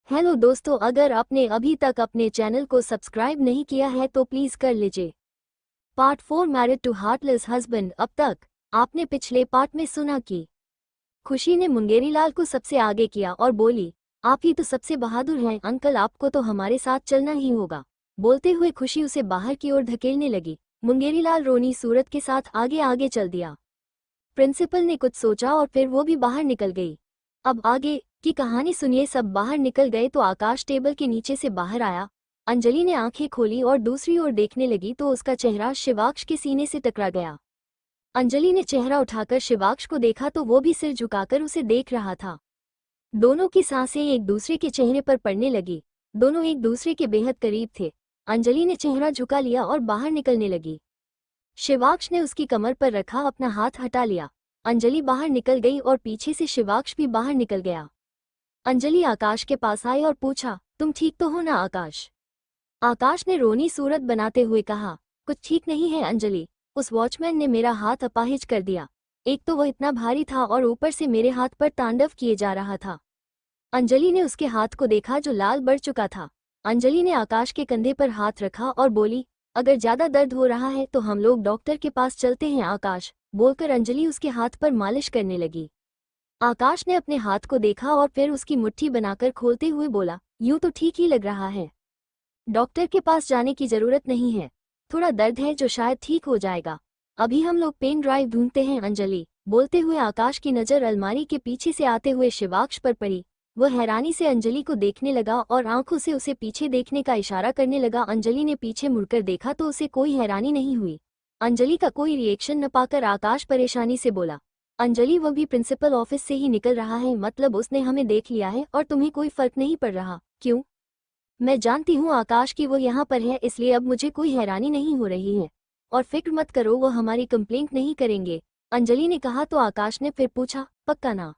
Hello दोस्तों, अगर आपने अभी तक अपने चैनल को सब्सक्राइब नहीं किया है तो प्लीज कर लीजिए। Part 4 married to heartless husband. अब तक आपने पिछले पार्ट में सुना कि खुशी ने मुंगेरीलाल को सबसे आगे किया और बोली, आप ही तो सबसे बहादुर हैं अंकल, आपको तो हमारे साथ चलना ही होगा। बोलते हुए खुशी उसे बाहर की ओर धकेलने लगी। मुंगेरीलाल रोनी सूरत के साथ आगे आगे चल दिया। प्रिंसिपल ने कुछ सोचा और फिर वो भी बाहर निकल गई। अब आगे की कहानी सुनिए। सब बाहर निकल गए तो आकाश टेबल के नीचे से बाहर आया। अंजलि ने आंखें खोली और दूसरी ओर देखने लगी तो उसका चेहरा शिवाक्ष के सीने से टकरा गया। अंजलि ने चेहरा उठाकर शिवाक्ष को देखा तो वो भी सिर झुकाकर उसे देख रहा था। दोनों की सांसें एक दूसरे के चेहरे पर पड़ने लगी। दोनों एक दूसरे के बेहद करीब थे। अंजलि ने चेहरा झुका लिया और बाहर निकलने लगी। शिवाक्ष ने उसकी कमर पर रखा अपना हाथ हटा लिया। अंजलि बाहर निकल गई और पीछे से शिवाक्ष भी बाहर निकल गया। अंजलि आकाश के पास आई और पूछा, तुम ठीक तो हो ना आकाश? आकाश ने रोनी सूरत बनाते हुए कहा, कुछ ठीक नहीं है अंजलि, उस वॉचमैन ने मेरा हाथ अपाहिज कर दिया। एक तो वो इतना भारी था और ऊपर से मेरे हाथ पर तांडव किए जा रहा था। अंजलि ने उसके हाथ को देखा जो लाल बढ़ चुका था। अंजलि ने आकाश के कंधे पर हाथ रखा और बोली, अगर ज्यादा दर्द हो रहा है तो हम लोग डॉक्टर के पास चलते हैं आकाश। बोलकर अंजलि उसके हाथ पर मालिश करने लगी। आकाश ने अपने हाथ को देखा और फिर उसकी मुट्ठी बनाकर खोलते हुए बोला, यूं तो ठीक ही लग रहा है, डॉक्टर के पास जाने की जरूरत नहीं है, थोड़ा दर्द है जो शायद ठीक हो जाएगा। अभी हम लोग पेन ड्राइव ढूंढते हैं अंजलि। बोलते हुए आकाश की नज़र अलमारी के पीछे से आते हुए शिवाक्ष पर पड़ी। वह हैरानी से अंजलि को देखने लगा और आंखों से उसे पीछे देखने का इशारा करने लगा। अंजलि ने पीछे मुड़कर देखा तो उसे कोई हैरानी नहीं हुई। अंजलि का कोई रिएक्शन न पाकर आकाश परेशानी से बोला, अंजलि वो भी प्रिंसिपल ऑफिस से ही निकल रहा है, मतलब उसने हमें देख लिया है और तुम्हें कोई फर्क नहीं पड़ रहा, क्यों? मैं जानती हूँ आकाश कि वो यहाँ पर है, इसलिए अब मुझे कोई हैरानी नहीं हो रही है। और फिक्र मत करो, वो हमारी कंप्लेंट नहीं करेंगे, अंजलि ने कहा। तो आकाश ने फिर पूछा, पक्का ना?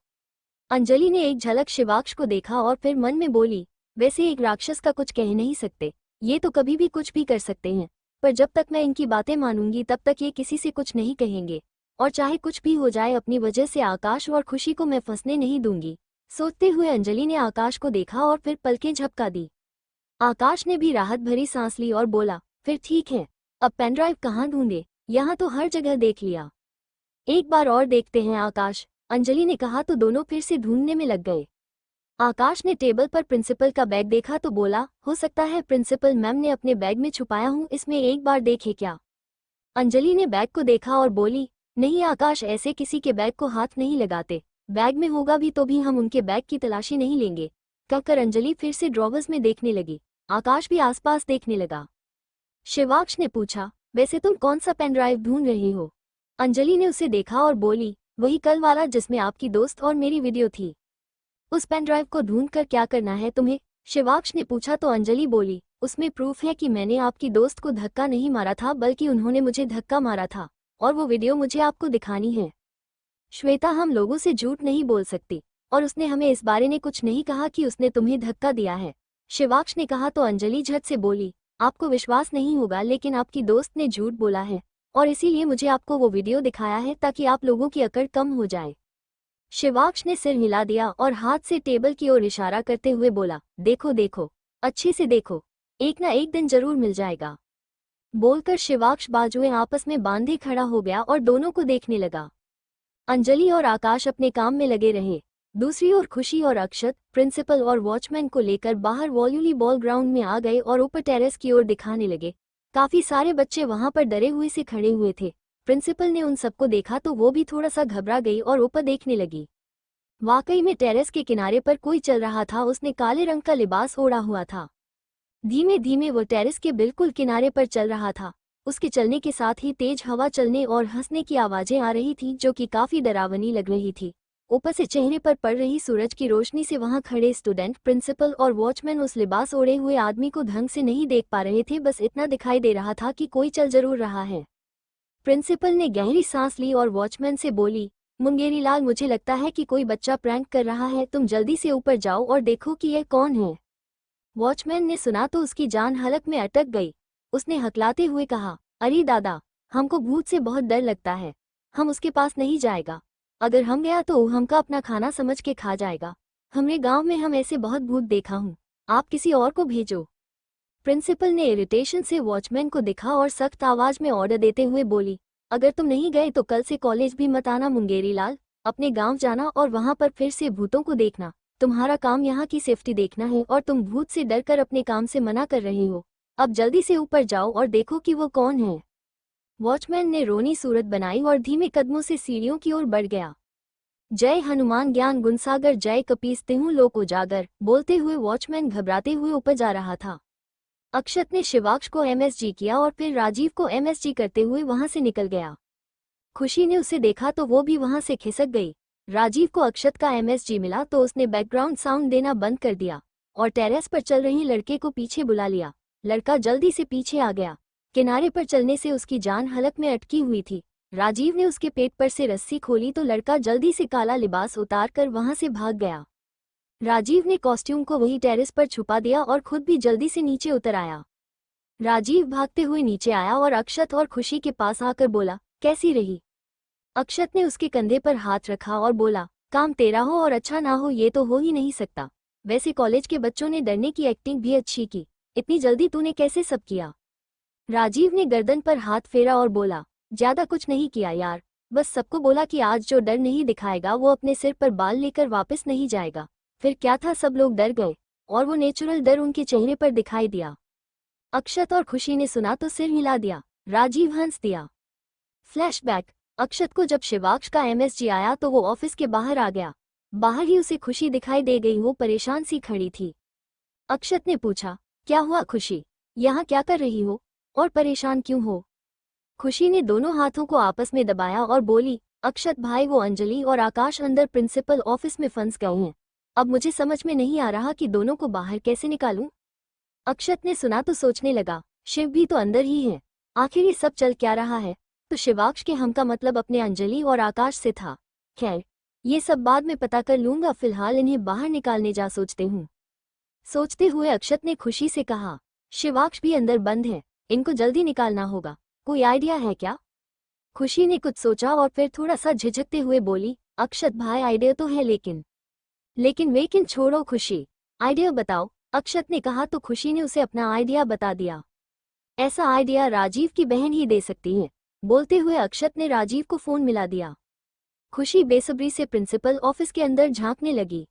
अंजलि ने एक झलक शिवाक्ष को देखा और फिर मन में बोली, वैसे एक राक्षस का कुछ कह नहीं सकते, ये तो कभी भी कुछ भी कर सकते हैं, पर जब तक मैं इनकी बातें मानूंगी तब तक ये किसी से कुछ नहीं कहेंगे, और चाहे कुछ भी हो जाए अपनी वजह से आकाश और खुशी को मैं फंसने नहीं दूंगी। सोचते हुए अंजलि ने आकाश को देखा और फिर पलकें झपका दी। आकाश ने भी राहत भरी सांस ली और बोला, फिर ठीक है, अब पेनड्राइव कहाँ ढूंढे, यहाँ तो हर जगह देख लिया, एक बार और देखते हैं आकाश, अंजलि ने कहा। तो दोनों फिर से ढूंढने में लग गए। आकाश ने टेबल पर प्रिंसिपल का बैग देखा तो बोला, हो सकता है प्रिंसिपल मैम ने अपने बैग में छुपाया हूँ, इसमें एक बार देखे क्या? अंजलि ने बैग को देखा और बोली, नहीं आकाश, ऐसे किसी के बैग को हाथ नहीं लगाते, बैग में होगा भी तो भी हम उनके बैग की तलाशी नहीं लेंगे। कहकर अंजलि फिर से ड्रॉवर्स में देखने लगी। आकाश भी आसपास देखने लगा। शिवाक्ष ने पूछा, वैसे तुम कौन सा पेन ड्राइव ढूंढ रहे हो? अंजलि ने उसे देखा और बोली, वही कल वाला जिसमें आपकी दोस्त और मेरी वीडियो थी। उस पेन ड्राइव को ढूंढकर क्या करना है तुम्हें? शिवाक्ष ने पूछा। तो अंजलि बोली, उसमें प्रूफ है कि मैंने आपकी दोस्त को धक्का नहीं मारा था, बल्कि उन्होंने मुझे धक्का मारा था, और वो वीडियो मुझे आपको दिखानी है। श्वेता हम लोगों से झूठ नहीं बोल सकती, और उसने हमें इस बारे में कुछ नहीं कहा कि उसने तुम्हें धक्का दिया है, शिवाक्ष ने कहा। तो अंजलि झट से बोली, आपको विश्वास नहीं होगा लेकिन आपकी दोस्त ने झूठ बोला है, और इसीलिए मुझे आपको वो वीडियो दिखाया है ताकि आप लोगों की अकड़ कम हो जाए। शिवाक्ष ने सिर हिला दिया और हाथ से टेबल की ओर इशारा करते हुए बोला, देखो देखो, अच्छे से देखो, एक ना एक दिन जरूर मिल जाएगा। बोलकर शिवाक्ष बाजुएं आपस में बांधे खड़ा हो गया और दोनों को देखने लगा। अंजलि और आकाश अपने काम में लगे रहे। दूसरी ओर खुशी और अक्षत प्रिंसिपल और वॉचमैन को लेकर बाहर वॉलीबॉल ग्राउंड में आ गए और ऊपर टेरेस की ओर दिखाने लगे। काफी सारे बच्चे वहां पर डरे हुए से खड़े हुए थे। प्रिंसिपल ने उन सबको देखा तो वो भी थोड़ा सा घबरा गई और ऊपर देखने लगी। वाकई में टेरेस के किनारे पर कोई चल रहा था। उसने काले रंग का लिबास ओढ़ा हुआ था। धीमे धीमे वो टेरेस के बिल्कुल किनारे पर चल रहा था। उसके चलने के साथ ही तेज हवा चलने और हंसने की आवाजें आ रही थी जो कि काफी डरावनी लग रही थी। ऊपर से चेहरे पर पड़ रही सूरज की रोशनी से वहां खड़े स्टूडेंट, प्रिंसिपल और वॉचमैन उस लिबास ओढ़े हुए आदमी को ढंग से नहीं देख पा रहे थे, बस इतना दिखाई दे रहा था कि कोई चल जरूर रहा है। प्रिंसिपल ने गहरी सांस ली और वॉचमैन से बोली, मुंगेरीलाल, मुझे लगता है कि कोई बच्चा प्रैंक कर रहा है, तुम जल्दी से ऊपर जाओ और देखो कि यह कौन है। वॉचमैन ने सुना तो उसकी जान हलक में अटक गई। उसने हकलाते हुए कहा, अरे दादा, हमको भूत से बहुत डर लगता है, हम उसके पास नहीं जाएगा, अगर हम गया तो हमका अपना खाना समझ के खा जाएगा। हमरे गांव में हम ऐसे बहुत भूत देखा हूँ, आप किसी और को भेजो। प्रिंसिपल ने इरिटेशन से वॉचमैन को दिखा और सख्त आवाज में ऑर्डर देते हुए बोली, अगर तुम नहीं गए तो कल से कॉलेज भी मत आना मुंगेरी लाल। अपने गांव जाना और वहां पर फिर से भूतों को देखना। तुम्हारा काम यहाँ की सेफ्टी देखना है और तुम भूत से डरकर अपने काम से मना कर रहे हो। अब जल्दी से ऊपर जाओ और देखो कि वो कौन है। वॉचमैन ने रोनी सूरत बनाई और धीमे कदमों से सीढ़ियों की ओर बढ़ गया। जय हनुमान ज्ञान गुणसागर जय कपीस तिहु लोक उजागर, बोलते हुए वॉचमैन घबराते हुए ऊपर जा रहा था। अक्षत ने शिवाक्ष को एमएसजी किया और फिर राजीव को एमएसजी करते हुए वहां से निकल गया। खुशी ने उसे देखा तो वो भी वहां से खिसक गई। राजीव को अक्षत का एमएसजी मिला तो उसने बैकग्राउंड साउंड देना बंद कर दिया और टेरेस पर चल रही लड़के को पीछे बुला लिया। लड़का जल्दी से पीछे आ गया। किनारे पर चलने से उसकी जान हलक में अटकी हुई थी। राजीव ने उसके पेट पर से रस्सी खोली तो लड़का जल्दी से काला लिबास उतार कर वहां से भाग गया। राजीव ने कॉस्ट्यूम को वही टेरेस पर छुपा दिया और खुद भी जल्दी से नीचे उतर आया। राजीव भागते हुए नीचे आया और अक्षत और खुशी के पास आकर बोला, कैसी रही? अक्षत ने उसके कंधे पर हाथ रखा और बोला, काम तेरा हो और अच्छा ना हो ये तो हो ही नहीं सकता। वैसे कॉलेज के बच्चों ने डरने की एक्टिंग भी अच्छी की, इतनी जल्दी तूने कैसे सब किया? राजीव ने गर्दन पर हाथ फेरा और बोला, ज्यादा कुछ नहीं किया यार, बस सबको बोला कि आज जो डर नहीं दिखाएगा वो अपने सिर पर बाल लेकर वापस नहीं जाएगा। फिर क्या था, सब लोग डर गए और वो नेचुरल डर उनके चेहरे पर दिखाई दिया। अक्षत और खुशी ने सुना तो सिर हिला दिया। राजीव हंस दिया। फ्लैशबैक, अक्षत को जब शिवाक्ष का एमएसजी आया तो वो ऑफिस के बाहर आ गया। बाहर ही उसे खुशी दिखाई दे गई, वो परेशान सी खड़ी थी। अक्षत ने पूछा, क्या हुआ खुशी, यहाँ क्या कर रही हो और परेशान क्यों हो? खुशी ने दोनों हाथों को आपस में दबाया और बोली, अक्षत भाई वो अंजलि और आकाश अंदर प्रिंसिपल ऑफिस में फंस गए हैं। अब मुझे समझ में नहीं आ रहा कि दोनों को बाहर कैसे निकालूं। अक्षत ने सुना तो सोचने लगा, शिव भी तो अंदर ही है, आखिर ये सब चल क्या रहा है? तो शिवाक्ष के हम का मतलब अपने अंजलि और आकाश से था। खैर, ये सब बाद में पता कर लूंगा, फिलहाल इन्हें बाहर निकालने जा सोचते हूँ। सोचते हुए अक्षत ने खुशी से कहा, शिवाक्ष भी अंदर बंद है, इनको जल्दी निकालना होगा, कोई आइडिया है क्या? खुशी ने कुछ सोचा और फिर थोड़ा सा झिझकते हुए बोली, अक्षत भाई आइडिया तो है लेकिन छोड़ो खुशी, आइडिया बताओ। अक्षत ने कहा तो खुशी ने उसे अपना आइडिया बता दिया। ऐसा आइडिया राजीव की बहन ही दे सकती है। बोलते हुए अक्षत ने राजीव को फोन मिला दिया। खुशी बेसब्री से प्रिंसिपल ऑफिस के अंदर झांकने लगी।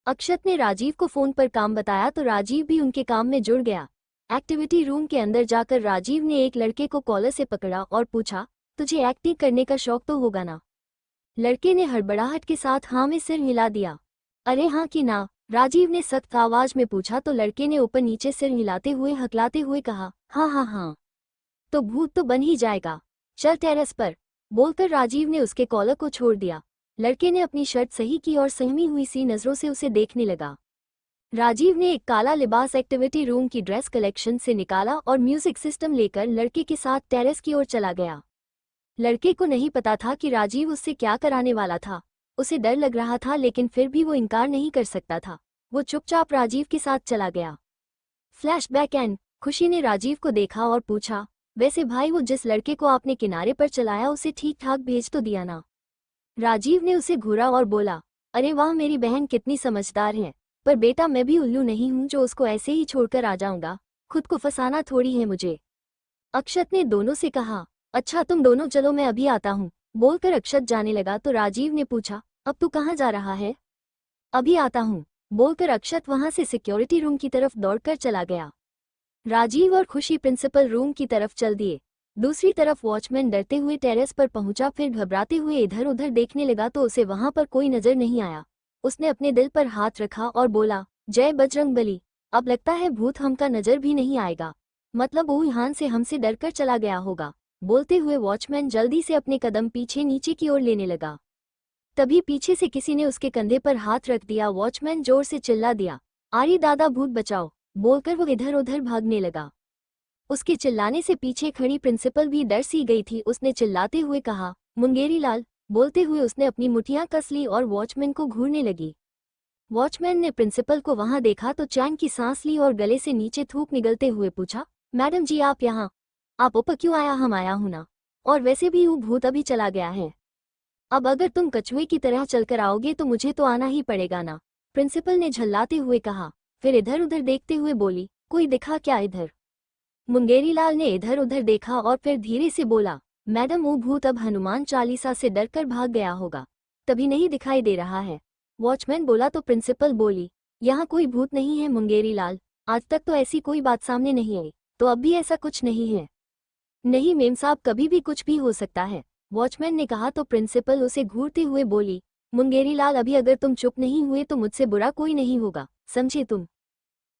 अक्षत ने राजीव को फोन पर काम बताया तो राजीव भी उनके काम में जुड़ गया। एक्टिविटी रूम के अंदर जाकर राजीव ने एक लड़के को कॉलर से पकड़ा और पूछा, तुझे एक्टिंग करने का शौक तो होगा ना? लड़के ने हड़बड़ाहट के साथ हाँ में सिर हिला दिया। अरे हाँ कि ना? राजीव ने सख्त आवाज में पूछा तो लड़के ने ऊपर नीचे सिर हिलाते हुए हकलाते हुए कहा, हाँ हाँ हाँ, तो भूत तो बन ही जाएगा, चल टेरेस पर। बोलकर राजीव ने उसके कॉलर को छोड़ दिया। लड़के ने अपनी शर्ट सही की और सहमी हुई सी नजरों से उसे देखने लगा। राजीव ने एक काला लिबास एक्टिविटी रूम की ड्रेस कलेक्शन से निकाला और म्यूजिक सिस्टम लेकर लड़के के साथ टेरेस की ओर चला गया। लड़के को नहीं पता था कि राजीव उससे क्या कराने वाला था। उसे डर लग रहा था लेकिन फिर भी वो इनकार नहीं कर सकता था। वो चुपचाप राजीव के साथ चला गया। फ्लैशबैक एंड, खुशी ने राजीव को देखा और पूछा, वैसे भाई वो जिस लड़के को आपने किनारे पर चलाया उसे ठीक ठाक भेज तो दिया ना? राजीव ने उसे घूरा और बोला, अरे वाह मेरी बहन कितनी समझदार है, पर बेटा मैं भी उल्लू नहीं हूं जो उसको ऐसे ही छोड़कर आ जाऊंगा, खुद को फंसाना थोड़ी है मुझे। अक्षत ने दोनों से कहा, अच्छा तुम दोनों चलो मैं अभी आता हूँ। बोलकर अक्षत जाने लगा तो राजीव ने पूछा, अब तू कहाँ जा रहा है? अभी आता हूँ, बोलकर अक्षत वहां से सिक्योरिटी रूम की तरफ दौड़कर चला गया। राजीव और खुशी प्रिंसिपल रूम की तरफ चल दिए। दूसरी तरफ वॉचमैन डरते हुए टेरेस पर पहुंचा, फिर घबराते हुए इधर उधर देखने लगा तो उसे वहां पर कोई नजर नहीं आया। उसने अपने दिल पर हाथ रखा और बोला, जय बजरंगबली, अब लगता है भूत हमका नजर भी नहीं आएगा, मतलब वो यहाँ से हमसे डरकर चला गया होगा। बोलते हुए वॉचमैन जल्दी से अपने कदम पीछे नीचे की ओर लेने लगा। तभी पीछे से किसी ने उसके कंधे पर हाथ रख दिया। वॉचमैन जोर से चिल्ला दिया, आरी दादा भूत बचाओ। बोलकर वो इधर उधर भागने लगा। उसके चिल्लाने से पीछे खड़ी प्रिंसिपल भी डर सी गई थी। उसने चिल्लाते हुए कहा, मुंगेरी लाल। बोलते हुए उसने अपनी मुठियां कस ली और वॉचमैन को घूरने लगी। वॉचमैन ने प्रिंसिपल को वहां देखा तो चैन की सांस ली और गले से नीचे थूक निगलते हुए पूछा, मैडम जी आप यहाँ? आप ऊपर क्यों आया? हम आया हूं ना, और वैसे भी वो भूत अभी चला गया है। अब अगर तुम कछुए की तरह चलकर आओगे तो मुझे तो आना ही पड़ेगा ना। प्रिंसिपल ने झल्लाते हुए कहा। फिर इधर उधर देखते हुए बोली, कोई दिखा क्या इधर? मुंगेरीलाल ने इधर उधर देखा और फिर धीरे से बोला, मैडम वो भूत अब हनुमान चालीसा से डरकर भाग गया होगा, तभी नहीं दिखाई दे रहा है। वॉचमैन बोला तो प्रिंसिपल बोली, यहाँ कोई भूत नहीं है मुंगेरीलाल, आज तक तो ऐसी कोई बात सामने नहीं आई, तो अब भी ऐसा कुछ नहीं है। नहीं मेम साहब, कभी भी कुछ भी हो सकता है, वॉचमैन ने कहा तो प्रिंसिपल उसे घूरते हुए बोली, मुंगेरीलाल अभी अगर तुम चुप नहीं हुए तो मुझसे बुरा कोई नहीं होगा, समझे तुम?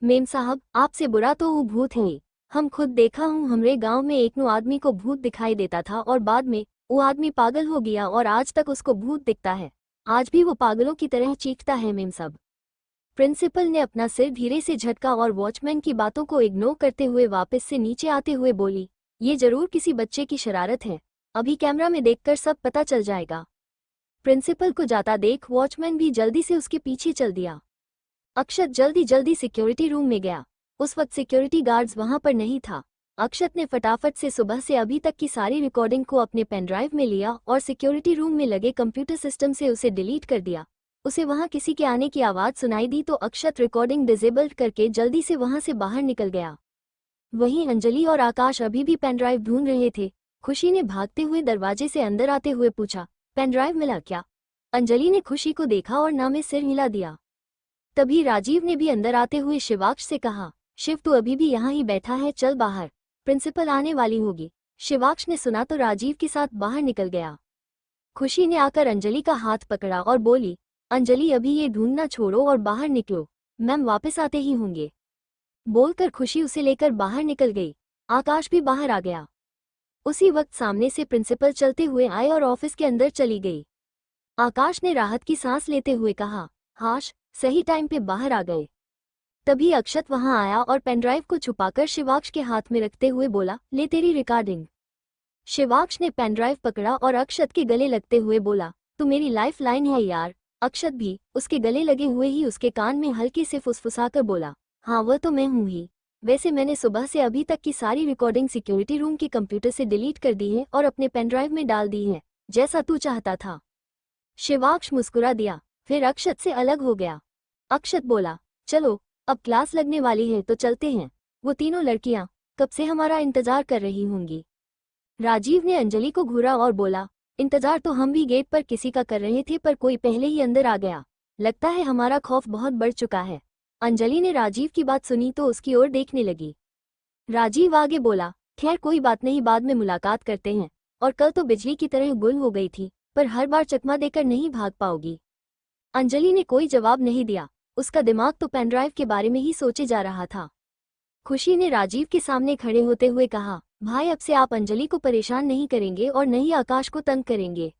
मेम साहब, आपसे बुरा तो वो भूत है ही। हम खुद देखा हूँ, हमरे गांव में एक नो आदमी को भूत दिखाई देता था और बाद में वो आदमी पागल हो गया और आज तक उसको भूत दिखता है। आज भी वो पागलों की तरह चीखता है मेम साहब। प्रिंसिपल ने अपना सिर धीरे से झटका और वॉचमैन की बातों को इग्नोर करते हुए वापस से नीचे आते हुए बोली, ये जरूर किसी बच्चे की शरारत है, अभी कैमरा में देखकर सब पता चल जाएगा। प्रिंसिपल को जाता देख वॉचमैन भी जल्दी से उसके पीछे चल दिया। अक्षत जल्दी जल्दी सिक्योरिटी रूम में गया। उस वक्त सिक्योरिटी गार्ड्स वहां पर नहीं था। अक्षत ने फटाफट से सुबह से अभी तक की सारी रिकॉर्डिंग को अपने पेनड्राइव में लिया और सिक्योरिटी रूम में लगे कंप्यूटर सिस्टम से उसे डिलीट कर दिया। उसे वहां किसी के आने की आवाज सुनाई दी तो अक्षत रिकॉर्डिंग डिसेबल्ड करके जल्दी से वहां से बाहर निकल गया। वहीं अंजलि और आकाश अभी भी पेनड्राइव ढूंढ रहे थे। खुशी ने भागते हुए दरवाजे से अंदर आते हुए पूछा, पेनड्राइव मिला क्या? अंजलि ने खुशी को देखा और ना में सिर हिला दिया। तभी राजीव ने भी अंदर आते हुए शिवाक्ष से कहा, शिव तू अभी भी यहाँ ही बैठा है, चल बाहर, प्रिंसिपल आने वाली होगी। शिवाक्ष ने सुना तो राजीव के साथ बाहर निकल गया। खुशी ने आकर अंजलि का हाथ पकड़ा और बोली, अंजलि अभी ये ढूंढना छोड़ो और बाहर निकलो, मैम वापस आते ही होंगे। बोलकर खुशी उसे लेकर बाहर निकल गई। आकाश भी बाहर आ गया। उसी वक्त सामने से प्रिंसिपल चलते हुए आए और ऑफिस के अंदर चली गई। आकाश ने राहत की सांस लेते हुए कहा, हाश सही टाइम पे बाहर आ गए। तभी अक्षत वहां आया और पेनड्राइव को छुपाकर शिवाक्ष के हाथ में रखते हुए बोला, ले तेरी रिकॉर्डिंग। शिवाक्ष ने पेनड्राइव पकड़ा और अक्षत के गले लगते हुए बोला, तू मेरी लाइफ लाइन है यार। अक्षत भी उसके गले लगे हुए ही उसके कान में हल्के से फुसफुसाकर बोला, हाँ वह तो मैं हूँ ही। वैसे मैंने सुबह से अभी तक की सारी रिकॉर्डिंग सिक्योरिटी रूम के कंप्यूटर से डिलीट कर दी है और अपने पेनड्राइव में डाल दी है, जैसा तू चाहता था। शिवाक्ष मुस्कुरा दिया, फिर अक्षत से अलग हो गया। अक्षत बोला, चलो अब क्लास लगने वाली है तो चलते हैं, वो तीनों लड़कियां कब से हमारा इंतजार कर रही होंगी। राजीव ने अंजलि को घूरा और बोला, इंतजार तो हम भी गेट पर किसी का कर रहे थे पर कोई पहले ही अंदर आ गया, लगता है हमारा खौफ बहुत बढ़ चुका है। अंजलि ने राजीव की बात सुनी तो उसकी ओर देखने लगी। राजीव आगे बोला, खैर कोई बात नहीं, बाद में मुलाकात करते हैं, और कल तो बिजली की तरह गुल हो गई थी, पर हर बार चकमा देकर नहीं भाग पाओगी। अंजलि ने कोई जवाब नहीं दिया, उसका दिमाग तो पेनड्राइव के बारे में ही सोचे जा रहा था। खुशी ने राजीव के सामने खड़े होते हुए कहा, भाई अब से आप अंजलि को परेशान नहीं करेंगे और न ही आकाश को तंग करेंगे।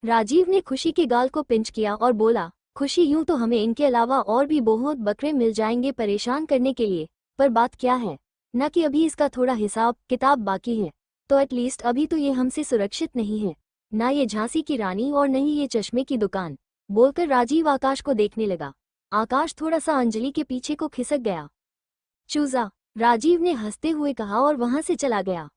राजीव ने खुशी के गाल को पिंच किया और बोला, खुशी यूं तो हमें इनके अलावा और भी बहुत बकरे मिल जाएंगे परेशान करने के लिए, पर बात क्या है न कि अभी इसका थोड़ा हिसाब किताब बाकी है, तो एटलीस्ट अभी तो ये हमसे सुरक्षित नहीं है, ना ये झांसी की रानी और न ही ये चश्मे की दुकान। बोलकर राजीव आकाश को देखने लगा। आकाश थोड़ा सा अंजलि के पीछे को खिसक गया। चूजा, राजीव ने हंसते हुए कहा और वहां से चला गया।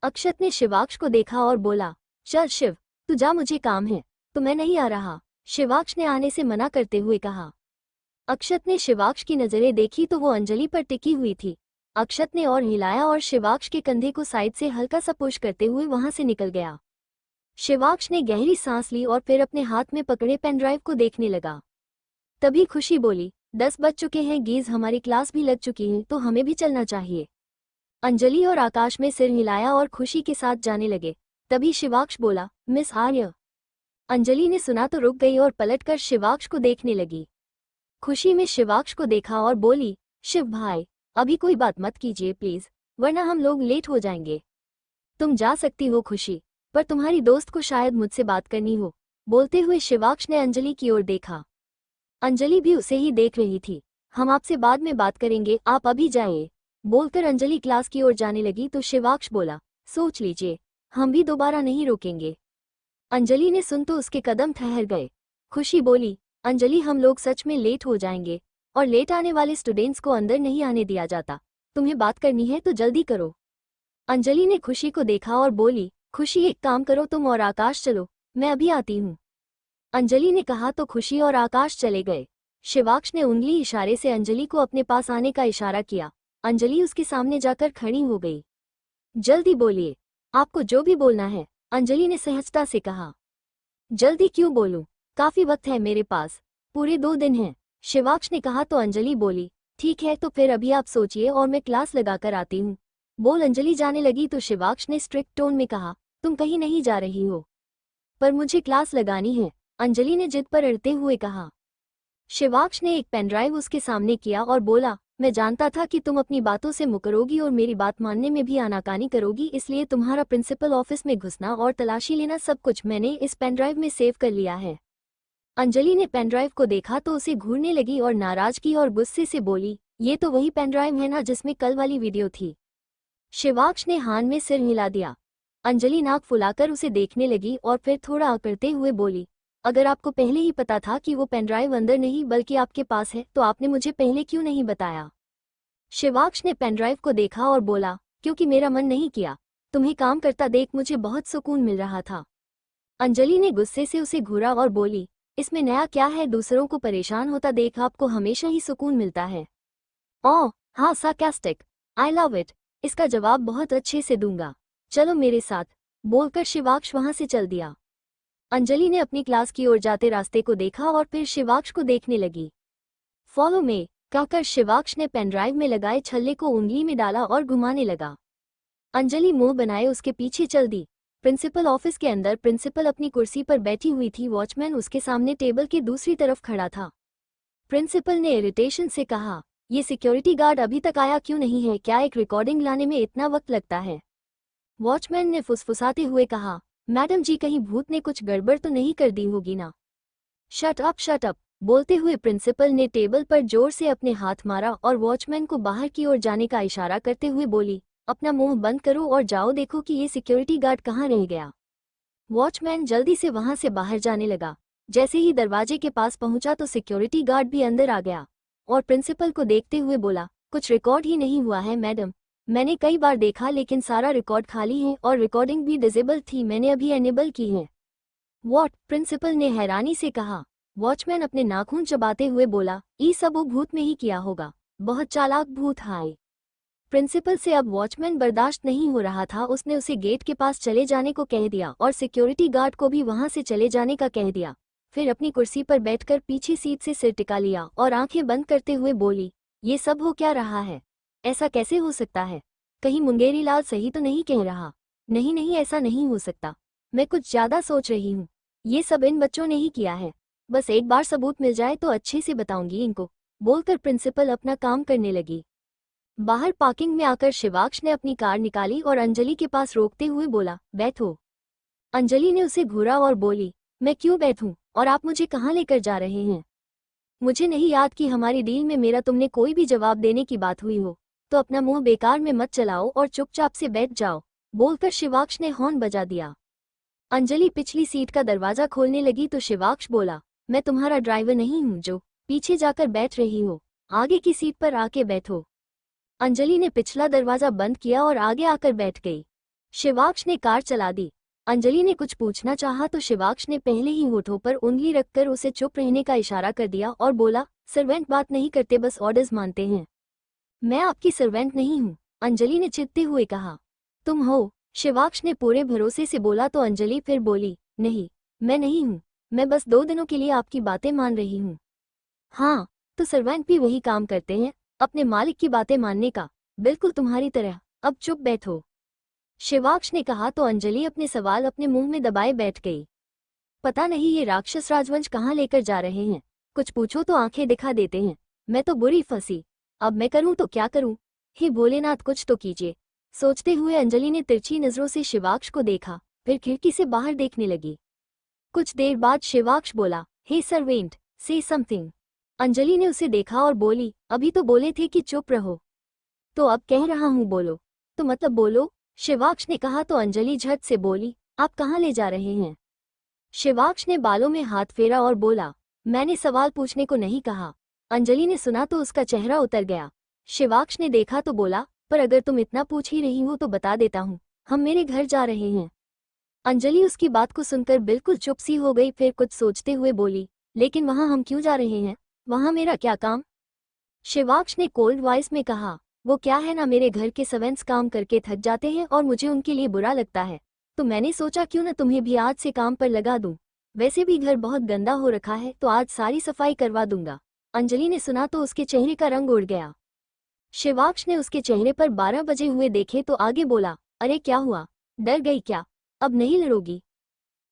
अक्षत ने शिवाक्ष को देखा और बोला, चल शिव तू जा, मुझे काम है, तो मैं नहीं आ रहा। शिवाक्ष ने आने से मना करते हुए कहा। अक्षत ने शिवाक्ष की नजरें देखी तो वो अंजलि पर टिकी हुई थी। अक्षत ने और हिलाया और शिवाक्ष के कंधे को साइड से हल्का सा पुश करते हुए वहां से निकल गया। शिवाक्ष ने गहरी सांस ली और फिर अपने हाथ में पकड़े पेनड्राइव को देखने लगा। तभी खुशी बोली, 10 बज चुके हैं गीज, हमारी क्लास भी लग चुकी है तो हमें भी चलना चाहिए। अंजलि और आकाश में सिर हिलाया और खुशी के साथ जाने लगे। तभी शिवाक्ष बोला, मिस आर्य। अंजलि ने सुना तो रुक गई और पलटकर शिवाक्ष को देखने लगी। खुशी में शिवाक्ष को देखा और बोली, शिव भाई अभी कोई बात मत कीजिए प्लीज, वरना हम लोग लेट हो जाएंगे। तुम जा सकती हो खुशी, पर तुम्हारी दोस्त को शायद मुझसे बात करनी हो। बोलते हुए शिवाक्ष ने अंजलि की ओर देखा। अंजलि भी उसे ही देख रही थी। हम आपसे बाद में बात करेंगे, आप अभी जाइए। बोलकर अंजलि क्लास की ओर जाने लगी तो शिवाक्ष बोला, सोच लीजिए, हम भी दोबारा नहीं रोकेंगे। अंजलि ने सुन तो उसके कदम ठहर गए। खुशी बोली, अंजलि हम लोग सच में लेट हो जाएंगे और लेट आने वाले स्टूडेंट्स को अंदर नहीं आने दिया जाता, तुम्हें बात करनी है तो जल्दी करो। अंजलि ने खुशी को देखा और बोली, खुशी एक काम करो, तुम और आकाश चलो, मैं अभी आती हूँ। अंजलि ने कहा तो खुशी और आकाश चले गए। शिवाक्ष ने उंगली इशारे से अंजलि को अपने पास आने का इशारा किया। अंजलि उसके सामने जाकर खड़ी हो गई। जल्दी बोलिए, आपको जो भी बोलना है, अंजलि ने सहजता से कहा। जल्दी क्यों बोलूं? काफी वक्त है मेरे पास, पूरे 2 दिन हैं, शिवाक्ष ने कहा तो अंजलि बोली, ठीक है तो फिर अभी आप सोचिए और मैं क्लास लगाकर आती हूँ। बोल अंजलि जाने लगी तो शिवाक्ष ने स्ट्रिक्ट टोन में कहा, तुम कहीं नहीं जा रही हो। पर मुझे क्लास लगानी है, अंजलि ने जिद पर अड़ते हुए कहा। शिवाक्ष ने एक पेनड्राइव उसके सामने किया और बोला, मैं जानता था कि तुम अपनी बातों से मुकरोगी और मेरी बात मानने में भी आनाकानी करोगी, इसलिए तुम्हारा प्रिंसिपल ऑफिस में घुसना और तलाशी लेना सब कुछ मैंने इस पेनड्राइव में सेव कर लिया है। अंजलि ने पेनड्राइव को देखा तो उसे घूरने लगी और नाराजगी और गुस्से से बोली, ये तो वही पेनड्राइव है ना जिसमें कल वाली वीडियो थी। शिवाक्ष ने हान में सिर हिला दिया। अंजलि नाक फुलाकर उसे देखने लगी और फिर थोड़ा अकड़ते हुए बोली, अगर आपको पहले ही पता था कि वो पेनड्राइव अंदर नहीं बल्कि आपके पास है तो आपने मुझे पहले क्यों नहीं बताया? शिवाक्ष ने पेनड्राइव को देखा और बोला, क्योंकि मेरा मन नहीं किया, तुम्हें काम करता देख मुझे बहुत सुकून मिल रहा था। अंजलि ने गुस्से से उसे घूरा और बोली, इसमें नया क्या है, दूसरों को परेशान होता देख आपको हमेशा ही सुकून मिलता है। ओह हाँ, सार्कास्टिक, आई लव इट, इसका जवाब बहुत अच्छे से दूंगा, चलो मेरे साथ, बोलकर शिवाक्ष वहां से चल दिया। अंजलि ने अपनी क्लास की ओर जाते रास्ते को देखा और फिर शिवाक्ष को देखने लगी। फॉलो में कहकर शिवाक्ष ने पेनड्राइव में लगाए छल्ले को उंगली में डाला और घुमाने लगा। अंजलि मुंह बनाए उसके पीछे चल दी। प्रिंसिपल ऑफिस के अंदर प्रिंसिपल अपनी कुर्सी पर बैठी हुई थी, वॉचमैन उसके सामने टेबल के दूसरी तरफ खड़ा था। प्रिंसिपल ने इरिटेशन से कहा, ये सिक्योरिटी गार्ड अभी तक आया क्यों नहीं है? क्या एक रिकॉर्डिंग लाने में इतना वक्त लगता है? वॉचमैन ने फुसफुसाते हुए कहा, मैडम जी कहीं भूत ने कुछ गड़बड़ तो नहीं कर दी होगी ना? शट अप, बोलते हुए प्रिंसिपल ने टेबल पर जोर से अपने हाथ मारा और वॉचमैन को बाहर की ओर जाने का इशारा करते हुए बोली, अपना मुंह बंद करो और जाओ देखो कि ये सिक्योरिटी गार्ड कहाँ रह गया। वॉचमैन जल्दी से वहां से बाहर जाने लगा। जैसे ही दरवाजे के पास पहुंचा तो सिक्योरिटी गार्ड भी अंदर आ गया और प्रिंसिपल को देखते हुए बोला, कुछ रिकॉर्ड ही नहीं हुआ है मैडम, मैंने कई बार देखा लेकिन सारा रिकॉर्ड खाली है और रिकॉर्डिंग भी डिसेबल थी, मैंने अभी एनेबल की है। व्हाट? प्रिंसिपल ने हैरानी से कहा। वॉचमैन अपने नाखून चबाते हुए बोला, ई सब वो भूत में ही किया होगा, बहुत चालाक भूत। हाय। प्रिंसिपल से अब वॉचमैन बर्दाश्त नहीं हो रहा था, उसने उसे गेट के पास चले जाने को कह दिया और सिक्योरिटी गार्ड को भी वहां से चले जाने का कह दिया। फिर अपनी कुर्सी पर बैठकर पीछे सीट से सिर टिका लिया और आंखें बंद करते हुए बोली, ये सब हो क्या रहा है? ऐसा कैसे हो सकता है? कहीं मुंगेरी लाल सही तो नहीं कह रहा? नहीं, ऐसा नहीं हो सकता, मैं कुछ ज्यादा सोच रही हूँ, ये सब इन बच्चों ने ही किया है, बस एक बार सबूत मिल जाए तो अच्छे से बताऊंगी इनको, बोलकर प्रिंसिपल अपना काम करने लगी। बाहर पार्किंग में आकर शिवाक्ष ने अपनी कार निकाली और अंजलि के पास रोकते हुए बोला, बैठो। अंजलि ने उसे घूरा और बोली, मैं क्यों बैठूं और आप मुझे कहाँ लेकर जा रहे हैं? मुझे नहीं याद कि हमारी डील में मेरा तुमने कोई भी जवाब देने की बात हुई हो, तो अपना मुंह बेकार में मत चलाओ और चुपचाप से बैठ जाओ, बोलकर शिवाक्ष ने हॉर्न बजा दिया। अंजलि पिछली सीट का दरवाजा खोलने लगी तो शिवाक्ष बोला, मैं तुम्हारा ड्राइवर नहीं हूँ जो पीछे जाकर बैठ रही हो, आगे की सीट पर आके बैठो। अंजलि ने पिछला दरवाजा बंद किया और आगे आकर बैठ गई। शिवाक्ष ने कार चला दी। अंजलि ने कुछ पूछना चाहा तो शिवाक्ष ने पहले ही होठों पर उंगली रखकर उसे चुप रहने का इशारा कर दिया और बोला, सर्वेंट बात नहीं करते, बस ऑर्डर्स मानते हैं। मैं आपकी सर्वेंट नहीं हूँ, अंजलि ने चिढ़ते हुए कहा। तुम हो, शिवाक्ष ने पूरे भरोसे से बोला तो अंजलि फिर बोली, नहीं, मैं नहीं हूँ, मैं बस 2 दिनों के लिए आपकी बातें मान रही हूँ। हाँ, तो सर्वेंट भी वही काम करते हैं, अपने मालिक की बातें मानने का, बिल्कुल तुम्हारी तरह। अब चुप बैठो, शिवाक्ष ने कहा तो अंजलि अपने सवाल अपने मुंह में दबाए बैठ गई। पता नहीं ये राक्षस राजवंश कहाँ लेकर जा रहे हैं, कुछ पूछो तो आंखें दिखा देते हैं, मैं तो बुरी फंसी, अब मैं करूं तो क्या करूं, हे भोलेनाथ कुछ तो कीजिए, सोचते हुए अंजलि ने तिरछी नजरों से शिवाक्ष को देखा, फिर खिड़की से बाहर देखने लगी। कुछ देर बाद शिवाक्ष बोला, हे सर्वेंट, से समथिंग। अंजलि ने उसे देखा और बोली, अभी तो बोले थे कि चुप रहो, तो अब कह रहा हूँ बोलो, तो मतलब बोलो, शिवाक्ष ने कहा तो अंजलि झट से बोली, आप कहाँ ले जा रहे हैं? शिवाक्ष ने बालों में हाथ फेरा और बोला, मैंने सवाल पूछने को नहीं कहा। अंजलि ने सुना तो उसका चेहरा उतर गया। शिवाक्ष ने देखा तो बोला, पर अगर तुम इतना पूछ ही रही हो तो बता देता हूँ, हम मेरे घर जा रहे हैं। अंजलि उसकी बात को सुनकर बिल्कुल चुप सी हो गई, फिर कुछ सोचते हुए बोली, लेकिन वहाँ हम क्यों जा रहे हैं? वहाँ मेरा क्या काम? शिवाक्ष ने कोल्ड वॉइस में कहा। वो क्या है ना, मेरे घर के सर्वेंट्स काम करके थक जाते हैं और मुझे उनके लिए बुरा लगता है, तो मैंने सोचा क्यों न तुम्हें भी आज से काम पर लगा दूं। वैसे भी घर बहुत गंदा हो रखा है तो आज सारी सफाई करवा दूंगा। अंजलि ने सुना तो उसके चेहरे का रंग उड़ गया। शिवाक्ष ने उसके चेहरे पर 12 बजे हुए देखे तो आगे बोला, अरे क्या हुआ, डर गई क्या? अब नहीं लड़ोगी?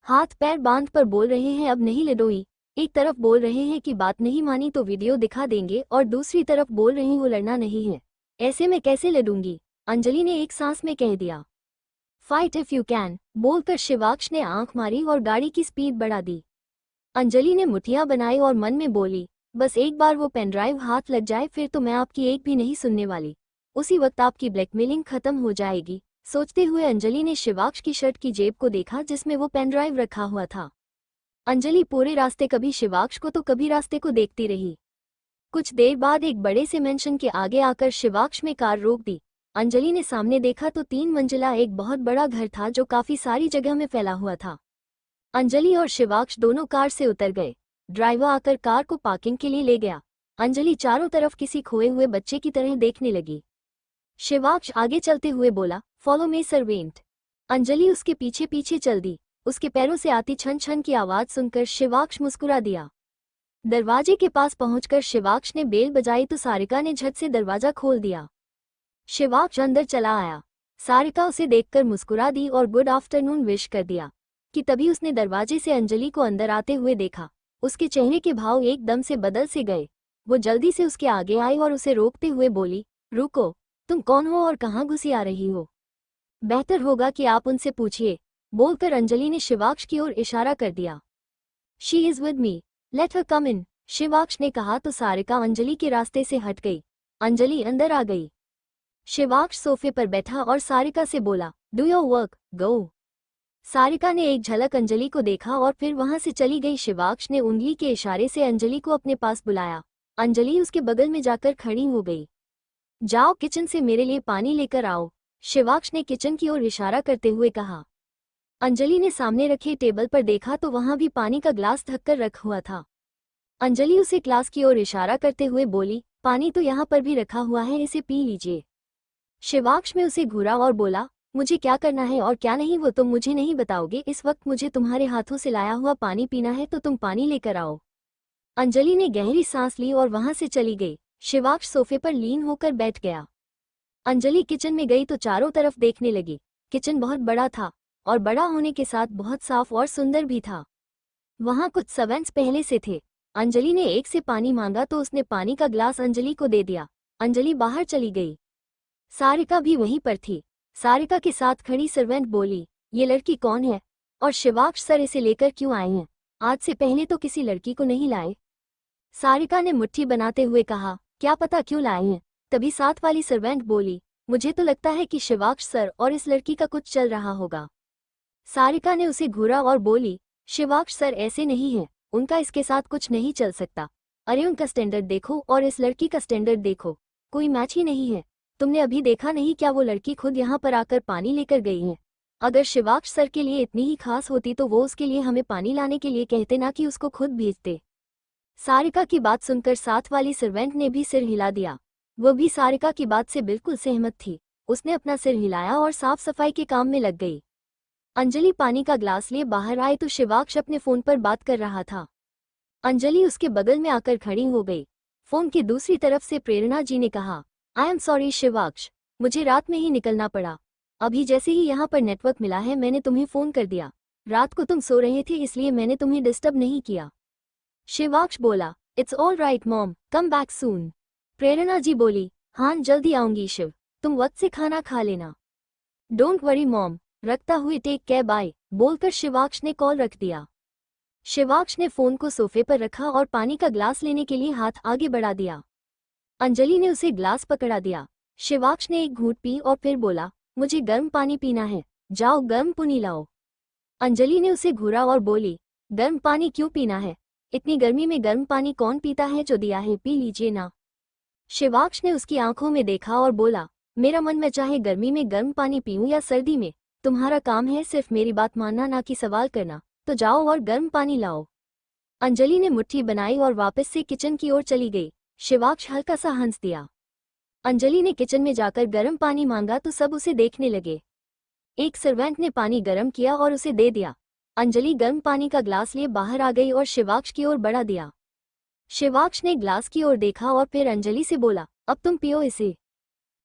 हाथ पैर बांध पर बोल रहे हैं अब नहीं लड़ोई। एक तरफ बोल रहे हैं कि बात नहीं मानी तो वीडियो दिखा देंगे और दूसरी तरफ बोल रही हूँ लड़ना नहीं है। ऐसे में कैसे लड़ूंगी? अंजलि ने एक सांस में कह दिया। फाइट इफ यू कैन, बोलकर शिवाक्ष ने आंख मारी और गाड़ी की स्पीड बढ़ा दी। अंजलि ने मुठियां बनाई और मन में बोली, बस एक बार वो पेनड्राइव हाथ लग जाए फिर तो मैं आपकी एक भी नहीं सुनने वाली। उसी वक्त आपकी ब्लैकमेलिंग खत्म हो जाएगी। सोचते हुए अंजलि ने शिवाक्ष की शर्ट की जेब को देखा जिसमें वो पेनड्राइव रखा हुआ था। अंजलि पूरे रास्ते कभी शिवाक्ष को तो कभी रास्ते को देखती रही। कुछ देर बाद एक बड़े से मेंशन के आगे आकर शिवाक्ष में कार रोक दी। अंजलि ने सामने देखा तो 3 मंजिला एक बहुत बड़ा घर था जो काफी सारी जगह में फैला हुआ था। अंजलि और शिवाक्ष दोनों कार से उतर गए। ड्राइवर आकर कार को पार्किंग के लिए ले गया। अंजलि चारों तरफ किसी खोए हुए बच्चे की तरह देखने लगी। शिवाक्ष आगे चलते हुए बोला, फॉलो मी सर्वेंट। अंजलि उसके पीछे पीछे चल दी। उसके पैरों से आती छन छन की आवाज सुनकर शिवाक्ष मुस्कुरा दिया। दरवाजे के पास पहुंचकर शिवाक्ष ने बेल बजाई तो सारिका ने झट से दरवाजा खोल दिया। शिवाक्ष अंदर चला आया। सारिका उसे देखकर मुस्कुरा दी और गुड आफ्टरनून विश कर दिया कि तभी उसने दरवाजे से अंजलि को अंदर आते हुए देखा। उसके चेहरे के भाव एकदम से बदल से गए। वो जल्दी से उसके आगे आई और उसे रोकते हुए बोली, रुको, तुम कौन हो और कहाँ घुसी आ रही हो? बेहतर होगा कि आप उनसे पूछिए, बोलकर अंजलि ने शिवाक्ष की ओर इशारा कर दिया। She is with me, let her come in, Shivaksh ने कहा तो सारिका अंजलि के रास्ते से हट गई। अंजलि अंदर आ गई। शिवाक्ष सोफे पर बैठा और सारिका से बोला, डू योर वर्क, गो। सारिका ने एक झलक अंजलि को देखा और फिर वहां से चली गई। शिवाक्ष ने उंगली के इशारे से अंजलि को अपने पास बुलाया। अंजलि उसके बगल में जाकर खड़ी हो गई। जाओ किचन से मेरे लिए पानी लेकर आओ, शिवाक्ष ने किचन की ओर इशारा करते हुए कहा। अंजलि ने सामने रखे टेबल पर देखा तो वहां भी पानी का ग्लास ढककर रखा हुआ था। अंजलि उसे ग्लास की ओर इशारा करते हुए बोली, पानी तो यहाँ पर भी रखा हुआ है, इसे पी लीजिए। शिवाक्ष में उसे घूरा और बोला, मुझे क्या करना है और क्या नहीं वो तुम मुझे नहीं बताओगे। इस वक्त मुझे तुम्हारे हाथों से लाया हुआ पानी पीना है तो तुम पानी लेकर आओ। अंजलि ने गहरी सांस ली और वहां से चली गई। शिवाक्ष सोफे पर लीन होकर बैठ गया। अंजलि किचन में गई तो चारों तरफ देखने लगी। किचन बहुत बड़ा था और बड़ा होने के साथ बहुत साफ और सुंदर भी था। वहां कुछ सर्वेंट्स पहले से थे। अंजलि ने एक से पानी मांगा तो उसने पानी का ग्लास अंजलि को दे दिया। अंजलि बाहर चली गई। सारिका भी वहीं पर थी। सारिका के साथ खड़ी सर्वेंट बोली, ये लड़की कौन है और शिवाक्ष सर इसे लेकर क्यों आए हैं? आज से पहले तो किसी लड़की को नहीं लाए। सारिका ने मुट्ठी बनाते हुए कहा, क्या पता क्यों लाए हैं। तभी साथ वाली सर्वेंट बोली, मुझे तो लगता है कि शिवाक्ष सर और इस लड़की का कुछ चल रहा होगा। सारिका ने उसे घूरा और बोली, शिवाक्ष सर ऐसे नहीं है, उनका इसके साथ कुछ नहीं चल सकता। अरे उनका स्टैंडर्ड देखो और इस लड़की का स्टैंडर्ड देखो, कोई मैच ही नहीं है। तुमने अभी देखा नहीं क्या वो लड़की खुद यहाँ पर आकर पानी लेकर गई है। अगर शिवाक्ष सर के लिए इतनी ही खास होती तो वो उसके लिए हमें पानी लाने के लिए कहते ना कि उसको खुद भेजते। सारिका की बात सुनकर साथ वाली सर्वेंट ने भी सिर हिला दिया। वो भी सारिका की बात से बिल्कुल सहमत थी। उसने अपना सिर हिलाया और साफ सफाई के काम में लग गई। अंजलि पानी का ग्लास लिए बाहर आए तो शिवाक्ष अपने फोन पर बात कर रहा था। अंजलि उसके बगल में आकर खड़ी हो गई। फोन की दूसरी तरफ से प्रेरणा जी ने कहा, आई एम सॉरी शिवाक्ष, मुझे रात में ही निकलना पड़ा। अभी जैसे ही यहाँ पर नेटवर्क मिला है मैंने तुम्हें फोन कर दिया। रात को तुम सो रहे थे इसलिए मैंने तुम्हें डिस्टर्ब नहीं किया। शिवाक्ष बोला, it's all right mom, come back soon. Prerna ji बोली, हाँ जल्दी आऊंगी शिव, तुम वक्त से खाना खा लेना। डोंट वरी मॉम, रखता हुए टेक केयर बाय, बोलकर शिवाक्ष ने कॉल रख दिया। शिवाक्ष ने फोन को सोफे पर रखा और पानी का ग्लास लेने के लिए हाथ आगे बढ़ा दिया। अंजलि ने उसे ग्लास पकड़ा दिया। शिवाक्ष ने एक घूंट पी और फिर बोला, मुझे गर्म पानी पीना है, जाओ गर्म पुनी लाओ। अंजलि ने उसे घूरा और बोली, गर्म पानी क्यों पीना है? इतनी गर्मी में गर्म पानी कौन पीता है, जो दिया है पी लीजिए ना। शिवाक्ष ने उसकी आंखों में देखा और बोला, मेरा मन में चाहे गर्मी में गर्म पानी पीऊं या सर्दी में, तुम्हारा काम है सिर्फ मेरी बात मानना ना कि सवाल करना, तो जाओ और गर्म पानी लाओ। अंजलि ने मुट्ठी बनाई और वापस से किचन की ओर चली गई। शिवाक्ष हल्का सा हंस दिया। अंजलि ने किचन में जाकर गर्म पानी मांगा तो सब उसे देखने लगे। एक सर्वेंट ने पानी गर्म किया और उसे दे दिया। अंजलि गर्म पानी का ग्लास लिए बाहर आ गई और शिवाक्ष की ओर बढ़ा दिया। शिवाक्ष ने ग्लास की ओर देखा और फिर अंजलि से बोला, अब तुम पियो इसे।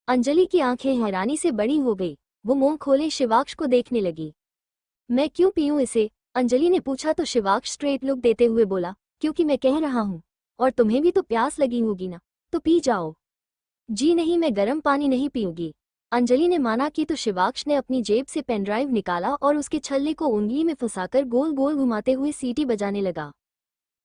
अंजलि की आंखें हैरानी से बड़ी हो गई। वो मुंह खोले शिवाक्ष को देखने लगी। मैं क्यों पीऊं इसे? अंजलि ने पूछा तो शिवाक्ष स्ट्रेट लुक देते हुए बोला, क्योंकि मैं कह रहा हूं, और तुम्हें भी तो प्यास लगी होगी ना, तो पी जाओ। जी नहीं, मैं गर्म पानी नहीं पीऊंगी। अंजलि ने माना कि तो शिवाक्ष ने अपनी जेब से पेनड्राइव निकाला और उसके छल्ले को उंगली में फंसाकर गोल गोल घुमाते हुए सीटी बजाने लगा।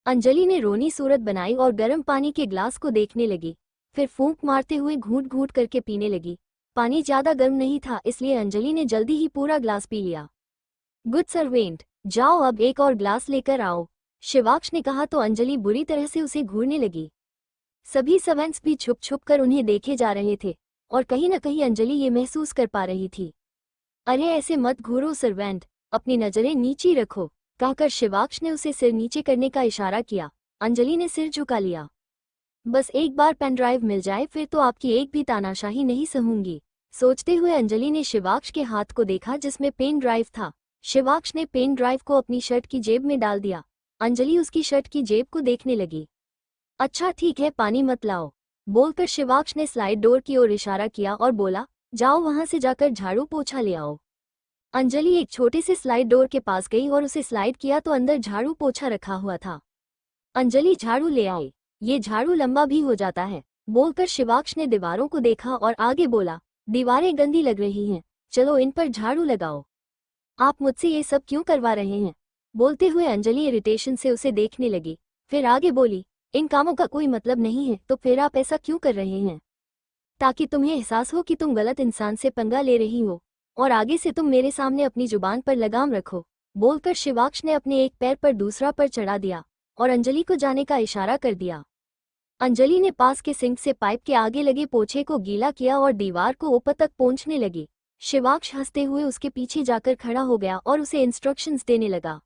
अंजलि ने रोनी सूरत बनाई और गर्म पानी के ग्लास को देखने लगी, फिर फूंक मारते हुए घूंट घूंट करके पीने लगी। पानी ज्यादा गर्म नहीं था, इसलिए अंजलि ने जल्दी ही पूरा ग्लास पी लिया। गुड सर्वेंट, जाओ अब एक और ग्लास लेकर आओ, शिवाक्ष ने कहा तो अंजलि बुरी तरह से उसे घूरने लगी। सभी सर्वेंट्स भी छुप छुप कर उन्हें देखे जा रहे थे और कहीं न कहीं अंजलि ये महसूस कर पा रही थी। अरे ऐसे मत घूरो सर्वेंट, अपनी नजरें नीची रखो, कहकर शिवाक्ष ने उसे सिर नीचे करने का इशारा किया। अंजलि ने सिर झुका लिया। बस एक बार पेन ड्राइव मिल जाए फिर तो आपकी एक भी तानाशाही नहीं सहूंगी, सोचते हुए अंजलि ने शिवाक्ष के हाथ को देखा जिसमें पेन ड्राइव था। शिवाक्ष ने पेन ड्राइव को अपनी शर्ट की जेब में डाल दिया। अंजलि उसकी शर्ट की जेब को देखने लगी। अच्छा ठीक है, पानी मत लाओ, बोलकर शिवाक्ष ने स्लाइड डोर की ओर इशारा किया और बोला, जाओ वहां से जाकर झाड़ू पोछा ले आओ। अंजलि एक छोटे से स्लाइड डोर के पास गई और उसे स्लाइड किया तो अंदर झाड़ू पोछा रखा हुआ था। अंजलि झाड़ू ले आई। ये झाड़ू लंबा भी हो जाता है, बोलकर शिवाक्ष ने दीवारों को देखा और आगे बोला, दीवारें गंदी लग रही हैं, चलो इन पर झाड़ू लगाओ। आप मुझसे ये सब क्यों करवा रहे हैं? बोलते हुए अंजलि इरिटेशन से उसे देखने लगी, फिर आगे बोली, इन कामों का कोई मतलब नहीं है तो फिर आप ऐसा क्यों कर रहे हैं? ताकि तुम्हें एहसास हो कि तुम गलत इंसान से पंगा ले रही हो और आगे से तुम मेरे सामने अपनी जुबान पर लगाम रखो, बोलकर शिवाक्ष ने अपने एक पैर पर दूसरा पर चढ़ा दिया और अंजलि को जाने का इशारा कर दिया। अंजलि ने पास के सिंक से पाइप के आगे लगे पोछे को गीला किया और दीवार को ऊपर तक पोंछने लगी। शिवाक्ष हंसते हुए उसके पीछे जाकर खड़ा हो गया और उसे इंस्ट्रक्शंस देने लगा।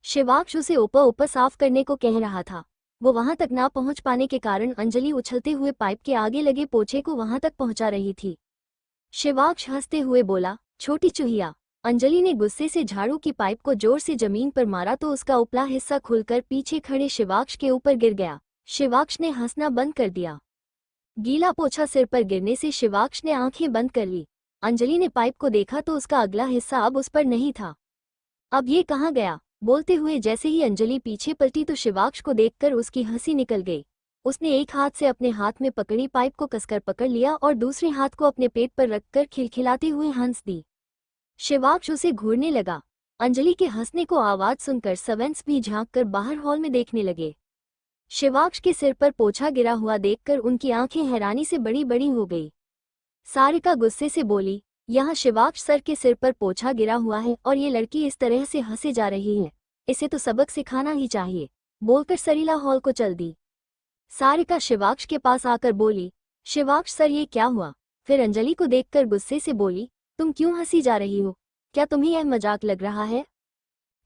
शिवाक्ष उसे ऊपर साफ करने को कह रहा था। वो वहां तक ना पहुंच पाने के कारण अंजलि उछलते हुए पाइप के आगे लगे पोछे को वहां तक पहुंचा रही थी। शिवाक्ष हंसते हुए बोला, छोटी चूहिया। अंजलि ने गुस्से से झाड़ू की पाइप को जोर से जमीन पर मारा तो उसका उपला हिस्सा खुलकर पीछे खड़े शिवाक्ष के ऊपर गिर गया। शिवाक्ष ने हंसना बंद कर दिया। गीला पोछा सिर पर गिरने से शिवाक्ष ने आंखें बंद कर ली। अंजलि ने पाइप को देखा तो उसका अगला हिस्सा अब उस पर नहीं था। अब ये कहाँ गया? बोलते हुए जैसे ही अंजलि पीछे पलटी तो शिवाक्ष को देखकर उसकी हंसी निकल गई। उसने एक हाथ से अपने हाथ में पकड़ी पाइप को कसकर पकड़ लिया और दूसरे हाथ को अपने पेट पर रखकर खिलखिलाते हुए हंस दी। शिवाक्ष उसे घूरने लगा। अंजलि के हंसने को आवाज सुनकर सर्वेंट्स भी झांककर बाहर हॉल में देखने लगे। शिवाक्ष के सिर पर पोछा गिरा हुआ देखकर उनकी आंखें हैरानी से बड़ी बड़ी हो गई। सारिका गुस्से से बोली, यहाँ शिवाक्ष सर के सिर पर पोछा गिरा हुआ है और ये लड़की इस तरह से हंसे जा रही है, इसे तो सबक सिखाना ही चाहिए, बोलकर सरीला हॉल को चल दी। सारिका शिवाक्ष के पास आकर बोली, शिवाक्ष सर ये क्या हुआ? फिर अंजलि को देखकर गुस्से से बोली, तुम क्यों हंसी जा रही हो? क्या तुम्हें यह मजाक लग रहा है?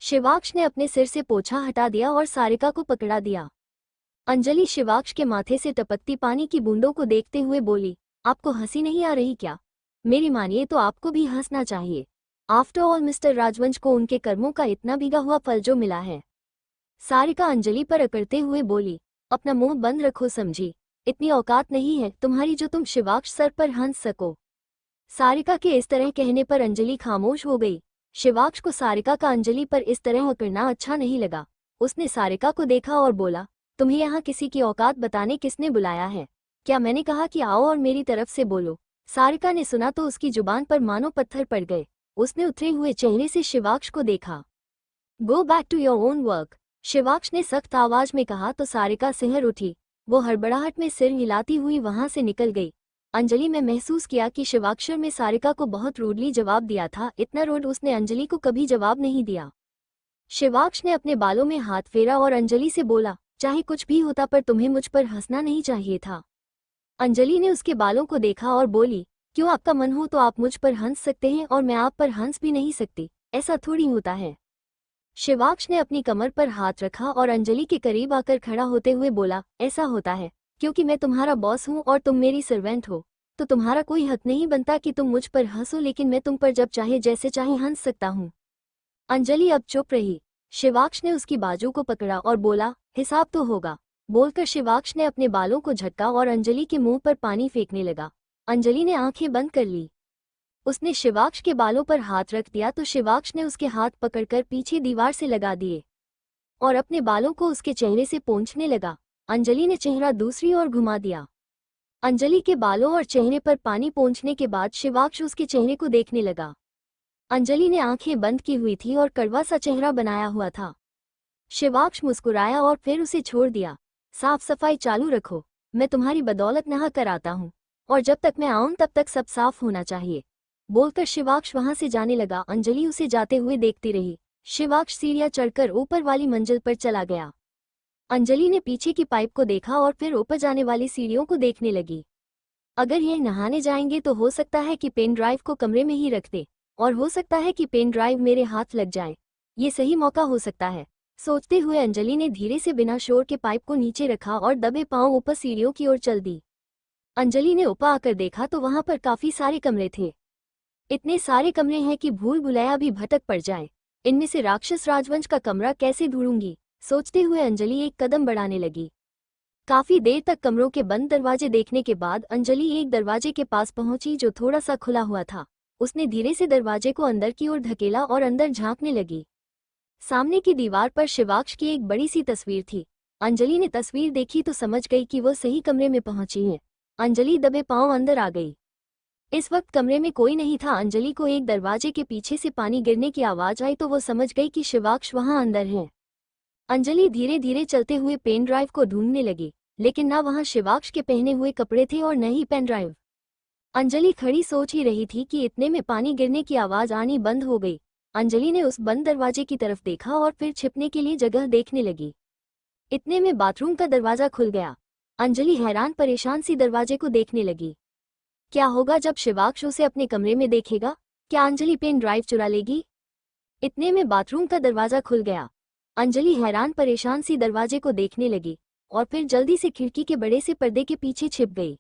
शिवाक्ष ने अपने सिर से पोछा हटा दिया और सारिका को पकड़ा दिया। अंजलि शिवाक्ष के माथे से टपकती पानी की बूंदों को देखते हुए बोली, आपको हंसी नहीं आ रही क्या? मेरी मानिए तो आपको भी हंसना चाहिए। आफ्टर ऑल मिस्टर राजवंश को उनके कर्मों का इतना भीगा हुआ फल जो मिला है। सारिका अंजलि पर अकड़ते हुए बोली, अपना मुंह बंद रखो समझी, इतनी औकात नहीं है तुम्हारी जो तुम शिवाक्ष सर पर हंस सको। सारिका के इस तरह कहने पर अंजलि खामोश हो गई। शिवाक्ष को सारिका का अंजलि पर इस तरह अकड़ना अच्छा नहीं लगा। उसने सारिका को देखा और बोला, तुम्हें यहाँ किसी की औकात बताने किसने बुलाया है? क्या मैंने कहा कि आओ और मेरी तरफ से बोलो? सारिका ने सुना तो उसकी जुबान पर मानो पत्थर पड़ गए। उसने उतरे हुए चेहरे से शिवाक्ष को देखा। Go back to your own work, Shivaksh ने सख्त आवाज में कहा तो सारिका सिहर उठी। वो हड़बड़ाहट में सिर हिलाती हुई वहां से निकल गई। अंजलि ने महसूस किया कि शिवाक्षर में सारिका को बहुत रूडली जवाब दिया था। इतना रूड उसने अंजलि को कभी जवाब नहीं दिया। शिवाक्ष ने अपने बालों में हाथ फेरा और अंजलि से बोला, चाहे कुछ भी होता पर तुम्हें मुझ पर हंसना नहीं चाहिए था। अंजलि ने उसके बालों को देखा और बोली, क्यों आपका मन हो तो आप मुझ पर हंस सकते हैं और मैं आप पर हंस भी नहीं सकती, ऐसा थोड़ी होता है। शिवाक्ष ने अपनी कमर पर हाथ रखा और अंजलि के करीब आकर खड़ा होते हुए बोला, ऐसा होता है क्योंकि मैं तुम्हारा बॉस हूँ और तुम मेरी सर्वेंट हो, तो तुम्हारा कोई हक नहीं बनता कि तुम मुझ पर हंसो, लेकिन मैं तुम पर जब चाहे जैसे चाहे हंस सकता हूँ। अंजलि अब चुप रही। शिवाक्ष ने उसकी बाजू को पकड़ा और बोला, हिसाब तो होगा। बोलकर शिवाक्ष ने अपने बालों को झटका और अंजलि के मुंह पर पानी फेंकने लगा। अंजलि ने आंखें बंद कर ली। उसने शिवाक्ष के बालों पर हाथ रख दिया तो शिवाक्ष ने उसके हाथ पकड़कर पीछे दीवार से लगा दिए और अपने बालों को उसके चेहरे से पोंछने लगा। अंजलि ने चेहरा दूसरी ओर घुमा दिया। अंजलि के बालों और चेहरे पर पानी पोंछने के बाद शिवाक्ष उसके चेहरे को देखने लगा। अंजलि ने आंखें बंद की हुई थी और कड़वा सा चेहरा बनाया हुआ था। शिवाक्ष मुस्कुराया और फिर उसे छोड़ दिया। साफ सफाई चालू रखो, मैं तुम्हारी बदौलत नहा कर आता हूँ और जब तक मैं आऊं तब तक सब साफ होना चाहिए। बोलकर शिवाक्ष वहां से जाने लगा। अंजलि उसे जाते हुए देखती रही। शिवाक्ष सीढ़ियां चढ़कर ऊपर वाली मंजिल पर चला गया। अंजलि ने पीछे की पाइप को देखा और फिर ऊपर जाने वाली सीढ़ियों को देखने लगी। अगर ये नहाने जाएंगे तो हो सकता है कि पेन ड्राइव को कमरे में ही रख दे और हो सकता है कि पेन ड्राइव मेरे हाथ लग जाए। ये सही मौका हो सकता है। सोचते हुए अंजलि ने धीरे से बिना शोर के पाइप को नीचे रखा और दबे पांव ऊपर सीढ़ियों की ओर चल दी। अंजलि ने ऊपर आकर देखा तो वहां पर काफी सारे कमरे थे। इतने सारे कमरे हैं कि भूल भुलैया भी भटक पड़ जाए। इनमें से राक्षस राजवंश का कमरा कैसे ढूंढूंगी, सोचते हुए अंजलि एक कदम बढ़ाने लगी। काफी देर तक कमरों के बंद दरवाजे देखने के बाद अंजलि एक दरवाजे के पास पहुंची जो थोड़ा सा खुला हुआ था। उसने धीरे से दरवाजे को अंदर की ओर धकेला और अंदर झांकने लगी। सामने की दीवार पर शिवाक्ष की एक बड़ी सी तस्वीर थी। अंजलि ने तस्वीर देखी तो समझ गई कि वो सही कमरे में पहुंची है। अंजलि दबे पांव अंदर आ गई। इस वक्त कमरे में कोई नहीं था। अंजलि को एक दरवाजे के पीछे से पानी गिरने की आवाज आई तो वो समझ गई कि शिवाक्ष वहां अंदर है। अंजलि धीरे धीरे चलते हुए पेन ड्राइव को ढूंढने लगी, लेकिन ना वहां शिवाक्ष के पहने हुए कपड़े थे और न ही पेन ड्राइव। अंजलि खड़ी सोच ही रही थी कि इतने में पानी गिरने की आवाज आनी बंद हो गई। अंजलि ने उस बंद दरवाजे की तरफ देखा और फिर छिपने के लिए जगह देखने लगी। इतने में बाथरूम का दरवाजा खुल गया। अंजलि हैरान परेशान सी दरवाजे को देखने लगी। क्या होगा जब शिवाक्ष उसे अपने कमरे में देखेगा? क्या अंजलि पेन ड्राइव चुरा लेगी? इतने में बाथरूम का दरवाजा खुल गया। अंजलि हैरान परेशान सी दरवाजे को देखने लगी और फिर जल्दी से खिड़की के बड़े से पर्दे के पीछे छिप गई।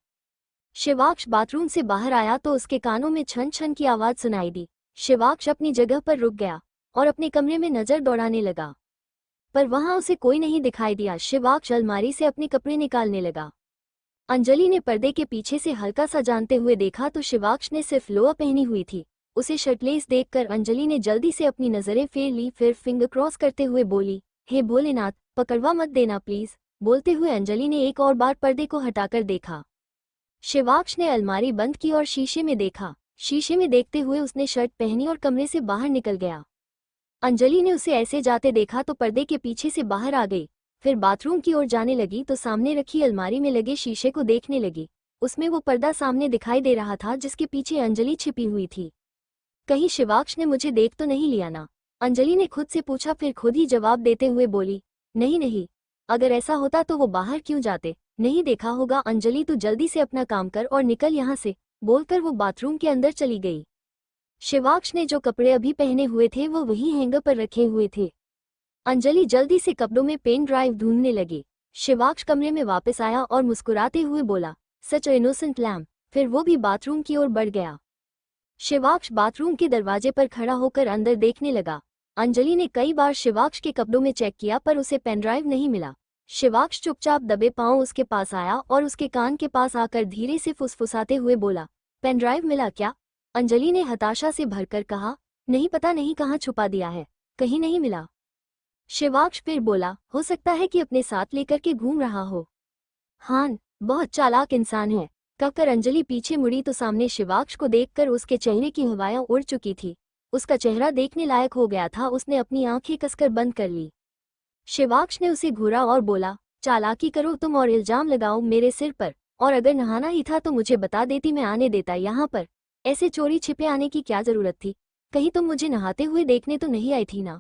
शिवाक्ष बाथरूम से बाहर आया तो उसके कानों में छन छन की आवाज सुनाई दी। शिवाक्ष अपनी जगह पर रुक गया और अपने कमरे में नजर दौड़ाने लगा, पर वहां उसे कोई नहीं दिखाई दिया। शिवाक्ष अलमारी से अपने कपड़े निकालने लगा। अंजलि ने पर्दे के पीछे से हल्का सा जानते हुए देखा तो शिवाक्ष ने सिर्फ लोअर पहनी हुई थी। उसे शर्टलेस देखकर अंजलि ने जल्दी से अपनी नजरें फेर ली, फिर फिंगर क्रॉस करते हुए बोली, हे भोलेनाथ, पकड़वा मत देना प्लीज। बोलते हुए अंजलि ने एक और बार पर्दे को हटाकर देखा। शिवाक्ष ने अलमारी बंद की और शीशे में देखा। शीशे में देखते हुए उसने शर्ट पहनी और कमरे से बाहर निकल गया। अंजलि ने उसे ऐसे जाते देखा तो पर्दे के पीछे से बाहर आ गई। फिर बाथरूम की ओर जाने लगी तो सामने रखी अलमारी में लगे शीशे को देखने लगी। उसमें वो पर्दा सामने दिखाई दे रहा था जिसके पीछे अंजलि छिपी हुई थी। कहीं शिवाक्ष ने मुझे देख तो नहीं लिया ना? अंजलि ने खुद से पूछा, फिर खुद ही जवाब देते हुए बोली, नहीं नहीं, अगर ऐसा होता तो वो बाहर क्यों जाते? नहीं देखा होगा। अंजलि तू जल्दी से अपना काम कर और निकल यहाँ से। बोलकर वो बाथरूम के अंदर चली गई। शिवाक्ष ने जो कपड़े अभी पहने हुए थे वो वही हैंगर पर रखे हुए थे। अंजलि जल्दी से कपड़ों में पेन ड्राइव ढूंढने लगी। शिवाक्ष कमरे में वापस आया और मुस्कुराते हुए बोला, सच इनोसेंट लैम्प। फिर वो भी बाथरूम की ओर बढ़ गया। शिवाक्ष बाथरूम के दरवाजे पर खड़ा होकर अंदर देखने लगा। अंजलि ने कई बार शिवाक्ष के कपड़ों में चेक किया पर उसे पेन ड्राइव नहीं मिला। शिवाक्ष चुपचाप दबे पांव उसके पास आया और उसके कान के पास आकर धीरे से फुसफुसाते हुए बोला, पेन ड्राइव मिला क्या? अंजलि ने हताशा से भरकर कहा, नहीं, पता नहीं कहाँ छुपा दिया है, कहीं नहीं मिला। शिवाक्ष फिर बोला, हो सकता है कि अपने साथ लेकर के घूम रहा हो। हाँ, बहुत चालाक इंसान है। कहकर अंजलि पीछे मुड़ी तो सामने शिवाक्ष को देखकर उसके चेहरे की हवाएं उड़ चुकी थी। उसका चेहरा देखने लायक हो गया था। उसने अपनी आंखें कसकर बंद कर ली। शिवाक्ष ने उसे घूरा और बोला, चालाकी करो तुम और इल्जाम लगाओ मेरे सिर पर, और अगर नहाना ही था तो मुझे बता देती, मैं आने देता यहाँ पर। ऐसे चोरी छिपे आने की क्या जरूरत थी? कहीं तुम मुझे नहाते हुए देखने तो नहीं आई थी ना?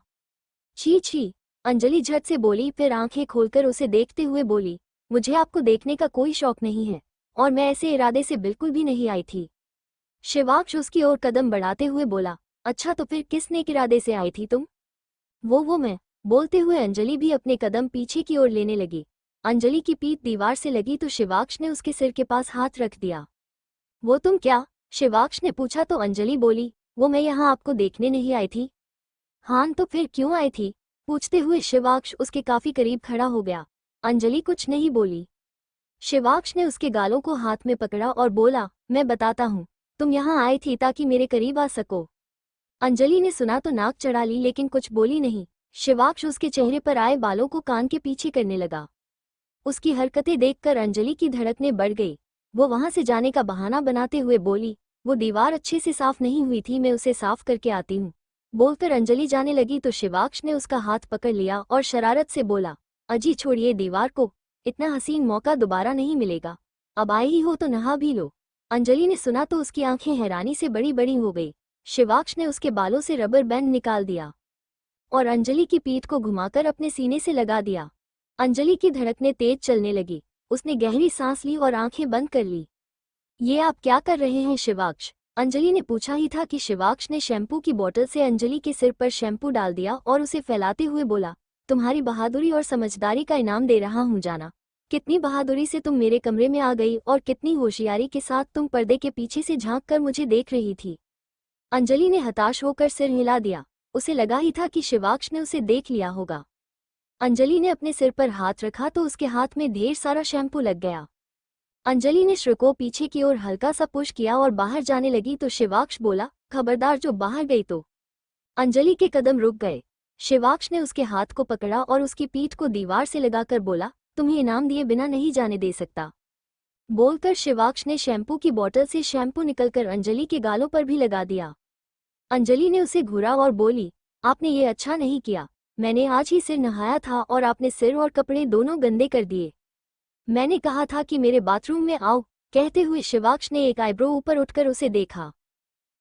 छी छी, अंजलि झट से बोली, फिर आंखें खोलकर उसे देखते हुए बोली, मुझे आपको देखने का कोई शौक नहीं है और मैं ऐसे इरादे से बिल्कुल भी नहीं आई थी। शिवाक्ष उसकी ओर कदम बढ़ाते हुए बोला, अच्छा तो फिर किस नेक इरादे से आई थी तुम? वो मैं। बोलते हुए अंजलि भी अपने कदम पीछे की ओर लेने लगी। अंजलि की पीठ दीवार से लगी तो शिवाक्ष ने उसके सिर के पास हाथ रख दिया। वो तुम क्या? शिवाक्ष ने पूछा तो अंजलि बोली, वो मैं यहाँ आपको देखने नहीं आई थी। हाँ तो फिर क्यों आई थी? पूछते हुए शिवाक्ष उसके काफी करीब खड़ा हो गया। अंजलि कुछ नहीं बोली। शिवाक्ष ने उसके गालों को हाथ में पकड़ा और बोला, मैं बताता हूँ, तुम यहाँ आई थी ताकि मेरे करीब आ सको। अंजलि ने सुना तो नाक चढ़ा ली लेकिन कुछ बोली नहीं। शिवाक्ष उसके चेहरे पर आए बालों को कान के पीछे करने लगा। उसकी हरकतें देखकर अंजलि की धड़कनें बढ़ गई। वो वहां से जाने का बहाना बनाते हुए बोली, वो दीवार अच्छे से साफ नहीं हुई थी, मैं उसे साफ करके आती हूँ। बोलकर अंजलि जाने लगी तो शिवाक्ष ने उसका हाथ पकड़ लिया और शरारत से बोला, अजी छोड़िए दीवार को, इतना हसीन मौका दोबारा नहीं मिलेगा। अब आए ही हो तो नहा भी लो। अंजलि ने सुना तो उसकी आंखें हैरानी से बड़ी बड़ी हो गई। शिवाक्ष ने उसके बालों से रबर बैंड निकाल दिया और अंजलि की पीठ को घुमाकर अपने सीने से लगा दिया। अंजलि की धड़कनें तेज चलने लगी। उसने गहरी सांस ली और आंखें बंद कर ली। ये आप क्या कर रहे हैं शिवाक्ष? अंजलि ने पूछा ही था कि शिवाक्ष ने शैम्पू की बोतल से अंजलि के सिर पर शैम्पू डाल दिया और उसे फैलाते हुए बोला, तुम्हारी बहादुरी और समझदारी का इनाम दे रहा हूँ जाना। कितनी बहादुरी से तुम मेरे कमरे में आ गई और कितनी होशियारी के साथ तुम पर्दे के पीछे से झांक कर मुझे देख रही थी। अंजलि ने हताश होकर सिर हिला दिया। उसे लगा ही था कि शिवाक्ष ने उसे देख लिया होगा। अंजलि ने अपने सिर पर हाथ रखा तो उसके हाथ में ढेर सारा शैम्पू लग गया। अंजलि ने श्री को पीछे की ओर हल्का सा पुश किया और बाहर जाने लगी तो शिवाक्ष बोला, खबरदार जो बाहर गई तो। अंजलि के कदम रुक गए। शिवाक्ष ने उसके हाथ को पकड़ा और उसकी पीठ को दीवार से लगाकर बोला, तुम्हें इनाम दिए बिना नहीं जाने दे सकता। बोलकर शिवाक्ष ने शैम्पू की बोतल से शैम्पू निकलकर अंजलि के गालों पर भी लगा दिया। अंजलि ने उसे घूरा और बोली, आपने ये अच्छा नहीं किया। मैंने आज ही सिर नहाया था और आपने सिर और कपड़े दोनों गंदे कर दिए। मैंने कहा था कि मेरे बाथरूम में आओ। कहते हुए शिवाक्ष ने एक आईब्रो ऊपर उठकर उसे देखा।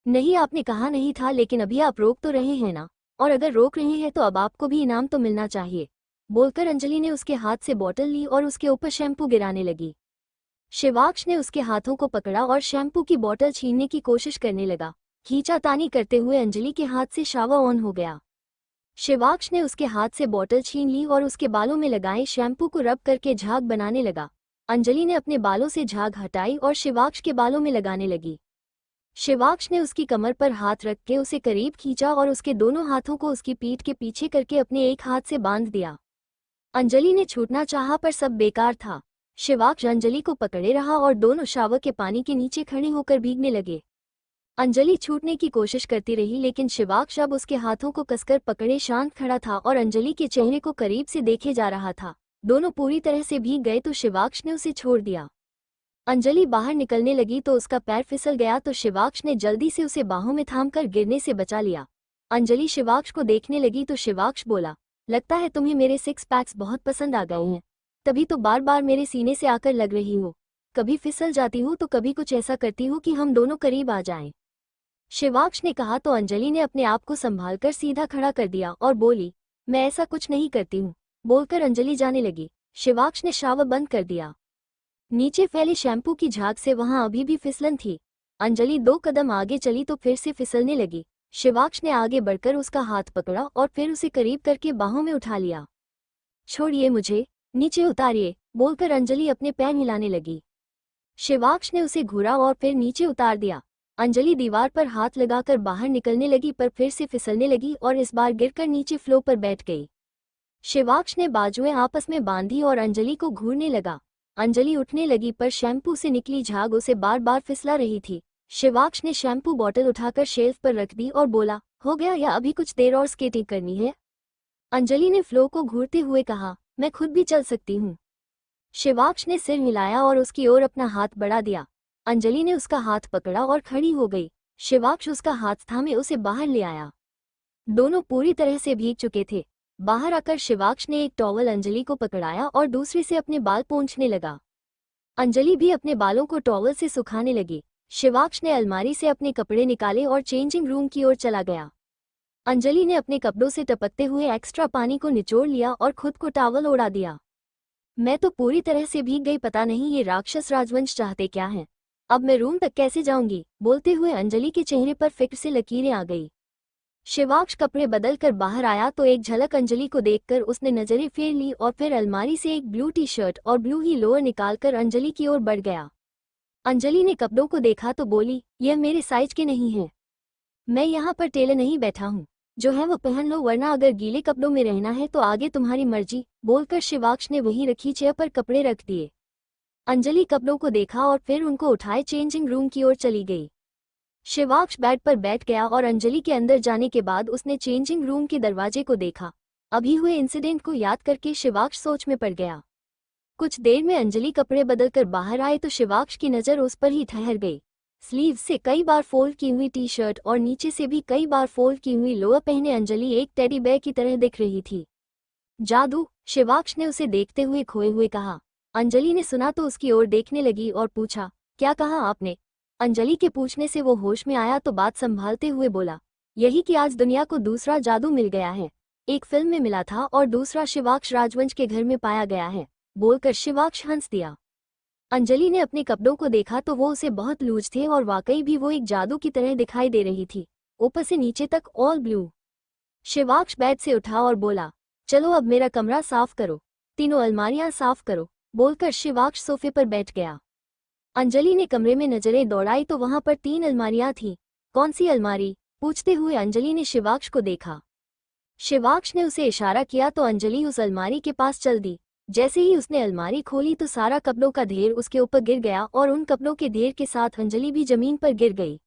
नहीं आपने कहा नहीं था, लेकिन अभी आप रोक तो रहे हैं ना, और अगर रोक रहे हैं तो अब आपको भी इनाम तो मिलना चाहिए। बोलकर अंजलि ने उसके हाथ से बोतल ली और उसके ऊपर शैम्पू गिराने लगी। शिवाक्ष ने उसके हाथों को पकड़ा और शैम्पू की बोतल छीनने की कोशिश करने लगा। खींचातानी करते हुए अंजलि के हाथ से शावर ऑन हो गया। शिवाक्ष ने उसके हाथ से बोतल छीन ली और उसके बालों में लगाए शैम्पू को रब करके झाग बनाने लगा। अंजलि ने अपने बालों से झाग हटाई और शिवाक्ष के बालों में लगाने लगी। शिवाक्ष ने उसकी कमर पर हाथ रख के उसे करीब खींचा और उसके दोनों हाथों को उसकी पीठ के पीछे करके अपने एक हाथ से बांध दिया। अंजलि ने छूटना चाहा पर सब बेकार था। शिवाक्ष अंजलि को पकड़े रहा और दोनों शावर के पानी के नीचे खड़े होकर भीगने लगे। अंजलि छूटने की कोशिश करती रही लेकिन शिवाक्ष अब उसके हाथों को कसकर पकड़े शांत खड़ा था और अंजलि के चेहरे को करीब से देखे जा रहा था। दोनों पूरी तरह से भीग गए तो शिवाक्ष ने उसे छोड़ दिया। अंजलि बाहर निकलने लगी तो उसका पैर फिसल गया तो शिवाक्ष ने जल्दी से उसे बाहों में थामकर गिरने से बचा लिया। अंजलि शिवाक्ष को देखने लगी तो शिवाक्ष बोला, लगता है तुम्हें मेरे सिक्स पैक्स बहुत पसंद आ गए हैं, तभी तो बार बार मेरे सीने से आकर लग रही हो। कभी फिसल जाती हूँ तो कभी कुछ ऐसा करती हूँ कि हम दोनों करीब आ जाएं। शिवाक्ष ने कहा तो अंजलि ने अपने आप को संभालकर सीधा खड़ा कर दिया और बोली, मैं ऐसा कुछ नहीं करती हूँ। बोलकर अंजलि जाने लगी। शिवाक्ष ने शावर बंद कर दिया। नीचे फैले शैम्पू की झाग से वहां अभी भी फिसलन थी। अंजलि 2 कदम आगे चली तो फिर से फिसलने लगी। शिवाक्ष ने आगे बढ़कर उसका हाथ पकड़ा और फिर उसे करीब करके बाहों में उठा लिया। छोड़िए मुझे, नीचे उतारिए। बोलकर अंजलि अपने पैर हिलाने लगी। शिवाक्ष ने उसे घूरा और फिर नीचे उतार दिया। अंजलि दीवार पर हाथ लगाकर बाहर निकलने लगी पर फिर से फिसलने लगी और इस बार गिरकर नीचे फ्लो पर बैठ गई। शिवाक्ष ने बाजुएं आपस में बांधी और अंजलि को घूरने लगा। अंजलि उठने लगी पर शैम्पू से निकली झाग उसे बार बार फिसला रही थी। शिवाक्ष ने शैम्पू बोतल उठाकर शेल्फ पर रख दी और बोला, हो गया या अभी कुछ देर और स्केटिंग करनी है? अंजलि ने फ्लो को घूरते हुए कहा, मैं खुद भी चल सकती हूँ। शिवाक्ष ने सिर हिलाया और उसकी ओर अपना हाथ बढ़ा दिया। अंजलि ने उसका हाथ पकड़ा और खड़ी हो गई। शिवाक्ष उसका हाथ थामे उसे बाहर ले आया। दोनों पूरी तरह से भीग चुके थे। बाहर आकर शिवाक्ष ने एक टॉवल अंजलि को पकड़ाया और दूसरे से अपने बाल पोंछने लगा। अंजलि भी अपने बालों को टॉवल से सुखाने लगी। शिवाक्ष ने अलमारी से अपने कपड़े निकाले और चेंजिंग रूम की ओर चला गया। अंजलि ने अपने कपड़ों से टपकते हुए एक्स्ट्रा पानी को निचोड़ लिया और खुद को टॉवल ओढ़ा दिया। मैं तो पूरी तरह से भीग गई, पता नहीं ये राक्षस राजवंश चाहते क्या हैं। अब मैं रूम तक कैसे जाऊंगी? बोलते हुए अंजलि के चेहरे पर फिक्र से लकीरें आ गई। शिवाक्ष कपड़े बदल कर बाहर आया तो एक झलक अंजलि को देखकर उसने नजरें फेर ली और फिर अलमारी से एक ब्लू टी शर्ट और ब्लू ही लोअर निकालकर अंजलि की ओर बढ़ गया। अंजलि ने कपड़ों को देखा तो बोली, यह मेरे साइज के नहीं है। मैं यहाँ पर टेलर नहीं बैठा हूँ, जो है वो पहन लो, वरना अगर गीले कपड़ों में रहना है तो आगे तुम्हारी मर्जी, बोलकर शिवाक्ष ने वहीं रखी चेयर पर कपड़े रख दिए। अंजलि कपड़ों को देखा और फिर उनको उठाए चेंजिंग रूम की ओर चली गई। शिवाक्ष बेड पर बैठ गया और अंजलि के अंदर जाने के बाद उसने चेंजिंग रूम के दरवाजे को देखा। अभी हुए इंसिडेंट को याद करके शिवाक्ष सोच में पड़ गया। कुछ देर में अंजलि कपड़े बदलकर बाहर आए तो शिवाक्ष की नज़र उस पर ही ठहर गई। स्लीव से कई बार फोल्ड की हुई टी शर्ट और नीचे से भी कई बार फोल्ड की हुई लोअर पहने अंजलि एक टेडी बेयर की तरह दिख रही थी। जादू, शिवाक्ष ने उसे देखते हुए खोए हुए कहा। अंजलि ने सुना तो उसकी ओर देखने लगी और पूछा, क्या कहा आपने? अंजलि के पूछने से वो होश में आया तो बात संभालते हुए बोला, यही कि आज दुनिया को दूसरा जादू मिल गया है। एक फिल्म में मिला था और दूसरा शिवाक्ष राजवंश के घर में पाया गया है, बोलकर शिवाक्ष हंस दिया। अंजलि ने अपने कपड़ों को देखा तो वो उसे बहुत लूज थे और वाकई भी वो एक जादू की तरह दिखाई दे रही थी, ऊपर से नीचे तक ऑल ब्लू। शिवाक्ष बेड से उठा और बोला, चलो अब मेरा कमरा साफ करो, तीनों अलमारियां साफ करो, बोलकर शिवाक्ष सोफे पर बैठ गया। अंजलि ने कमरे में नजरें दौड़ाई तो वहां पर 3 अलमारियां थीं। कौन सी अलमारी? पूछते हुए अंजलि ने शिवाक्ष को देखा। शिवाक्ष ने उसे इशारा किया तो अंजलि उस अलमारी के पास चल दी। जैसे ही उसने अलमारी खोली तो सारा कपड़ों का ढेर उसके ऊपर गिर गया और उन कपड़ों के ढेर के साथ अंजलि भी जमीन पर गिर गई।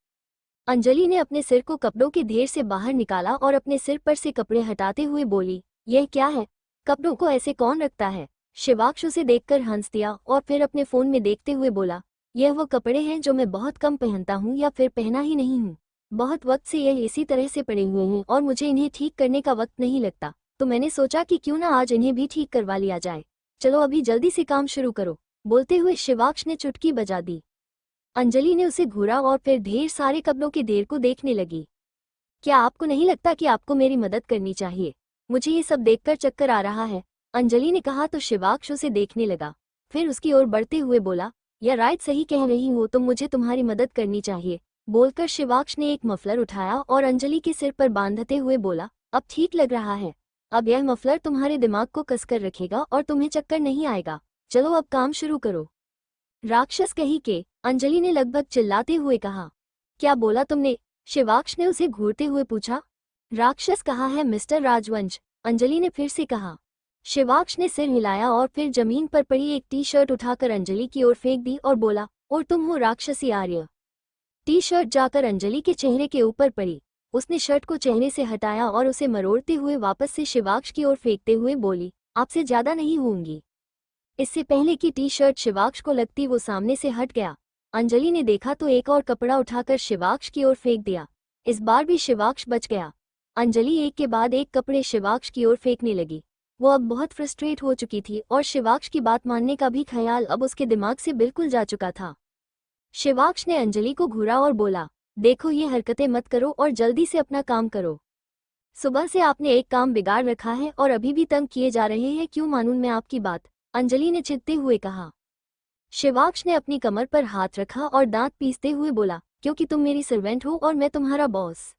अंजलि ने अपने सिर को कपड़ों के ढेर से बाहर निकाला और अपने सिर पर से कपड़े हटाते हुए बोली, यह क्या है? कपड़ों को ऐसे कौन रखता है? शिवाक्ष उसे देखकर हंस दिया और फिर अपने फोन में देखते हुए बोला, यह वो कपड़े हैं जो मैं बहुत कम पहनता हूँ या फिर पहना ही नहीं हूँ। बहुत वक्त से यह इसी तरह से पड़े हुए हैं और मुझे इन्हें ठीक करने का वक्त नहीं लगता, तो मैंने सोचा कि क्यों ना आज इन्हें भी ठीक करवा लिया जाए। चलो अभी जल्दी से काम शुरू करो, बोलते हुए शिवाक्ष ने चुटकी बजा दी। अंजलि ने उसे घूरा और फिर ढेर सारे कपड़ों के ढेर को देखने लगी। क्या आपको नहीं लगता कि आपको मेरी मदद करनी चाहिए? मुझे ये सब देखकर चक्कर आ रहा है, अंजलि ने कहा तो शिवाक्ष उसे देखने लगा। फिर उसकी ओर बढ़ते हुए बोला, या राइट सही कह रही हो, तो मुझे तुम्हारी मदद करनी चाहिए, बोलकर शिवाक्ष ने एक मफलर उठाया और अंजलि के सिर पर बांधते हुए बोला, अब ठीक लग रहा है। अब यह मफलर तुम्हारे दिमाग को कसकर रखेगा और तुम्हें चक्कर नहीं आएगा। चलो अब काम शुरू करो। राक्षस कहीं के, अंजलि ने लगभग चिल्लाते हुए कहा। क्या बोला तुमने? शिवाक्ष ने उसे घूरते हुए पूछा। राक्षस कहा है मिस्टर राजवंश, अंजलि ने फिर से कहा। शिवाक्ष ने सिर हिलाया और फिर जमीन पर पड़ी एक टी शर्ट उठाकर अंजलि की ओर फेंक दी और बोला, और तुम हो राक्षसी आर्य। टी शर्ट जाकर अंजलि के चेहरे के ऊपर पड़ी। उसने शर्ट को चेहरे से हटाया और उसे मरोड़ते हुए वापस से शिवाक्ष की ओर फेंकते हुए बोली, आपसे ज्यादा नहीं होंगी। इससे पहले कि टी शर्ट शिवाक्ष को लगती वो सामने से हट गया। अंजलि ने देखा तो एक और कपड़ा उठाकर शिवाक्ष की ओर फेंक दिया। इस बार भी शिवाक्ष बच गया। अंजलि एक के बाद एक कपड़े शिवाक्ष की ओर फेंकने लगी। वो अब बहुत फ्रस्ट्रेट हो चुकी थी और शिवाक्ष की बात मानने का भी ख्याल अब उसके दिमाग से बिल्कुल जा चुका था। शिवाक्ष ने अंजलि को घूरा और बोला, देखो ये हरकतें मत करो और जल्दी से अपना काम करो। सुबह से आपने एक काम बिगाड़ रखा है और अभी भी तंग किए जा रहे हैं, क्यों मानूं मैं आपकी बात? अंजलि ने चिढ़ते हुए कहा। शिवाक्ष ने अपनी कमर पर हाथ रखा और दांत पीसते हुए बोला, क्योंकि तुम मेरी सर्वेंट हो और मैं तुम्हारा बॉस।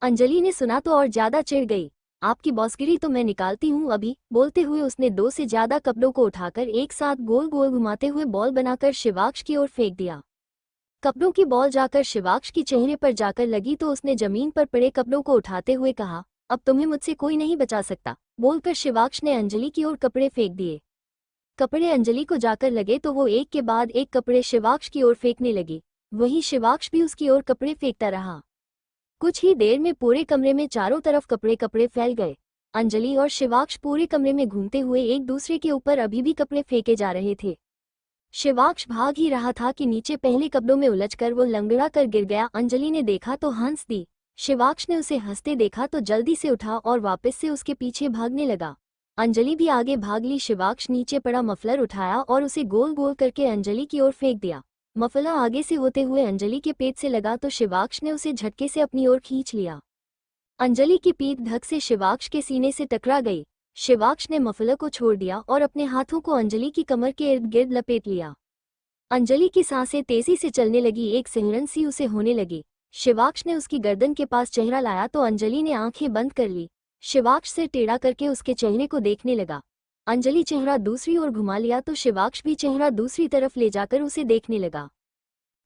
अंजलि ने सुना तो और ज्यादा चिढ़ गई। आपकी बॉसगिरी तो मैं निकालती हूँ अभी, बोलते हुए उसने 2 से ज्यादा कपड़ों को उठाकर एक साथ गोल गोल घुमाते हुए बॉल बनाकर शिवाक्ष की ओर फेंक दिया। कपड़ों की बॉल जाकर शिवाक्ष की चेहरे पर जाकर लगी तो उसने जमीन पर पड़े कपड़ों को उठाते हुए कहा, अब तुम्हें मुझसे कोई नहीं बचा सकता, बोलकर शिवाक्ष ने अंजलि की ओर कपड़े फेंक दिए। कपड़े अंजलि को जाकर लगे तो वो एक के बाद एक कपड़े शिवाक्ष की ओर फेंकने लगी। वहीं शिवाक्ष भी उसकी ओर कपड़े फेंकता रहा। कुछ ही देर में पूरे कमरे में चारों तरफ कपड़े फैल गए। अंजलि और शिवाक्ष पूरे कमरे में घूमते हुए एक दूसरे के ऊपर अभी भी कपड़े फेंके जा रहे थे। शिवाक्ष भाग ही रहा था कि नीचे पहले कपड़ों में उलझकर वो लंगड़ा कर गिर गया। अंजलि ने देखा तो हंस दी। शिवाक्ष ने उसे हंसते देखा तो जल्दी से उठा और वापस से उसके पीछे भागने लगा। अंजलि भी आगे भाग ली। शिवाक्ष नीचे पड़ा मफलर उठाया और उसे गोल गोल करके अंजलि की ओर फेंक दिया। मफलर आगे से होते हुए अंजलि के पेट से लगा तो शिवाक्ष ने उसे झटके से अपनी ओर खींच लिया। अंजलि की पीठ धक से शिवाक्ष के सीने से टकरा गई। शिवाक्ष ने मफलर को छोड़ दिया और अपने हाथों को अंजलि की कमर के इर्द गिर्द लपेट लिया। अंजलि की सांसें तेजी से चलने लगी, एक सिहरन सी उसे होने लगी। शिवाक्ष ने उसकी गर्दन के पास चेहरा लाया तो अंजलि ने आंखें बंद कर ली। शिवाक्ष से टेढ़ा करके उसके चेहरे को देखने लगा। अंजलि चेहरा दूसरी ओर घुमा लिया तो शिवाक्ष भी चेहरा दूसरी तरफ ले जाकर उसे देखने लगा।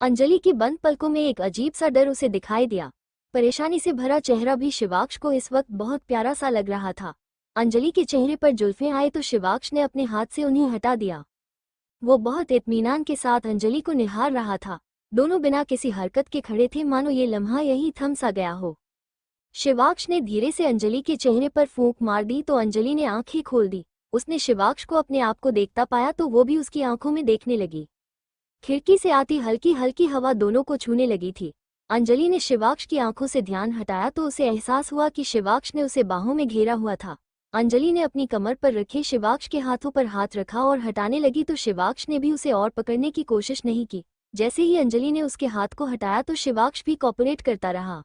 अंजलि की बंद पलकों में एक अजीब सा डर उसे दिखाई दिया। परेशानी से भरा चेहरा भी शिवाक्ष को इस वक्त बहुत प्यारा सा लग रहा था। अंजलि के चेहरे पर जुल्फें आए तो शिवाक्ष ने अपने हाथ से उन्हें हटा दिया। वो बहुत इत्मीनान के साथ अंजलि को निहार रहा था। दोनों बिना किसी हरकत के खड़े थे, मानो ये लम्हा यहीं थम सा गया हो। शिवाक्ष ने धीरे से अंजलि के चेहरे पर फूंक मार दी तो अंजलि ने आंखें खोल दी। उसने शिवाक्ष को अपने आप को देखता पाया तो वो भी उसकी आंखों में देखने लगी। खिड़की से आती हल्की हल्की हवा दोनों को छूने लगी थी। अंजलि ने शिवाक्ष की आंखों से ध्यान हटाया तो उसे एहसास हुआ कि शिवाक्ष ने उसे बाहों में घेरा हुआ था। अंजलि ने अपनी कमर पर रखे शिवाक्ष के हाथों पर हाथ रखा और हटाने लगी तो शिवाक्ष ने भी उसे और पकड़ने की कोशिश नहीं की। जैसे ही अंजलि ने उसके हाथ को हटाया तो शिवाक्ष भी कॉपरेट करता रहा।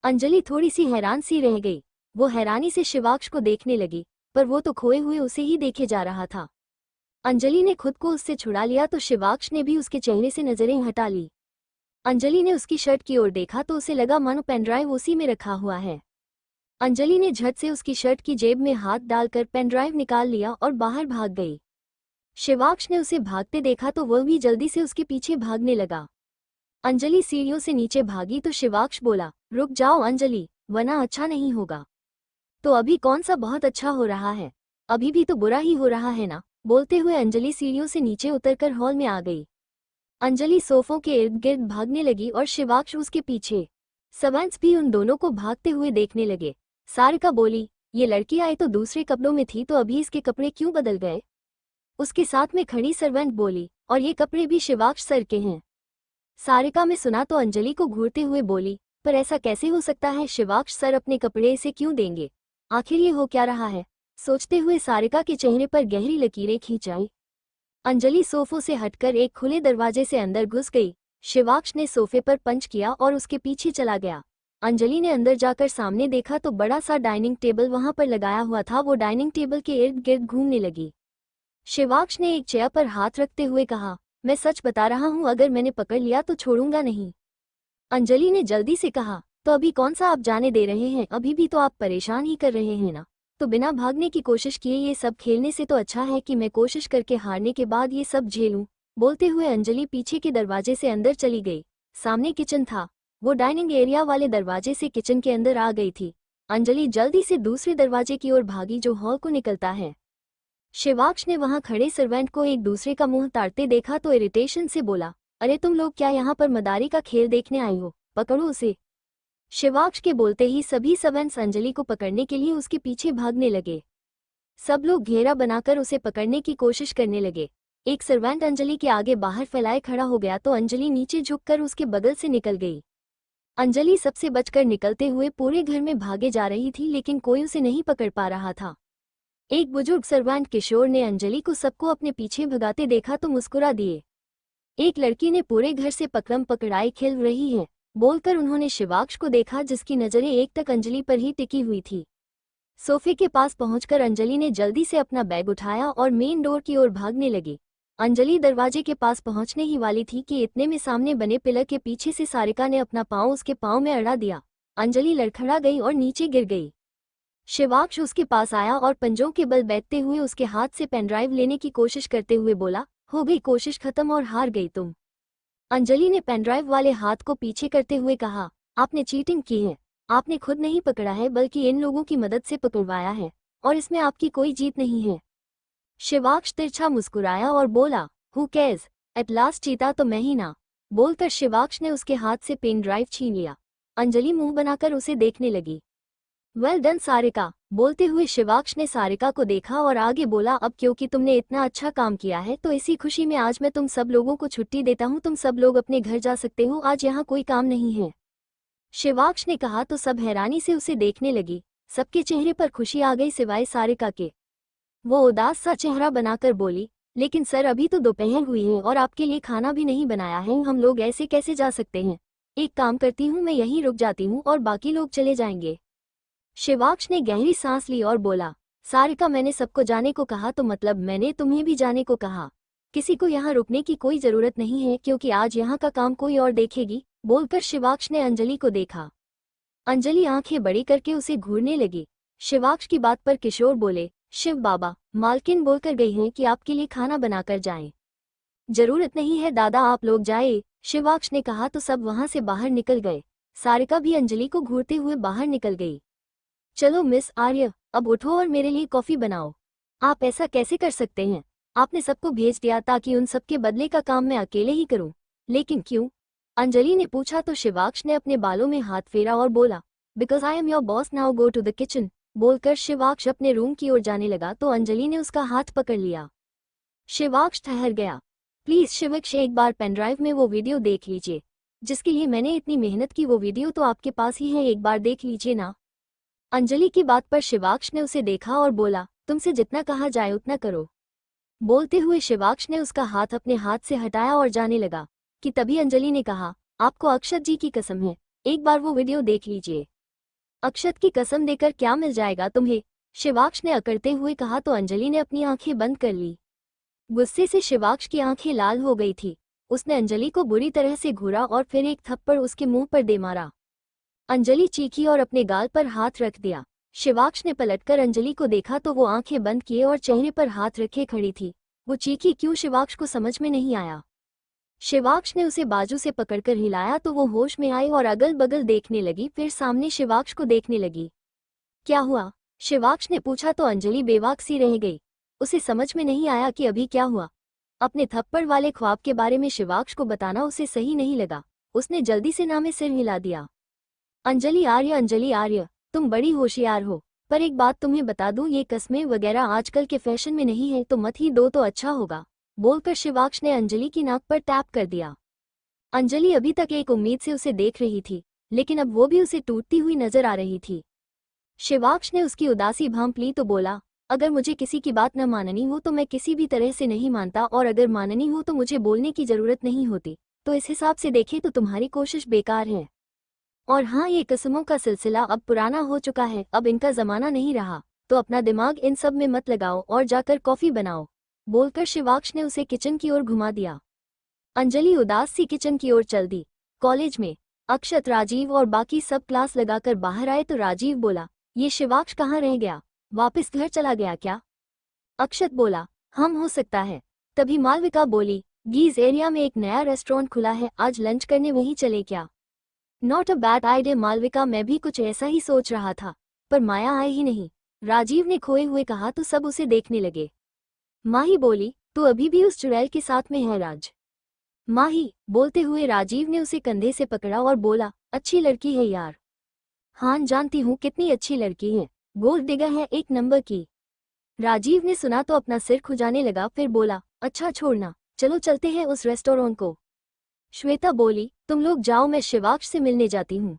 अंजलि थोड़ी सी हैरान सी रह गई। वो हैरानी से शिवाक्ष को देखने लगी, पर वो तो खोए हुए उसे ही देखे जा रहा था। अंजलि ने खुद को उससे छुड़ा लिया तो शिवाक्ष ने भी उसके चेहरे से नजरें हटा ली। अंजलि ने उसकी शर्ट की ओर देखा तो उसे लगा मानो पेनड्राइव उसी में रखा हुआ है। अंजलि ने झट से उसकी शर्ट की जेब में हाथ डालकर पेनड्राइव निकाल लिया और बाहर भाग गई। शिवाक्ष ने उसे भागते देखा तो वह भी जल्दी से उसके पीछे भागने लगा। अंजलि सीढ़ियों से नीचे भागी तो शिवाक्ष बोला, रुक जाओ अंजलि, वरना अच्छा नहीं होगा। तो अभी कौन सा बहुत अच्छा हो रहा है, अभी भी तो बुरा ही हो रहा है ना। बोलते हुए अंजलि सीढ़ियों से नीचे उतरकर हॉल में आ गई। अंजलि सोफों के इर्द गिर्द भागने लगी और शिवाक्ष उसके पीछे। सर्वेंट्स भी उन दोनों को भागते हुए देखने लगे। सारिका बोली, ये लड़की आई तो दूसरे कपड़ों में थी तो अभी इसके कपड़े क्यों बदल गए? उसके साथ में खड़ी सर्वेंट बोली, और ये कपड़े भी शिवाक्ष सर के हैं। सारिका में सुना तो अंजलि को घूरते हुए बोली, पर ऐसा कैसे हो सकता है, शिवाक्ष सर अपने कपड़े इसे क्यों देंगे? आखिर ये हो क्या रहा है? सोचते हुए सारिका के चेहरे पर गहरी लकीरें खींच आई। अंजलि सोफों से हटकर एक खुले दरवाजे से अंदर घुस गई। शिवाक्ष ने सोफे पर पंच किया और उसके पीछे चला गया। अंजलि ने अंदर जाकर सामने देखा तो बड़ा सा डाइनिंग टेबल वहां पर लगाया हुआ था। वो डाइनिंग टेबल के इर्द गिर्द घूमने लगी। शिवाक्ष ने एक चेयर पर हाथ रखते हुए कहा, मैं सच बता रहा हूं, अगर मैंने पकड़ लिया तो छोड़ूंगा नहीं। अंजलि ने जल्दी से कहा, तो अभी कौन सा आप जाने दे रहे हैं? अभी भी तो आप परेशान ही कर रहे हैं ना। तो बिना भागने की कोशिश किए ये सब खेलने से तो अच्छा है कि मैं कोशिश करके हारने के बाद ये सब झेलूं। बोलते हुए अंजलि पीछे के दरवाजे से अंदर चली गई। सामने किचन था। वो डाइनिंग एरिया वाले दरवाजे से किचन के अंदर आ गई थी। अंजलि जल्दी से दूसरे दरवाजे की ओर भागी जो हॉल को निकलता है। शिवाक्ष ने वहां खड़े सर्वेंट को एक दूसरे का मुंह ताड़ते देखा तो इरिटेशन से बोला, अरे तुम लोग क्या यहाँ पर मदारी का खेल देखने आए हो? पकड़ो उसे। शिवाक्ष के बोलते ही सभी सर्वेंट्स अंजलि को पकड़ने के लिए उसके पीछे भागने लगे। सब लोग घेरा बनाकर उसे पकड़ने की कोशिश करने लगे। एक सर्वेंट अंजलि के आगे बाहर फैलाए खड़ा हो गया तो अंजलि नीचे झुककर उसके बगल से निकल गई। अंजलि सबसे बचकर निकलते हुए पूरे घर में भागे जा रही थी, लेकिन कोई उसे नहीं पकड़ पा रहा था। एक बुजुर्ग सर्वेंट किशोर ने अंजलि को सबको अपने पीछे भगाते देखा तो मुस्कुरा दिए। एक लड़की ने पूरे घर से पकड़म पकड़ाई खेल रही है बोलकर उन्होंने शिवाक्ष को देखा, जिसकी नजरें एकटक अंजलि पर ही टिकी हुई थी। सोफे के पास पहुंचकर अंजलि ने जल्दी से अपना बैग उठाया और मेन डोर की ओर भागने लगी। अंजलि दरवाजे के पास पहुंचने ही वाली थी कि इतने में सामने बने पिलर के पीछे से सारिका ने अपना पांव उसके पांव में अड़ा दिया। अंजलि लड़खड़ा गई और नीचे गिर गई। शिवाक्ष उसके पास आया और पंजों के बल बैठते हुए उसके हाथ से पेनड्राइव लेने की कोशिश करते हुए बोला, हो गई कोशिश खत्म और हार गई तुम। अंजलि ने पेनड्राइव वाले हाथ को पीछे करते हुए कहा, आपने चीटिंग की है। आपने खुद नहीं पकड़ा है बल्कि इन लोगों की मदद से पकड़वाया है, और इसमें आपकी कोई जीत नहीं है। शिवाक्ष तिरछा मुस्कुराया और बोला, हु केयर्स, एट लास्ट जीता तो मैं ही ना। बोलकर शिवाक्ष ने उसके हाथ से पेन ड्राइव छीन लिया। अंजलि मुंह बनाकर उसे देखने लगी। Well done Sarika. बोलते हुए शिवाक्ष ने सारिका को देखा और आगे बोला, अब क्योंकि तुमने इतना अच्छा काम किया है तो इसी खुशी में आज मैं तुम सब लोगों को छुट्टी देता हूँ। तुम सब लोग अपने घर जा सकते हो, आज यहाँ कोई काम नहीं है। शिवाक्ष ने कहा तो सब हैरानी से उसे देखने लगी। सबके चेहरे पर खुशी आ गई सिवाय सारिका के। वो उदास सा चेहरा बनाकर बोली, लेकिन सर अभी तो दोपहर हुई है और आपके लिए खाना भी नहीं बनाया है, हम लोग ऐसे कैसे जा सकते हैं? एक काम करती हूँ, मैं यहीं रुक जाती हूँ और बाकी लोग चले जाएंगे। शिवाक्ष ने गहरी सांस ली और बोला, सारिका मैंने सबको जाने को कहा तो मतलब मैंने तुम्हें भी जाने को कहा। किसी को यहाँ रुकने की कोई जरूरत नहीं है क्योंकि आज यहाँ का काम कोई और देखेगी। बोलकर शिवाक्ष ने अंजलि को देखा। अंजलि आंखें बड़ी करके उसे घूरने लगी। शिवाक्ष की बात पर किशोर बोले, शिव बाबा, मालकिन बोलकर गई हैं कि आपके लिए खाना बनाकर जाएं। जरूरत नहीं है दादा, आप लोग जाए, शिवाक्ष ने कहा तो सब वहां से बाहर निकल गए। सारिका भी अंजलि को घूरते हुए बाहर निकल गई। चलो मिस आर्य, अब उठो और मेरे लिए कॉफी बनाओ। आप ऐसा कैसे कर सकते हैं? आपने सबको भेज दिया ताकि उन सबके बदले का काम मैं अकेले ही करूं। लेकिन क्यों? अंजलि ने पूछा तो शिवाक्ष ने अपने बालों में हाथ फेरा और बोला, because I am your boss, now go to the kitchen. बोलकर शिवाक्ष अपने रूम की ओर जाने लगा तो अंजलि ने उसका हाथ पकड़ लिया। शिवाक्ष ठहर गया। प्लीज शिवाक्ष, एक बार पेनड्राइव में वो वीडियो देख लीजिए जिसके लिए मैंने इतनी मेहनत की। वो वीडियो तो आपके पास ही है, एक बार देख लीजिए ना। अंजलि की बात पर शिवाक्ष ने उसे देखा और बोला, तुमसे जितना कहा जाए उतना करो। बोलते हुए शिवाक्ष ने उसका हाथ अपने हाथ से हटाया और जाने लगा कि तभी अंजलि ने कहा, आपको अक्षत जी की कसम है, एक बार वो वीडियो देख लीजिए। अक्षत की कसम देकर क्या मिल जाएगा तुम्हें? शिवाक्ष ने अकड़ते हुए कहा तो अंजलि ने अपनी आंखें बंद कर ली। गुस्से से शिवाक्ष की आंखें लाल हो गई थी। उसने अंजलि को बुरी तरह से घूरा और फिर एक थप्पड़ उसके मुंह पर दे मारा। अंजलि चीखी और अपने गाल पर हाथ रख दिया। शिवाक्ष ने पलटकर अंजलि को देखा तो वो आंखें बंद किए और चेहरे पर हाथ रखे खड़ी थी। वो चीखी क्यों, शिवाक्ष को समझ में नहीं आया। शिवाक्ष ने उसे बाजू से पकड़कर हिलाया तो वो होश में आई और अगल बगल देखने लगी, फिर सामने शिवाक्ष को देखने लगी। क्या हुआ? शिवाक्ष ने पूछा तो अंजलि बेवाक सी रह गई। उसे समझ में नहीं आया कि अभी क्या हुआ। अपने थप्पड़ वाले ख्वाब के बारे में शिवाक्ष को बताना उसे सही नहीं लगा। उसने जल्दी से नामे सिर हिला दिया। अंजलि आर्य, तुम बड़ी होशियार हो, पर एक बात तुम्हें बता दूं, ये कस्में वगैरह आजकल के फैशन में नहीं है, तो मत ही दो तो अच्छा होगा। बोलकर शिवाक्ष ने अंजलि की नाक पर टैप कर दिया। अंजलि अभी तक एक उम्मीद से उसे देख रही थी, लेकिन अब वो भी उसे टूटती हुई नजर आ रही थी। शिवाक्ष ने उसकी उदासी भांप ली तो बोला, अगर मुझे किसी की बात न माननी हो तो मैं किसी भी तरह से नहीं मानता, और अगर माननी हो तो मुझे बोलने की जरूरत नहीं होती। तो इस हिसाब से देखें तो तुम्हारी कोशिश बेकार है। और हाँ, ये कसमों का सिलसिला अब पुराना हो चुका है, अब इनका जमाना नहीं रहा, तो अपना दिमाग इन सब में मत लगाओ और जाकर कॉफी बनाओ। बोलकर शिवाक्ष ने उसे किचन की ओर घुमा दिया। अंजलि उदास सी किचन की ओर चल दी। कॉलेज में अक्षत, राजीव और बाकी सब क्लास लगाकर बाहर आए तो राजीव बोला, ये शिवाक्ष कहाँ रह गया, वापस घर चला गया क्या? अक्षत बोला, हम हो सकता है। तभी मालविका बोली, गीज एरिया में एक नया रेस्टोरेंट खुला है, आज लंच करने वहीं चले क्या? Not a bad idea Malvika, मैं भी कुछ ऐसा ही सोच रहा था, पर माया आए ही नहीं, राजीव ने खोए हुए कहा तो सब उसे देखने लगे। माही बोली, तू अभी भी उस चुड़ैल के साथ में है राज? माही बोलते हुए राजीव ने उसे कंधे से पकड़ा और बोला, अच्छी लड़की है यार। हाँ जानती हूँ, कितनी अच्छी लड़की है, गोल्ड डिगर है एक नंबर की। राजीव ने सुना तो अपना सिर खुजाने लगा, फिर बोला, अच्छा छोड़ना, चलो चलते हैं उस रेस्टोरेंट को। श्वेता बोली, तुम लोग जाओ, मैं शिवाक्ष से मिलने जाती हूँ।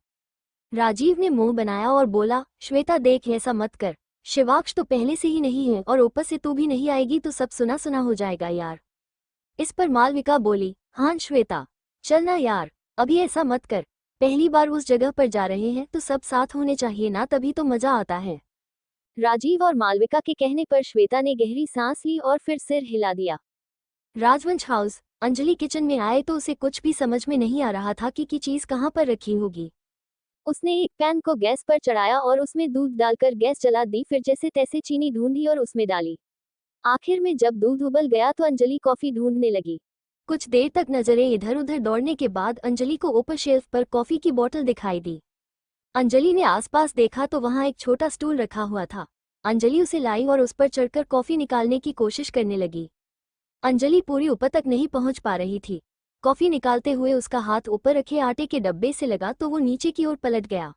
राजीव ने मुंह बनाया और बोला, श्वेता देख, ऐसा मत कर, शिवाक्ष तो पहले से ही नहीं है और ऊपर से तू भी नहीं आएगी तो सब सुना सुना हो जाएगा यार। इस पर मालविका बोली, हाँ श्वेता चलना यार, अभी ऐसा मत कर, पहली बार उस जगह पर जा रहे हैं तो सब साथ होने चाहिए ना, तभी तो मजा आता है। राजीव और मालविका के कहने पर श्वेता ने गहरी सांस ली और फिर सिर हिला दिया। राजवंश हाउस। अंजलि किचन में आए तो उसे कुछ भी समझ में नहीं आ रहा था कि चीज कहाँ पर रखी होगी। उसने एक पैन को गैस पर चढ़ाया और उसमें दूध डालकर गैस जला दी, फिर जैसे तैसे चीनी ढूंढी और उसमें डाली। आखिर में जब दूध उबल गया तो अंजलि कॉफी ढूंढने लगी। कुछ देर तक नजरें इधर उधर दौड़ने के बाद अंजलि को ऊपर शेल्फ पर कॉफी की बोतल दिखाई दी। अंजलि ने आसपास देखा तो वहां एक छोटा स्टूल रखा हुआ था। अंजलि उसे लाई और उस पर चढ़कर कॉफी निकालने की कोशिश करने लगी। अंजलि पूरी ऊपर तक नहीं पहुंच पा रही थी। कॉफी निकालते हुए उसका हाथ ऊपर रखे आटे के डब्बे से लगा तो वो नीचे की ओर पलट गया।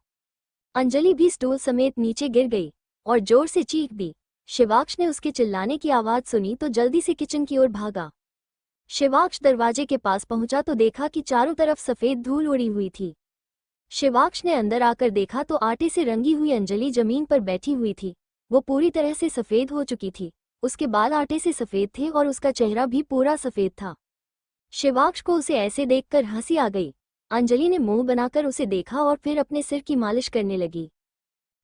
अंजलि भी स्टूल समेत नीचे गिर गई और जोर से चीख दी। शिवाक्ष ने उसके चिल्लाने की आवाज सुनी तो जल्दी से किचन की ओर भागा। शिवाक्ष दरवाजे के पास पहुंचा तो देखा कि चारों तरफ सफेद धूल उड़ी हुई थी। शिवाक्ष ने अंदर आकर देखा तो आटे से रंगी हुई अंजलि जमीन पर बैठी हुई थी। वो पूरी तरह से सफेद हो चुकी थी, उसके बाल आटे से सफेद थे और उसका चेहरा भी पूरा सफेद था। शिवाक्ष को उसे ऐसे देखकर हंसी आ गई। अंजलि ने मुंह बनाकर उसे देखा और फिर अपने सिर की मालिश करने लगी।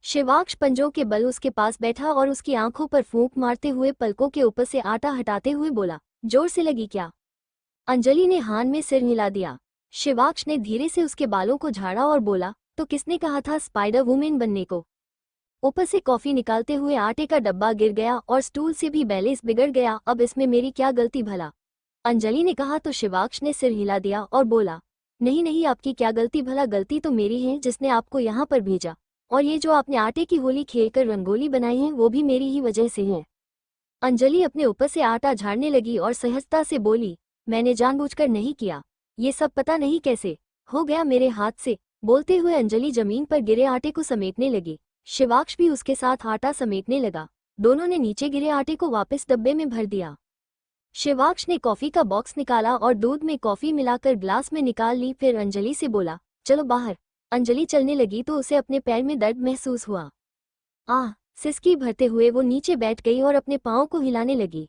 शिवाक्ष पंजों के बल उसके पास बैठा और उसकी आंखों पर फूंक मारते हुए पलकों के ऊपर से आटा हटाते हुए बोला, जोर से लगी क्या? अंजलि ने हान में सिर हिला दिया। शिवाक्ष ने धीरे से उसके बालों को झाड़ा और बोला, तो किसने कहा था स्पाइडर वुमेन बनने को? ऊपर से कॉफी निकालते हुए आटे का डब्बा गिर गया और स्टूल से भी बैलेंस बिगड़ गया। अब इसमें मेरी क्या गलती भला? अंजलि ने कहा तो शिवाक्ष ने सिर हिला दिया और बोला, नहीं नहीं, आपकी क्या गलती भला? गलती तो मेरी है जिसने आपको यहाँ पर भेजा, और ये जो आपने आटे की होली खेलकर रंगोली बनाई है वो भी मेरी ही वजह से है। अंजलि अपने ऊपर से आटा झाड़ने लगी और सहजता से बोली, मैंने जानबूझकर नहीं किया, ये सब पता नहीं कैसे हो गया मेरे हाथ से। बोलते हुए अंजलि जमीन पर गिरे आटे को समेटने लगी। शिवाक्ष भी उसके साथ आटा समेटने लगा। दोनों ने नीचे गिरे आटे को वापस डब्बे में भर दिया। शिवाक्ष ने कॉफी का बॉक्स निकाला और दूध में कॉफी मिलाकर ग्लास में निकाल ली। फिर अंजलि से बोला, चलो बाहर। अंजलि चलने लगी तो उसे अपने पैर में दर्द महसूस हुआ। सिसकी भरते हुए वो नीचे बैठ गई और अपने पाँव को हिलाने लगी।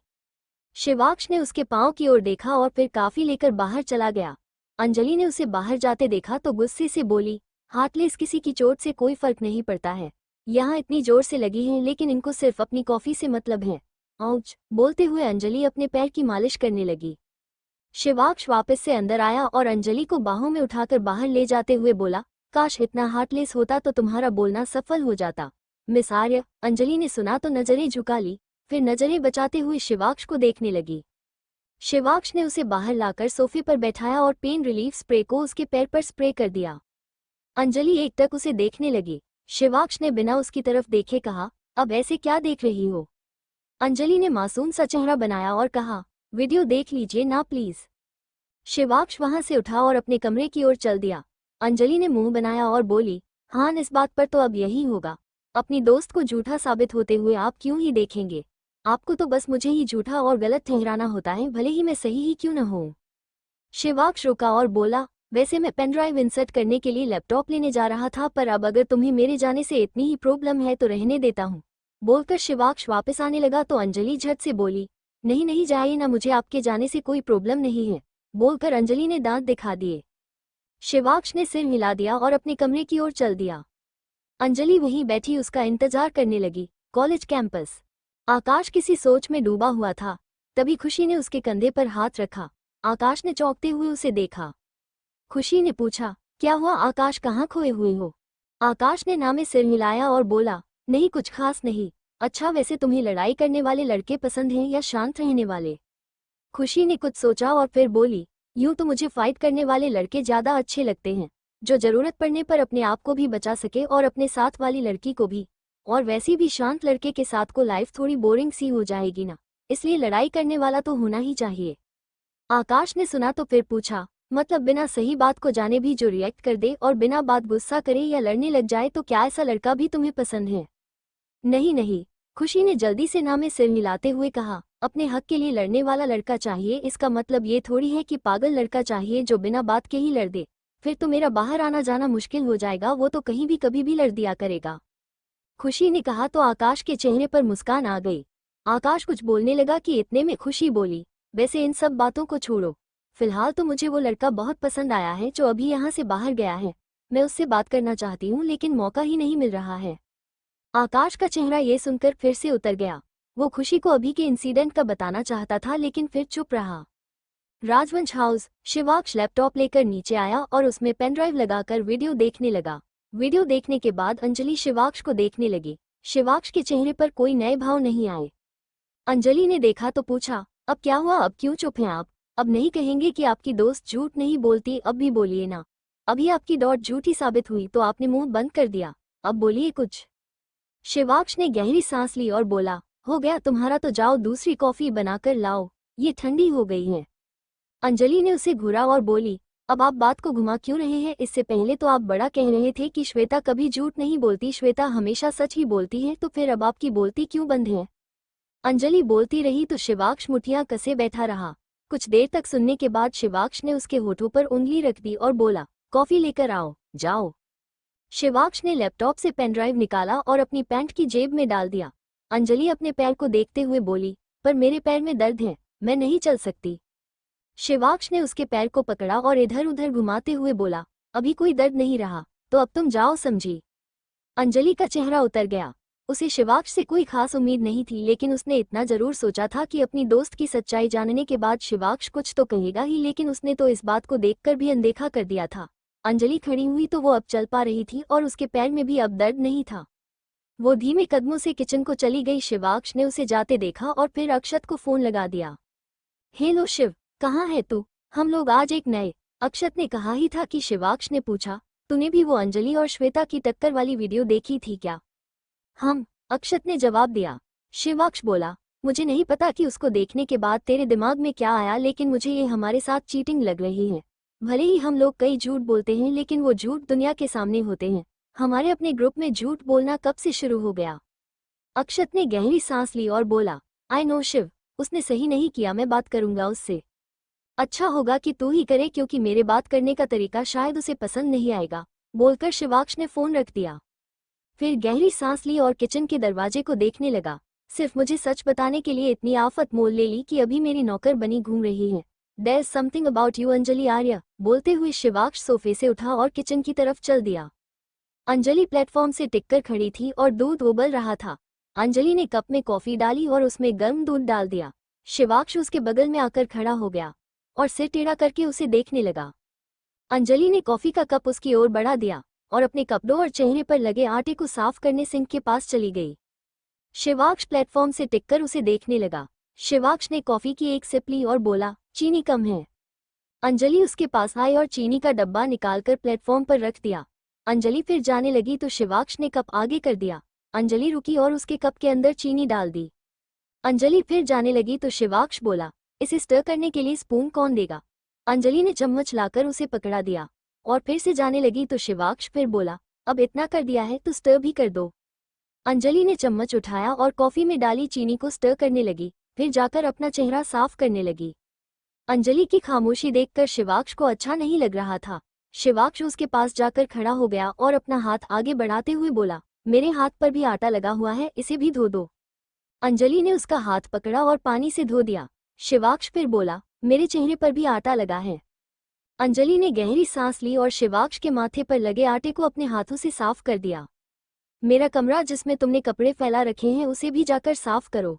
शिवाक्ष ने उसके पाँव की ओर देखा और फिर काफी लेकर बाहर चला गया। अंजलि ने उसे बाहर जाते देखा तो गुस्से से बोली, हार्टलेस, किसी की चोट से कोई फर्क नहीं पड़ता है। यहाँ इतनी जोर से लगी है लेकिन इनको सिर्फ अपनी कॉफी से मतलब है। आउच। बोलते हुए अंजलि अपने पैर की मालिश करने लगी। शिवाक्ष वापस से अंदर आया और अंजलि को बाहों में उठाकर बाहर ले जाते हुए बोला, काश इतना हार्टलेस होता तो तुम्हारा बोलना सफल हो जाता मिस आर्य। अंजलि ने सुना तो नजरें झुका ली, फिर नजरें बचाते हुए शिवाक्ष को देखने लगी। शिवाक्ष ने उसे बाहर लाकर सोफे पर बैठाया और पेन रिलीफ स्प्रे को उसके पैर पर स्प्रे कर दिया। अंजलि एकटक उसे देखने लगी। शिवाक्ष ने बिना उसकी तरफ देखे कहा, अब ऐसे क्या देख रही हो? अंजलि ने मासूम सा चेहरा बनाया और कहा, वीडियो देख लीजिए ना प्लीज। शिवाक्ष वहां से उठा और अपने कमरे की ओर चल दिया। अंजलि ने मुंह बनाया और बोली, हाँ, इस बात पर तो अब यही होगा। अपनी दोस्त को झूठा साबित होते हुए आप क्यों ही देखेंगे? आपको तो बस मुझे ही झूठा और गलत ठहराना होता है, भले ही मैं सही ही क्यों न हूँ। शिवाक्ष रुका और बोला, वैसे मैं पेन ड्राइव इंसर्ट करने के लिए लैपटॉप लेने जा रहा था, पर अब अगर तुम्हें मेरे जाने से इतनी ही प्रॉब्लम है तो रहने देता हूँ। बोलकर शिवाक्ष वापस आने लगा तो अंजलि झट से बोली, नहीं नहीं जाइए ना, मुझे आपके जाने से कोई प्रॉब्लम नहीं है। बोलकर अंजलि ने दांत दिखा दिए। शिवाक्ष ने सिर हिला दिया और अपने कमरे की ओर चल दिया। अंजलि वहीं बैठी उसका इंतजार करने लगी। College campus. आकाश किसी सोच में डूबा हुआ था। तभी खुशी ने उसके कंधे पर हाथ रखा। आकाश ने चौंकते हुए उसे देखा। खुशी ने पूछा, क्या हुआ आकाश, कहाँ खोए हुए हो? आकाश ने ना में सिर हिलाया और बोला, नहीं कुछ खास नहीं। अच्छा, वैसे तुम्हें लड़ाई करने वाले लड़के पसंद हैं या शांत रहने वाले? खुशी ने कुछ सोचा और फिर बोली, यूं तो मुझे फाइट करने वाले लड़के ज्यादा अच्छे लगते हैं, जो जरूरत पड़ने पर अपने आप को भी बचा सके और अपने साथ वाली लड़की को भी। और वैसे भी शांत लड़के के साथ को लाइफ थोड़ी बोरिंग सी हो जाएगी ना, इसलिए लड़ाई करने वाला तो होना ही चाहिए। आकाश ने सुना तो फिर पूछा, मतलब बिना सही बात को जाने भी जो रिएक्ट कर दे और बिना बात गुस्सा करे या लड़ने लग जाए, तो क्या ऐसा लड़का भी तुम्हें पसंद है? नहीं नहीं, खुशी ने जल्दी से ना में सिर हिलाते हुए कहा, अपने हक के लिए लड़ने वाला लड़का चाहिए, इसका मतलब ये थोड़ी है कि पागल लड़का चाहिए जो बिना बात के ही लड़ दे। फिर तो मेरा बाहर आना जाना मुश्किल हो जाएगा, वो तो कहीं भी कभी भी लड़ दिया करेगा। खुशी ने कहा तो आकाश के चेहरे पर मुस्कान आ गई। आकाश कुछ बोलने लगा कि इतने में खुशी बोली, वैसे इन सब बातों को छोड़ो, फिलहाल तो मुझे वो लड़का बहुत पसंद आया है जो अभी यहाँ से बाहर गया है। मैं उससे बात करना चाहती हूँ लेकिन मौका ही नहीं मिल रहा है। आकाश का चेहरा ये सुनकर फिर से उतर गया। वो खुशी को अभी के इंसिडेंट का बताना चाहता था लेकिन फिर चुप रहा। राजवंश हाउस। शिवाक्ष लैपटॉप लेकर नीचे आया और उसमें पेनड्राइव लगाकर वीडियो देखने लगा। वीडियो देखने के बाद अंजलि शिवाक्ष को देखने लगी। शिवाक्ष के चेहरे पर कोई नए भाव नहीं आए। अंजलि ने देखा तो पूछा, अब क्या हुआ, अब क्यों चुप हैं आप? अब नहीं कहेंगे कि आपकी दोस्त झूठ नहीं बोलती? अब भी बोलिए ना। अभी आपकी डॉट झूठी साबित हुई तो आपने मुंह बंद कर दिया, अब बोलिए कुछ। शिवाक्ष ने गहरी सांस ली और बोला, हो गया तुम्हारा तो जाओ दूसरी कॉफी बनाकर लाओ, ये ठंडी हो गई है। अंजलि ने उसे घूरा और बोली, अब आप बात को घुमा क्यों रहे हैं? इससे पहले तो आप बड़ा कह रहे थे कि श्वेता कभी झूठ नहीं बोलती, श्वेता हमेशा सच ही बोलती है, तो फिर अब आपकी बोलती क्यों बंद है? अंजलि बोलती रही तो शिवाक्ष मुठियां कसे बैठा रहा। कुछ देर तक सुनने के बाद शिवाक्ष ने उसके होठों पर उंगली रख दी और बोला, कॉफी लेकर आओ, जाओ। शिवाक्ष ने लैपटॉप से पेनड्राइव निकाला और अपनी पैंट की जेब में डाल दिया। अंजलि अपने पैर को देखते हुए बोली, पर मेरे पैर में दर्द है, मैं नहीं चल सकती। शिवाक्ष ने उसके पैर को पकड़ा और इधर उधर घुमाते हुए बोला, अभी कोई दर्द नहीं रहा, तो अब तुम जाओ, समझी? अंजलि का चेहरा उतर गया। उसे शिवाक्ष से कोई खास उम्मीद नहीं थी, लेकिन उसने इतना जरूर सोचा था कि अपनी दोस्त की सच्चाई जानने के बाद शिवाक्ष कुछ तो कहेगा ही, लेकिन उसने तो इस बात को देखकर भी अनदेखा कर दिया था। अंजलि खड़ी हुई तो वो अब चल पा रही थी और उसके पैर में भी अब दर्द नहीं था। वो धीमे कदमों से किचन को चली गई। शिवाक्ष ने उसे जाते देखा और फिर अक्षत को फोन लगा दिया। हेलो शिव, कहाँ है तू? हम लोग आज एक नए। अक्षत ने कहा ही था कि शिवाक्ष ने पूछा, तूने भी वो अंजलि और श्वेता की टक्कर वाली वीडियो देखी थी क्या? हम, अक्षत ने जवाब दिया। शिवाक्ष बोला, मुझे नहीं पता कि उसको देखने के बाद तेरे दिमाग में क्या आया, लेकिन मुझे ये हमारे साथ चीटिंग लग रही है। भले ही हम लोग कई झूठ बोलते हैं, लेकिन वो झूठ दुनिया के सामने होते हैं। हमारे अपने ग्रुप में झूठ बोलना कब से शुरू हो गया? अक्षत ने गहरी सांस ली और बोला, आई नो शिव, उसने सही नहीं किया, मैं बात करूंगा उससे। अच्छा होगा कि तू ही करे, क्योंकि मेरे बात करने का तरीका शायद उसे पसंद नहीं आएगा, बोलकर शिवाक्ष ने फोन रख दिया। फिर गहरी सांस ली और किचन के दरवाजे को देखने लगा। सिर्फ मुझे सच बताने के लिए इतनी आफत मोल ले ली कि अभी मेरी नौकर बनी घूम रही है। There's something about you Anjali Arya, बोलते हुए शिवाक्ष सोफे से उठा और किचन की तरफ चल दिया। अंजलि प्लेटफॉर्म से टिककर खड़ी थी और दूध उबल रहा था। अंजलि ने कप में कॉफी डाली और उसमें गर्म दूध डाल दिया। शिवाक्ष उसके बगल में आकर खड़ा हो गया और सिर टेढ़ा करके उसे देखने लगा। अंजलि ने कॉफी का कप उसकी ओर बढ़ा दिया और अपने कपड़ों और चेहरे पर लगे आटे को साफ करने सिंक के पास चली गई। शिवाक्ष प्लेटफॉर्म से टिककर उसे देखने लगा। शिवाक्ष ने कॉफी की एक सिप ली और बोला, चीनी कम है। अंजलि उसके पास आई और चीनी का डब्बा निकालकर प्लेटफॉर्म पर रख दिया। अंजलि फिर जाने लगी तो शिवाक्ष ने कप आगे कर दिया। अंजलि रुकी और उसके कप के अंदर चीनी डाल दी। अंजलि फिर जाने लगी तो शिवाक्ष बोला, इसे स्टर करने के लिए स्पून कौन देगा? अंजलि ने चम्मच लाकर उसे पकड़ा दिया और फिर से जाने लगी तो शिवाक्ष फिर बोला, अब इतना कर दिया है तो स्टर भी कर दो। अंजलि ने चम्मच उठाया और कॉफी में डाली चीनी को स्टर करने लगी, फिर जाकर अपना चेहरा साफ करने लगी। अंजलि की खामोशी देखकर शिवाक्ष को अच्छा नहीं लग रहा था। शिवाक्ष उसके पास जाकर खड़ा हो गया और अपना हाथ आगे बढ़ाते हुए बोला, मेरे हाथ पर भी आटा लगा हुआ है, इसे भी धो दो। अंजलि ने उसका हाथ पकड़ा और पानी से धो दिया। शिवाक्ष फिर बोला, मेरे चेहरे पर भी आटा लगा है। अंजलि ने गहरी सांस ली और शिवाक्ष के माथे पर लगे आटे को अपने हाथों से साफ कर दिया। मेरा कमरा जिसमें तुमने कपड़े फैला रखे हैं उसे भी जाकर साफ करो।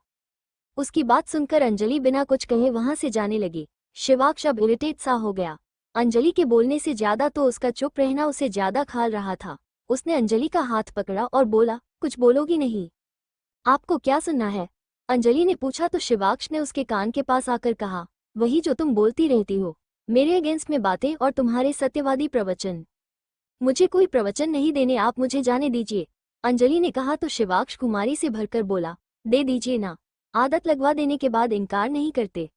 उसकी बात सुनकर अंजलि बिना कुछ कहे वहां से जाने लगी। शिवाक्ष अब इरिटेट सा हो गया। अंजलि के बोलने से ज्यादा तो उसका चुप रहना उसे ज्यादा खाल रहा था। उसने अंजलि का हाथ पकड़ा और बोला, कुछ बोलोगी नहीं? आपको क्या सुनना है? अंजलि ने पूछा तो शिवाक्ष ने उसके कान के पास आकर कहा, वही जो तुम बोलती रहती हो, मेरे अगेंस्ट में बातें और तुम्हारे सत्यवादी प्रवचन। मुझे कोई प्रवचन नहीं देने, आप मुझे जाने दीजिए। अंजलि ने कहा तो शिवाक्ष कुमारी से भरकर बोला, दे दीजिए ना, आदत लगवा देने के बाद इनकार नहीं करते।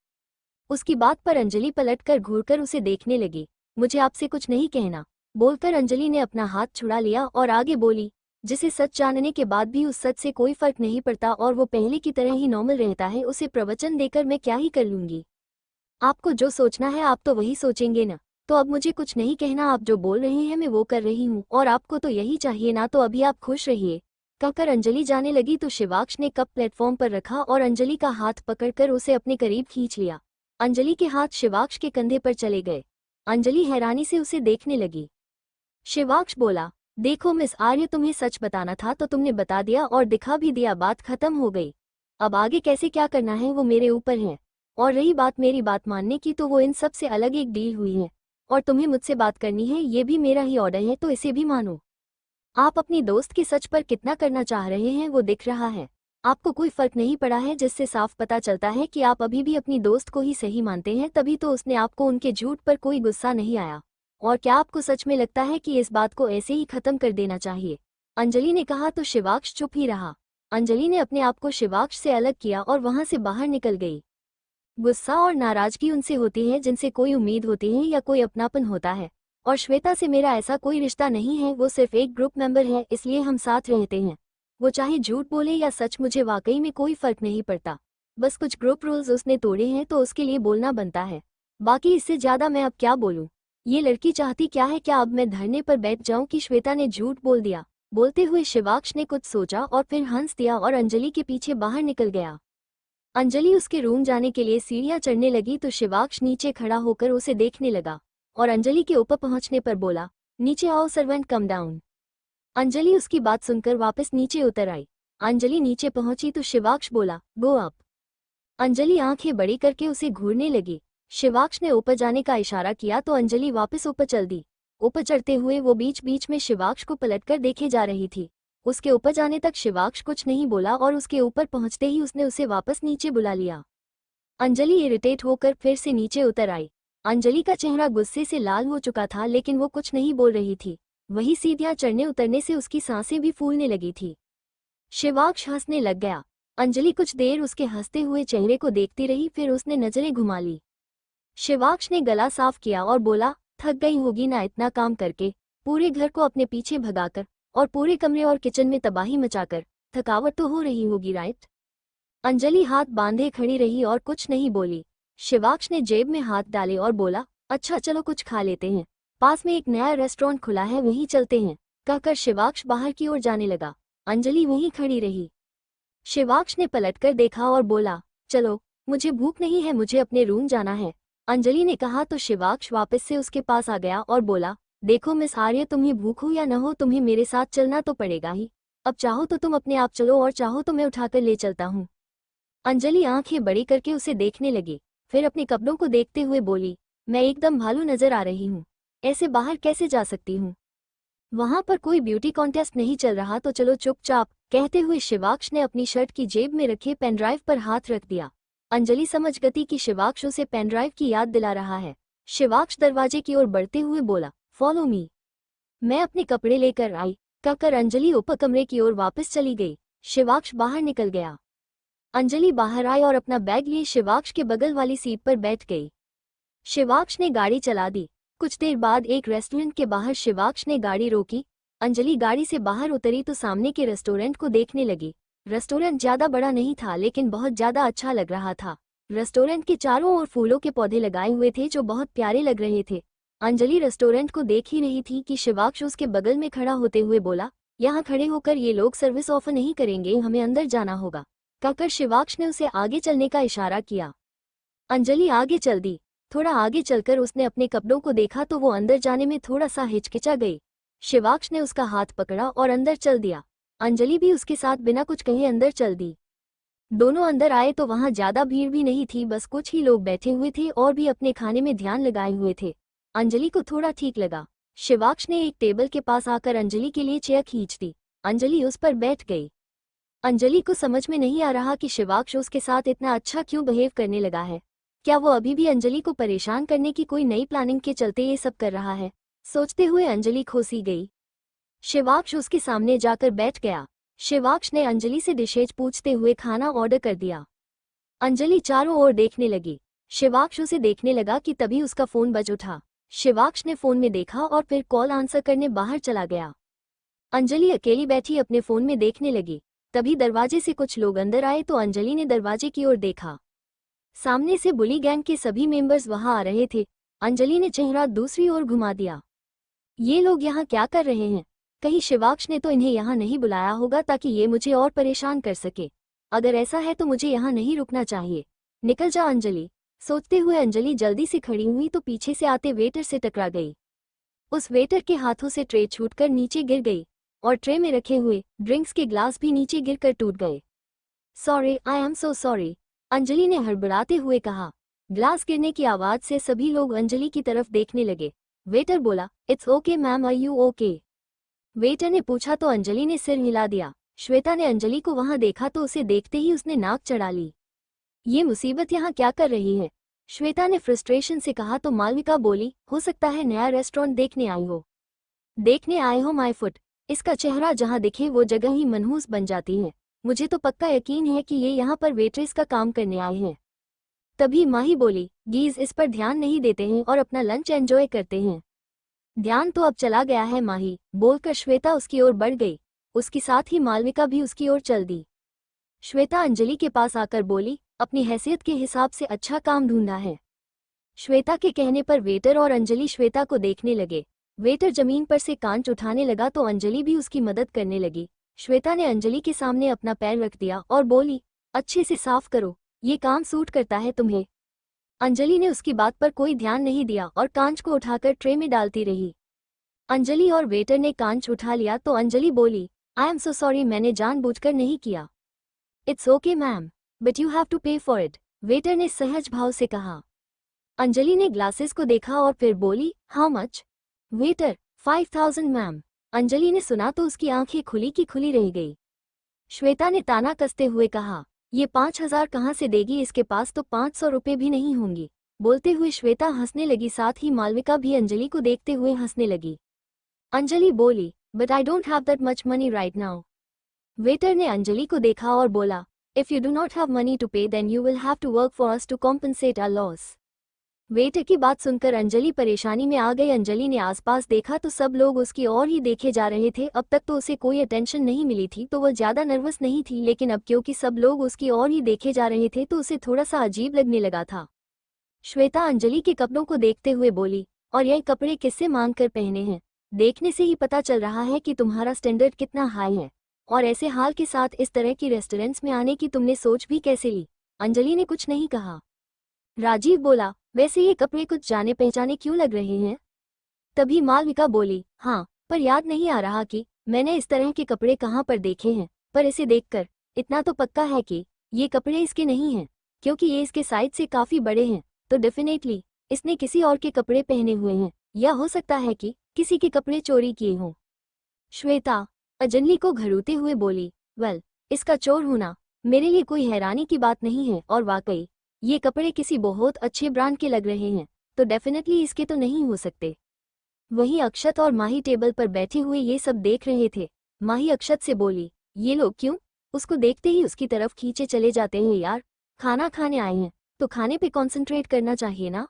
उसकी बात पर अंजलि पलटकर घूरकर उसे देखने लगी। मुझे आपसे कुछ नहीं कहना, बोलकर अंजलि ने अपना हाथ छुड़ा लिया और आगे बोली, जिसे सच जानने के बाद भी उस सच से कोई फर्क नहीं पड़ता और वो पहले की तरह ही नॉर्मल रहता है, उसे प्रवचन देकर मैं क्या ही कर लूंगी। आपको जो सोचना है आप तो वही सोचेंगे ना, तो अब मुझे कुछ नहीं कहना, आप जो बोल रहे हैं मैं वो कर रही हूँ और आपको तो यही चाहिए ना, तो अभी आप खुश रहिए। कहकर अंजलि जाने लगी तो शिवाक्ष ने कप प्लेटफॉर्म पर रखा और अंजलि का हाथ पकड़कर उसे अपने करीब खींच लिया। अंजलि के हाथ शिवाक्ष के कंधे पर चले गए। अंजलि हैरानी से उसे देखने लगी। शिवाक्ष बोला, देखो मिस आर्य, तुम्हें सच बताना था तो तुमने बता दिया और दिखा भी दिया, बात खत्म हो गई। अब आगे कैसे क्या करना है वो मेरे ऊपर है, और रही बात मेरी बात मानने की तो वो इन सब से अलग एक डील हुई है और तुम्हें मुझसे बात करनी है, ये भी मेरा ही ऑर्डर है, तो इसे भी मानो। आप अपनी दोस्त के सच पर कितना करना चाह रहे हैं वो दिख रहा है। आपको कोई फर्क नहीं पड़ा है, जिससे साफ पता चलता है कि आप अभी भी अपनी दोस्त को ही सही मानते हैं, तभी तो उसने आपको उनके झूठ पर कोई गुस्सा नहीं आया। और क्या आपको सच में लगता है कि इस बात को ऐसे ही खत्म कर देना चाहिए? अंजलि ने कहा तो शिवाक्ष चुप ही रहा। अंजलि ने अपने आप को शिवाक्ष से अलग किया और वहां से बाहर निकल गई। गुस्सा और नाराजगी उनसे होती है जिनसे कोई उम्मीद होती है या कोई अपनापन होता है, और श्वेता से मेरा ऐसा कोई रिश्ता नहीं है, वो सिर्फ एक ग्रुप मेंबर है, इसलिए हम साथ रहते हैं। वो चाहे झूठ बोले या सच, मुझे वाकई में कोई फर्क नहीं पड़ता। बस कुछ ग्रुप रूल्स उसने तोड़े हैं तो उसके लिए बोलना बनता है, बाकी इससे ज्यादा मैं अब क्या बोलूं। ये लड़की चाहती क्या है? क्या अब मैं धरने पर बैठ जाऊं कि श्वेता ने झूठ बोल दिया? बोलते हुए शिवाक्ष ने कुछ सोचा और फिर हंस दिया और अंजलि के पीछे बाहर निकल गया। अंजलि उसके रूम जाने के लिए सीढ़ियां चढ़ने लगी तो शिवाक्ष नीचे खड़ा होकर उसे देखने लगा और अंजलि के ऊपर पहुंचने पर बोला, नीचे आओ सर्वेंट, कम डाउन। अंजलि उसकी बात सुनकर वापस नीचे उतर आई। अंजलि नीचे पहुंची तो शिवाक्ष बोला, गो अप। अंजलि आंखें बड़ी करके उसे घूरने लगी। शिवाक्ष ने ऊपर जाने का इशारा किया तो अंजलि वापस ऊपर चल दी। ऊपर चढ़ते हुए वो बीच बीच में शिवाक्ष को पलटकर देखे जा रही थी। उसके ऊपर जाने तक शिवाक्ष कुछ नहीं बोला और उसके ऊपर पहुंचते ही उसने उसे वापस नीचे बुला लिया। अंजलि इरिटेट होकर फिर से नीचे उतर आई। अंजलि का चेहरा गुस्से से लाल हो चुका था लेकिन वो कुछ नहीं बोल रही थी। वही सीढ़ियां चढ़ने उतरने से उसकी सांसें भी फूलने लगी थी। शिवाक्ष हंसने लग गया। अंजलि कुछ देर उसके हंसते हुए चेहरे को देखती रही, फिर उसने नजरें घुमा ली। शिवाक्ष ने गला साफ किया और बोला, थक गई होगी ना इतना काम करके, पूरे घर को अपने पीछे भगाकर और पूरे कमरे और किचन में तबाही मचाकर। थकावट तो हो रही होगी राइट। अंजलि हाथ बांधे खड़ी रही और कुछ नहीं बोली। शिवाक्ष ने जेब में हाथ डाले और बोला, अच्छा चलो कुछ खा लेते हैं, पास में एक नया रेस्टोरेंट खुला है वहीं चलते हैं। कहकर शिवाक्ष बाहर की ओर जाने लगा। अंजलि वहीं खड़ी रही। शिवाक्ष ने पलटकर देखा और बोला, चलो मुझे भूख नहीं है, मुझे अपने रूम जाना है। अंजलि ने कहा तो शिवाक्ष वापस से उसके पास आ गया और बोला, देखो मिस आर्य, तुम्हें भूख हो या न हो तुम्हें मेरे साथ चलना तो पड़ेगा ही। अब चाहो तो तुम अपने आप चलो और चाहो तो मैं उठाकर ले चलता हूँ। अंजलि आंखें बड़ी करके उसे देखने लगी, फिर अपने कपड़ों को देखते हुए बोली, मैं एकदम भालू नजर आ रही हूँ, ऐसे बाहर कैसे जा सकती हूँ? वहां पर कोई ब्यूटी कॉन्टेस्ट नहीं चल रहा तो चलो चुपचाप। कहते हुए शिवाक्ष ने अपनी शर्ट की जेब में रखे पेनड्राइव पर हाथ रख दिया। अंजलि समझ गई कि शिवाक्ष उसे पेनड्राइव की याद दिला रहा है। शिवाक्ष दरवाजे की ओर बढ़ते हुए बोला, फॉलो मी। मैं अपने कपड़े लेकर आई। कहकर अंजलि ऊपर कमरे की ओर वापस चली गई। शिवाक्ष बाहर निकल गया। अंजलि बाहर आई और अपना बैग लिए शिवाक्ष के बगल वाली सीट पर बैठ गई। शिवाक्ष ने गाड़ी चला दी। कुछ देर बाद एक रेस्टोरेंट के बाहर शिवाक्ष ने गाड़ी रोकी। अंजलि गाड़ी से बाहर उतरी तो सामने के रेस्टोरेंट को देखने लगी। रेस्टोरेंट ज्यादा बड़ा नहीं था लेकिन बहुत ज्यादा अच्छा लग रहा था। रेस्टोरेंट के चारों ओर फूलों के पौधे लगाए हुए थे जो बहुत प्यारे लग रहे थे। अंजलि रेस्टोरेंट को देख ही रही थी कि शिवाक्ष उसके बगल में खड़ा होते हुए बोला, यहाँ खड़े होकर ये लोग सर्विस ऑफर नहीं करेंगे, हमें अंदर जाना होगा। कहकर शिवाक्ष ने उसे आगे चलने का इशारा किया। अंजलि आगे चल दी। थोड़ा आगे चलकर उसने अपने कपड़ों को देखा तो वो अंदर जाने में थोड़ा सा हिचकिचा गई। शिवाक्ष ने उसका हाथ पकड़ा और अंदर चल दिया। अंजलि भी उसके साथ बिना कुछ कहे अंदर चल दी। दोनों अंदर आए तो वहां ज्यादा भीड़ भी नहीं थी, बस कुछ ही लोग बैठे हुए थे और भी अपने खाने में ध्यान लगाए हुए थे। अंजलि को थोड़ा ठीक लगा। शिवाक्ष ने एक टेबल के पास आकर अंजलि के लिए चेयर खींच दी। अंजलि उस पर बैठ गई। अंजलि को समझ में नहीं आ रहा कि शिवाक्ष उसके साथ इतना अच्छा क्यों बिहेव करने लगा है। क्या वो अभी भी अंजलि को परेशान करने की कोई नई प्लानिंग के चलते ये सब कर रहा है? सोचते हुए अंजलि खोसी गई। शिवाक्ष उसके सामने जाकर बैठ गया। शिवाक्ष ने अंजलि से डिशेज पूछते हुए खाना ऑर्डर कर दिया। अंजलि चारों ओर देखने लगी। शिवाक्ष उसे देखने लगा कि तभी उसका फोन बज उठा। शिवाक्ष ने फोन में देखा और फिर कॉल आंसर करने बाहर चला गया। अंजलि अकेली बैठी अपने फोन में देखने लगी। तभी दरवाजे से कुछ लोग अंदर आए तो अंजलि ने दरवाजे की ओर देखा। सामने से बुली गैंग के सभी मेंबर्स वहां आ रहे थे। अंजलि ने चेहरा दूसरी ओर घुमा दिया। ये लोग यहाँ क्या कर रहे हैं? कहीं शिवाक्ष ने तो इन्हें यहाँ नहीं बुलाया होगा ताकि ये मुझे और परेशान कर सके। अगर ऐसा है तो मुझे यहाँ नहीं रुकना चाहिए। निकल जा अंजलि। सोचते हुए अंजलि जल्दी से खड़ी हुई तो पीछे से आते वेटर से टकरा गई। उस वेटर के हाथों से ट्रे छूटकर नीचे गिर गई और ट्रे में रखे हुए ड्रिंक्स के ग्लास भी नीचे गिरकर टूट गए। Sorry, I am so sorry, Anjali ने हड़बड़ाते हुए कहा। ग्लास गिरने की आवाज से सभी लोग अंजलि की तरफ देखने लगे। वेटर बोला, it's okay ma'am, are you okay? Waiter ने पूछा तो अंजलि ने सिर हिला दिया। श्वेता ने अंजलि को वहां देखा तो उसे देखते ही उसने नाक चढ़ा ली। ये मुसीबत यहाँ क्या कर रही है? श्वेता ने फ्रस्ट्रेशन से कहा तो मालविका बोली, हो सकता है नया रेस्टोरेंट देखने आई हो। देखने आए हो माय फुट। इसका चेहरा जहाँ दिखे वो जगह ही मनहूस बन जाती है। मुझे तो पक्का यकीन है कि ये यहाँ पर वेट्रेस का काम करने आए हैं। तभी माही बोली, गीज इस पर ध्यान नहीं देते हैं और अपना लंच एंजॉय करते हैं। ध्यान तो अब चला गया है माही, बोलकर श्वेता उसकी ओर बढ़ गई। उसके साथ ही मालविका भी उसकी ओर चल दी। श्वेता अंजलि के पास आकर बोली, अपनी हैसियत के हिसाब से अच्छा काम ढूंढा है। श्वेता के कहने पर वेटर और अंजलि श्वेता को देखने लगे। वेटर जमीन पर से कांच उठाने लगा तो अंजलि भी उसकी मदद करने लगी। श्वेता ने अंजलि के सामने अपना पैर रख दिया और बोली, अच्छे से साफ करो, ये काम सूट करता है तुम्हें। अंजलि ने उसकी बात पर कोई ध्यान नहीं दिया और कांच को उठाकर ट्रे में डालती रही। अंजलि और वेटर ने कांच उठा लिया तो अंजलि बोली, आई एम सो सॉरी, मैंने जानबूझकर नहीं किया। It's okay ma'am, but you have to pay for it, waiter ने सहज भाव से कहा। अंजलि ने ग्लासेस को देखा और फिर बोली, how much? Waiter, 5000 ma'am. Anjali ने सुना तो उसकी आंखें खुली की खुली रह गई। श्वेता ने ताना कसते हुए कहा, ये 5000 कहाँ से देगी, इसके पास तो 500 रुपये भी नहीं होंगी। बोलते हुए श्वेता हंसने लगी, साथ ही मालविका भी अंजलि को देखते हुए हंसने लगी। अंजलि बोली, but I don't have that much money right now. Waiter ने अंजलि को देखा और बोला, if you do not have money to pay then you will have to work for us to compensate our loss. Waiter की बात सुनकर अंजलि परेशानी में आ गई। अंजलि ने आसपास देखा तो सब लोग उसकी ओर ही देखे जा रहे थे। अब तक तो उसे कोई अटेंशन नहीं मिली थी तो वह ज्यादा नर्वस नहीं थी, लेकिन अब क्योंकि सब लोग उसकी ओर ही देखे जा रहे थे तो उसे थोड़ा सा अजीब लगने लगा था। श्वेता अंजलि के कपड़ों को देखते हुए बोली, और ये कपड़े किससे मांग कर पहने हैं? देखने से ही पता चल रहा है कि तुम्हारा स्टैंडर्ड कितना हाई है, और ऐसे हाल के साथ इस तरह की रेस्टोरेंट्स में आने की तुमने सोच भी कैसे ली? अंजलि ने कुछ नहीं कहा। राजीव बोला, वैसे ये कपड़े कुछ जाने पहचाने क्यों लग रहे हैं? तभी मालविका बोली, हाँ, पर याद नहीं आ रहा कि मैंने इस तरह के कपड़े कहाँ पर देखे हैं, पर इसे देखकर इतना तो पक्का है कि ये कपड़े इसके नहीं हैं, क्योंकि ये इसके साइज से काफी बड़े हैं, तो डेफिनेटली इसने किसी और के कपड़े पहने हुए हैं, या हो सकता है कि किसी के कपड़े चोरी किए हों। श्वेता अंजलि को घरूते हुए बोली, वेल, इसका चोर होना मेरे लिए कोई हैरानी की बात नहीं है, और वाकई ये कपड़े किसी बहुत अच्छे ब्रांड के लग रहे हैं, तो डेफिनेटली इसके तो नहीं हो सकते। वहीं अक्षत और माही टेबल पर बैठे हुए ये सब देख रहे थे। माही अक्षत से बोली, ये लोग क्यों उसको देखते ही उसकी तरफ खींचे चले जाते हैं यार? खाना खाने आए हैं तो खाने पे कॉन्सेंट्रेट करना चाहिए ना।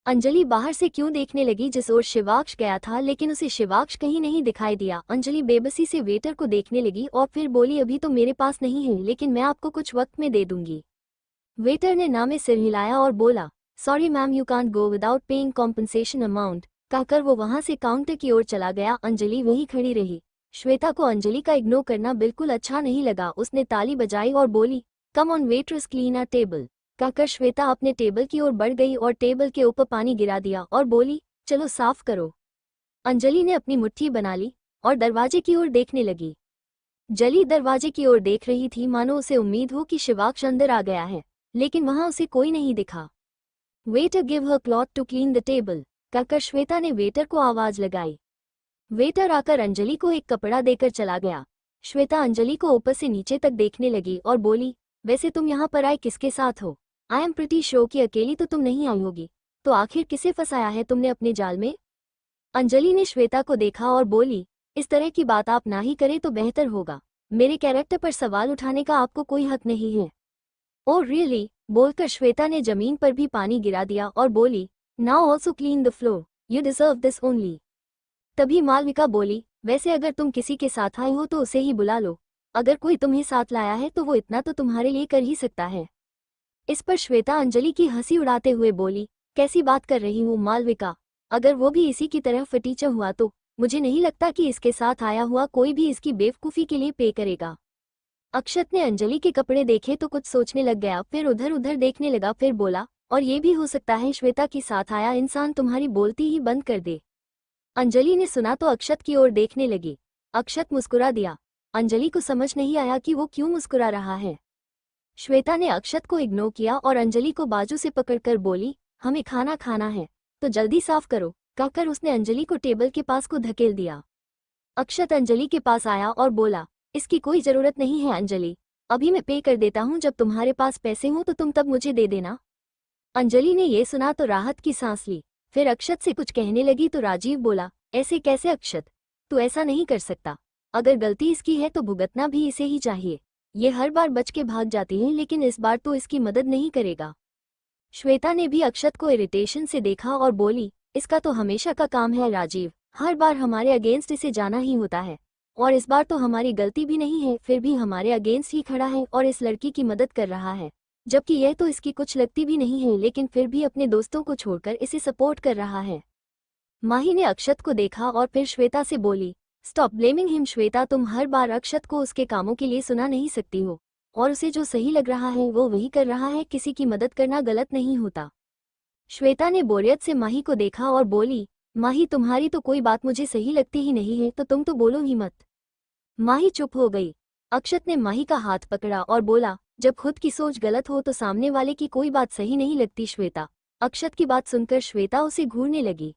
अंजलि बाहर से क्यों देखने लगी जिस ओर शिवाक्ष गया था, लेकिन उसे शिवाक्ष कहीं नहीं दिखाई दिया। अंजलि बेबसी से वेटर को देखने लगी और फिर बोली, अभी तो मेरे पास नहीं है, लेकिन मैं आपको कुछ वक्त में दे दूंगी। वेटर ने ना में सिर हिलाया और बोला, sorry ma'am, you can't go without paying compensation amount, कहकर वो वहां से काउंटर की ओर चला गया। अंजलि वहीं खड़ी रही। श्वेता को अंजलि का इग्नोर करना बिल्कुल अच्छा नहीं लगा। उसने ताली बजाई और बोली, come on waitress, clean a table, कहकर श्वेता अपने टेबल की ओर बढ़ गई और टेबल के ऊपर पानी गिरा दिया और बोली, चलो साफ करो। अंजलि ने अपनी मुट्ठी बना ली और दरवाजे की ओर देखने लगी। जली दरवाजे की ओर देख रही थी, मानो उसे उम्मीद हो कि शिवाक्ष अंदर आ गया है, लेकिन वहां उसे कोई नहीं दिखा। Waiter give her cloth to clean the table, कहकर श्वेता ने वेटर को आवाज लगाई। वेटर आकर अंजलि को एक कपड़ा देकर चला गया। श्वेता अंजलि को ऊपर से नीचे तक देखने लगी और बोली, वैसे तुम यहाँ पर आए किसके साथ हो? आई एम प्रिटी श्योर कि अकेली तो तुम नहीं आई होगी, तो आखिर किसे फंसाया है तुमने अपने जाल में? अंजलि ने श्वेता को देखा और बोली, इस तरह की बात आप ना ही करें तो बेहतर होगा। मेरे कैरेक्टर पर सवाल उठाने का आपको कोई हक नहीं है। ओह रियली, बोलकर श्वेता ने जमीन पर भी पानी गिरा दिया और बोली, now also clean the floor, you deserve this only. तभी मालविका बोली, वैसे अगर तुम किसी के साथ आए हो तो उसे ही बुला लो, अगर कोई तुम्हें साथ लाया है तो वो इतना तो तुम्हारे लिए कर ही सकता है। इस पर श्वेता अंजलि की हंसी उड़ाते हुए बोली, कैसी बात कर रही हूँ मालविका, अगर वो भी इसी की तरह फटीचा हुआ तो मुझे नहीं लगता कि इसके साथ आया हुआ कोई भी इसकी बेवकूफ़ी के लिए पे करेगा। अक्षत ने अंजलि के कपड़े देखे तो कुछ सोचने लग गया, फिर उधर उधर देखने लगा, फिर बोला, और ये भी हो सकता है श्वेता के साथ आया इंसान तुम्हारी बोलती ही बंद कर दे। अंजलि ने सुना तो अक्षत की ओर देखने लगी। अक्षत मुस्कुरा दिया। अंजलि को समझ नहीं आया कि वो क्यों मुस्कुरा रहा है। श्वेता ने अक्षत को इग्नोर किया और अंजलि को बाजू से पकड़कर बोली, हमें खाना खाना है तो जल्दी साफ करो, कहकर उसने अंजलि को टेबल के पास को धकेल दिया। अक्षत अंजलि के पास आया और बोला, इसकी कोई जरूरत नहीं है अंजलि, अभी मैं पे कर देता हूँ, जब तुम्हारे पास पैसे हों तो तुम तब मुझे दे देना। अंजलि ने ये सुना तो राहत की सांस ली, फिर अक्षत से कुछ कहने लगी तो राजीव बोला, ऐसे कैसे अक्षत, तू ऐसा नहीं कर सकता, अगर गलती इसकी है तो भुगतना भी इसे ही चाहिए। ये हर बार बच के भाग जाती है, लेकिन इस बार तो इसकी मदद नहीं करेगा। श्वेता ने भी अक्षत को इरिटेशन से देखा और बोली, इसका तो हमेशा का काम है राजीव, हर बार हमारे अगेंस्ट इसे जाना ही होता है, और इस बार तो हमारी गलती भी नहीं है फिर भी हमारे अगेंस्ट ही खड़ा है और इस लड़की की मदद कर रहा है, जबकि यह तो इसकी कुछ लगती भी नहीं है, लेकिन फिर भी अपने दोस्तों को छोड़कर इसे सपोर्ट कर रहा है। माही ने अक्षत को देखा और फिर श्वेता से बोली, स्टॉप ब्लेमिंग हिम श्वेता, तुम हर बार अक्षत को उसके कामों के लिए सुना नहीं सकती हो, और उसे जो सही लग रहा है वो वही कर रहा है, किसी की मदद करना गलत नहीं होता। श्वेता ने बोरियत से माही को देखा और बोली, माही तुम्हारी तो कोई बात मुझे सही लगती ही नहीं है, तो तुम तो बोलो ही मत। माही चुप हो गई। अक्षत ने माही का हाथ पकड़ा और बोला, जब खुद की सोच गलत हो तो सामने वाले की कोई बात सही नहीं लगती श्वेता। अक्षत की बात सुनकर श्वेता उसे घूरने लगी।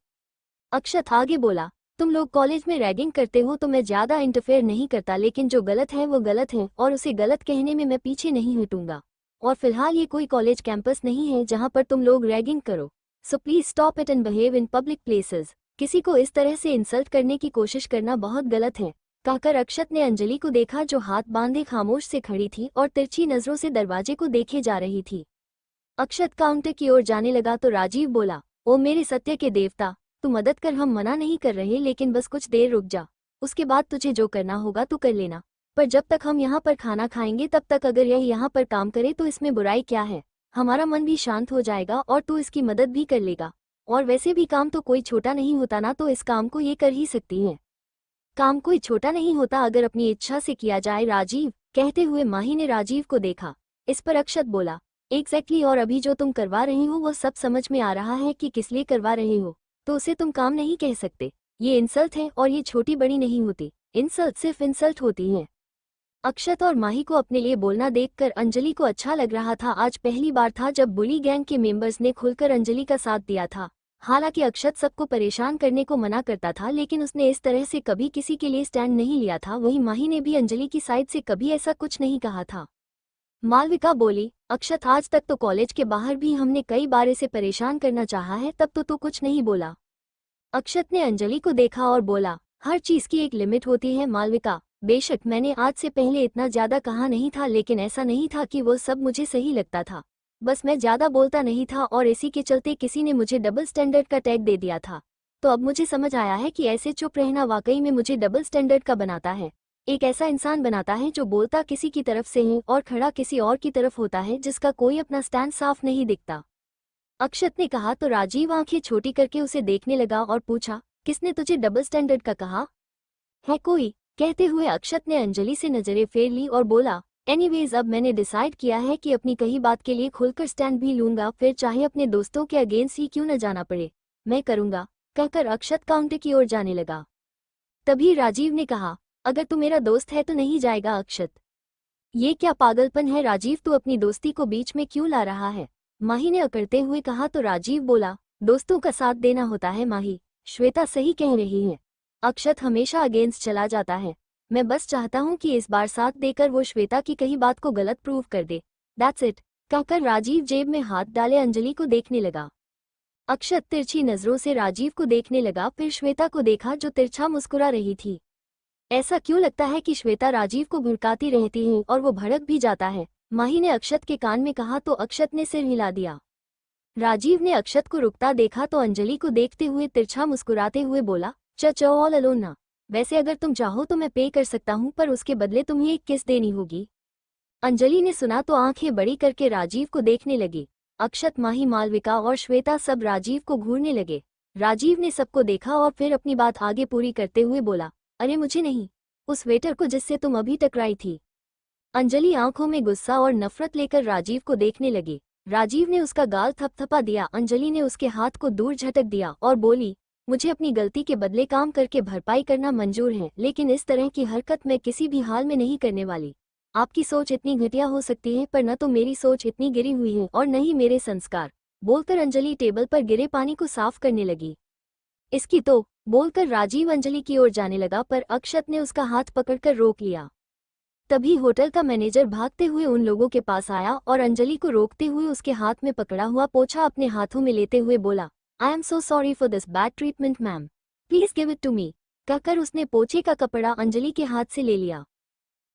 अक्षत आगे बोला, तुम लोग कॉलेज में रैगिंग करते हो तो मैं ज्यादा इंटरफेयर नहीं करता, लेकिन जो गलत है वो गलत है और उसे गलत कहने में मैं पीछे नहीं हटूंगा। और फिलहाल ये कोई कॉलेज कैंपस नहीं है जहां पर तुम लोग रैगिंग करो। So please stop it and behave in public places. किसी को इस तरह से इंसल्ट करने की कोशिश करना बहुत गलत है। कहकर अक्षत ने अंजलि को देखा जो हाथ बांधे खामोश से खड़ी थी और तिरछी नजरों से दरवाजे को देखे जा रही थी। अक्षत काउंटर की ओर जाने लगा तो राजीव बोला, ओ मेरे सत्य के देवता, तू मदद कर, हम मना नहीं कर रहे, लेकिन बस कुछ देर रुक जा, उसके बाद तुझे जो करना होगा तू कर लेना। पर जब तक हम यहाँ पर खाना खाएंगे तब तक अगर यह यहाँ पर काम करे तो इसमें बुराई क्या है। हमारा मन भी शांत हो जाएगा और तू इसकी मदद भी कर लेगा। और वैसे भी काम तो कोई छोटा नहीं होता ना, तो इस काम को ये कर ही सकती है। काम कोई छोटा नहीं होता अगर अपनी इच्छा से किया जाए राजीव। कहते हुए माही ने राजीव को देखा। इस पर अक्षत बोला, एग्जैक्टली, और अभी जो तुम करवा रहे हो वो सब समझ में आ रहा है कि किस लिए करवा रहे हो, तो उसे तुम काम नहीं कह सकते। ये इंसल्ट है और ये छोटी बड़ी नहीं होती, इंसल्ट सिर्फ इंसल्ट होती है। अक्षत और माही को अपने लिए बोलना देखकर अंजलि को अच्छा लग रहा था। आज पहली बार था जब बुली गैंग के मेंबर्स ने खुलकर अंजलि का साथ दिया था। हालांकि अक्षत सबको परेशान करने को मना करता था, लेकिन उसने इस तरह से कभी किसी के लिए स्टैंड नहीं लिया था। वहीं माही ने भी अंजलि की साइड से कभी ऐसा कुछ नहीं कहा था। मालविका बोली, अक्षत आज तक तो कॉलेज के बाहर भी हमने कई बार इसे परेशान करना चाहा है, तब तो तू कुछ नहीं बोला। अक्षत ने अंजलि को देखा और बोला, हर चीज की एक लिमिट होती है मालविका। बेशक मैंने आज से पहले इतना ज्यादा कहा नहीं था, लेकिन ऐसा नहीं था कि वो सब मुझे सही लगता था। बस मैं ज्यादा बोलता नहीं था और इसी के चलते किसी ने मुझे डबल स्टैंडर्ड का टैग दे दिया था। तो अब मुझे समझ आया है कि ऐसे चुप रहना वाकई में मुझे डबल स्टैंडर्ड का बनाता है। एक ऐसा इंसान बनाता है जो बोलता किसी की तरफ से है और खड़ा किसी और की तरफ होता है, जिसका कोई अपना स्टैंड साफ नहीं दिखता। अक्षत ने कहा तो राजीव आंखें छोटी करके उसे देखने लगा और पूछा, किसने तुझे डबल स्टैंडर्ड का कहा है कोई? कहते हुए अक्षत ने अंजलि से नजरें फेर ली और बोला, एनीवेज अब मैंने डिसाइड किया है कि अपनी कही बात के लिए खुलकर स्टैंड भी लूंगा, फिर चाहे अपने दोस्तों के अगेंस्ट ही क्यों न जाना पड़े, मैं करूंगा। कहकर अक्षत काउंटर की ओर जाने लगा। तभी राजीव ने कहा, अगर तू मेरा दोस्त है तो नहीं जाएगा अक्षत? ये क्या पागलपन है राजीव, तू अपनी दोस्ती को बीच में क्यों ला रहा है? माही ने अकड़ते हुए कहा तो राजीव बोला, दोस्तों का साथ देना होता है माही, श्वेता सही कह रही है। अक्षत हमेशा अगेंस्ट चला जाता है। मैं बस चाहता हूँ कि इस बार साथ देकर वो श्वेता की कही बात को गलत प्रूव कर दे, दैट्स इट। कहकर राजीव जेब में हाथ डाले अंजलि को देखने लगा। अक्षत तिरछी नजरों से राजीव को देखने लगा, फिर श्वेता को देखा जो तिरछा मुस्कुरा रही थी। ऐसा क्यों लगता है कि श्वेता राजीव को भड़काती रहती है और वो भड़क भी जाता है? माही ने अक्षत के कान में कहा तो अक्षत ने सिर हिला दिया। राजीव ने अक्षत को रुकता देखा तो अंजलि को देखते हुए तिरछा मुस्कुराते हुए बोला, चो ऑल अलोन ना। वैसे अगर तुम चाहो तो मैं पे कर सकता हूँ, पर उसके बदले तुम्हें एक किस देनी होगी। अंजलि ने सुना तो आंखें बड़ी करके राजीव को देखने लगी। अक्षत, माही, मालविका और श्वेता सब राजीव को घूरने लगे। राजीव ने सबको देखा और फिर अपनी बात आगे पूरी करते हुए बोला, अरे मुझे नहीं, उस वेटर को जिससे तुम अभी टकराई थी। अंजलि आंखों में गुस्सा और नफरत लेकर राजीव को देखने लगी। राजीव ने उसका गाल थपथपा दिया। अंजलि ने उसके हाथ को दूर झटक दिया और बोली, मुझे अपनी गलती के बदले काम करके भरपाई करना मंजूर है, लेकिन इस तरह की हरकत मैं किसी भी हाल में नहीं करने वाली। आपकी सोच इतनी घटिया हो सकती है, पर न तो मेरी सोच इतनी गिरी हुई है और न ही मेरे संस्कार। बोलकर अंजलि टेबल पर गिरे पानी को साफ करने लगी। इसकी तो, बोलकर राजीव अंजलि की ओर जाने लगा, पर अक्षत ने उसका हाथ पकड़कर रोक लिया। तभी होटल का मैनेजर भागते हुए उन लोगों के पास आया और अंजलि को रोकते हुए उसके हाथ में पकड़ा हुआ पोछा अपने हाथों में लेते हुए बोला, I am so sorry for this bad treatment ma'am, please give it to me. कहकर उसने पोछे का कपड़ा अंजलि के हाथ से ले लिया।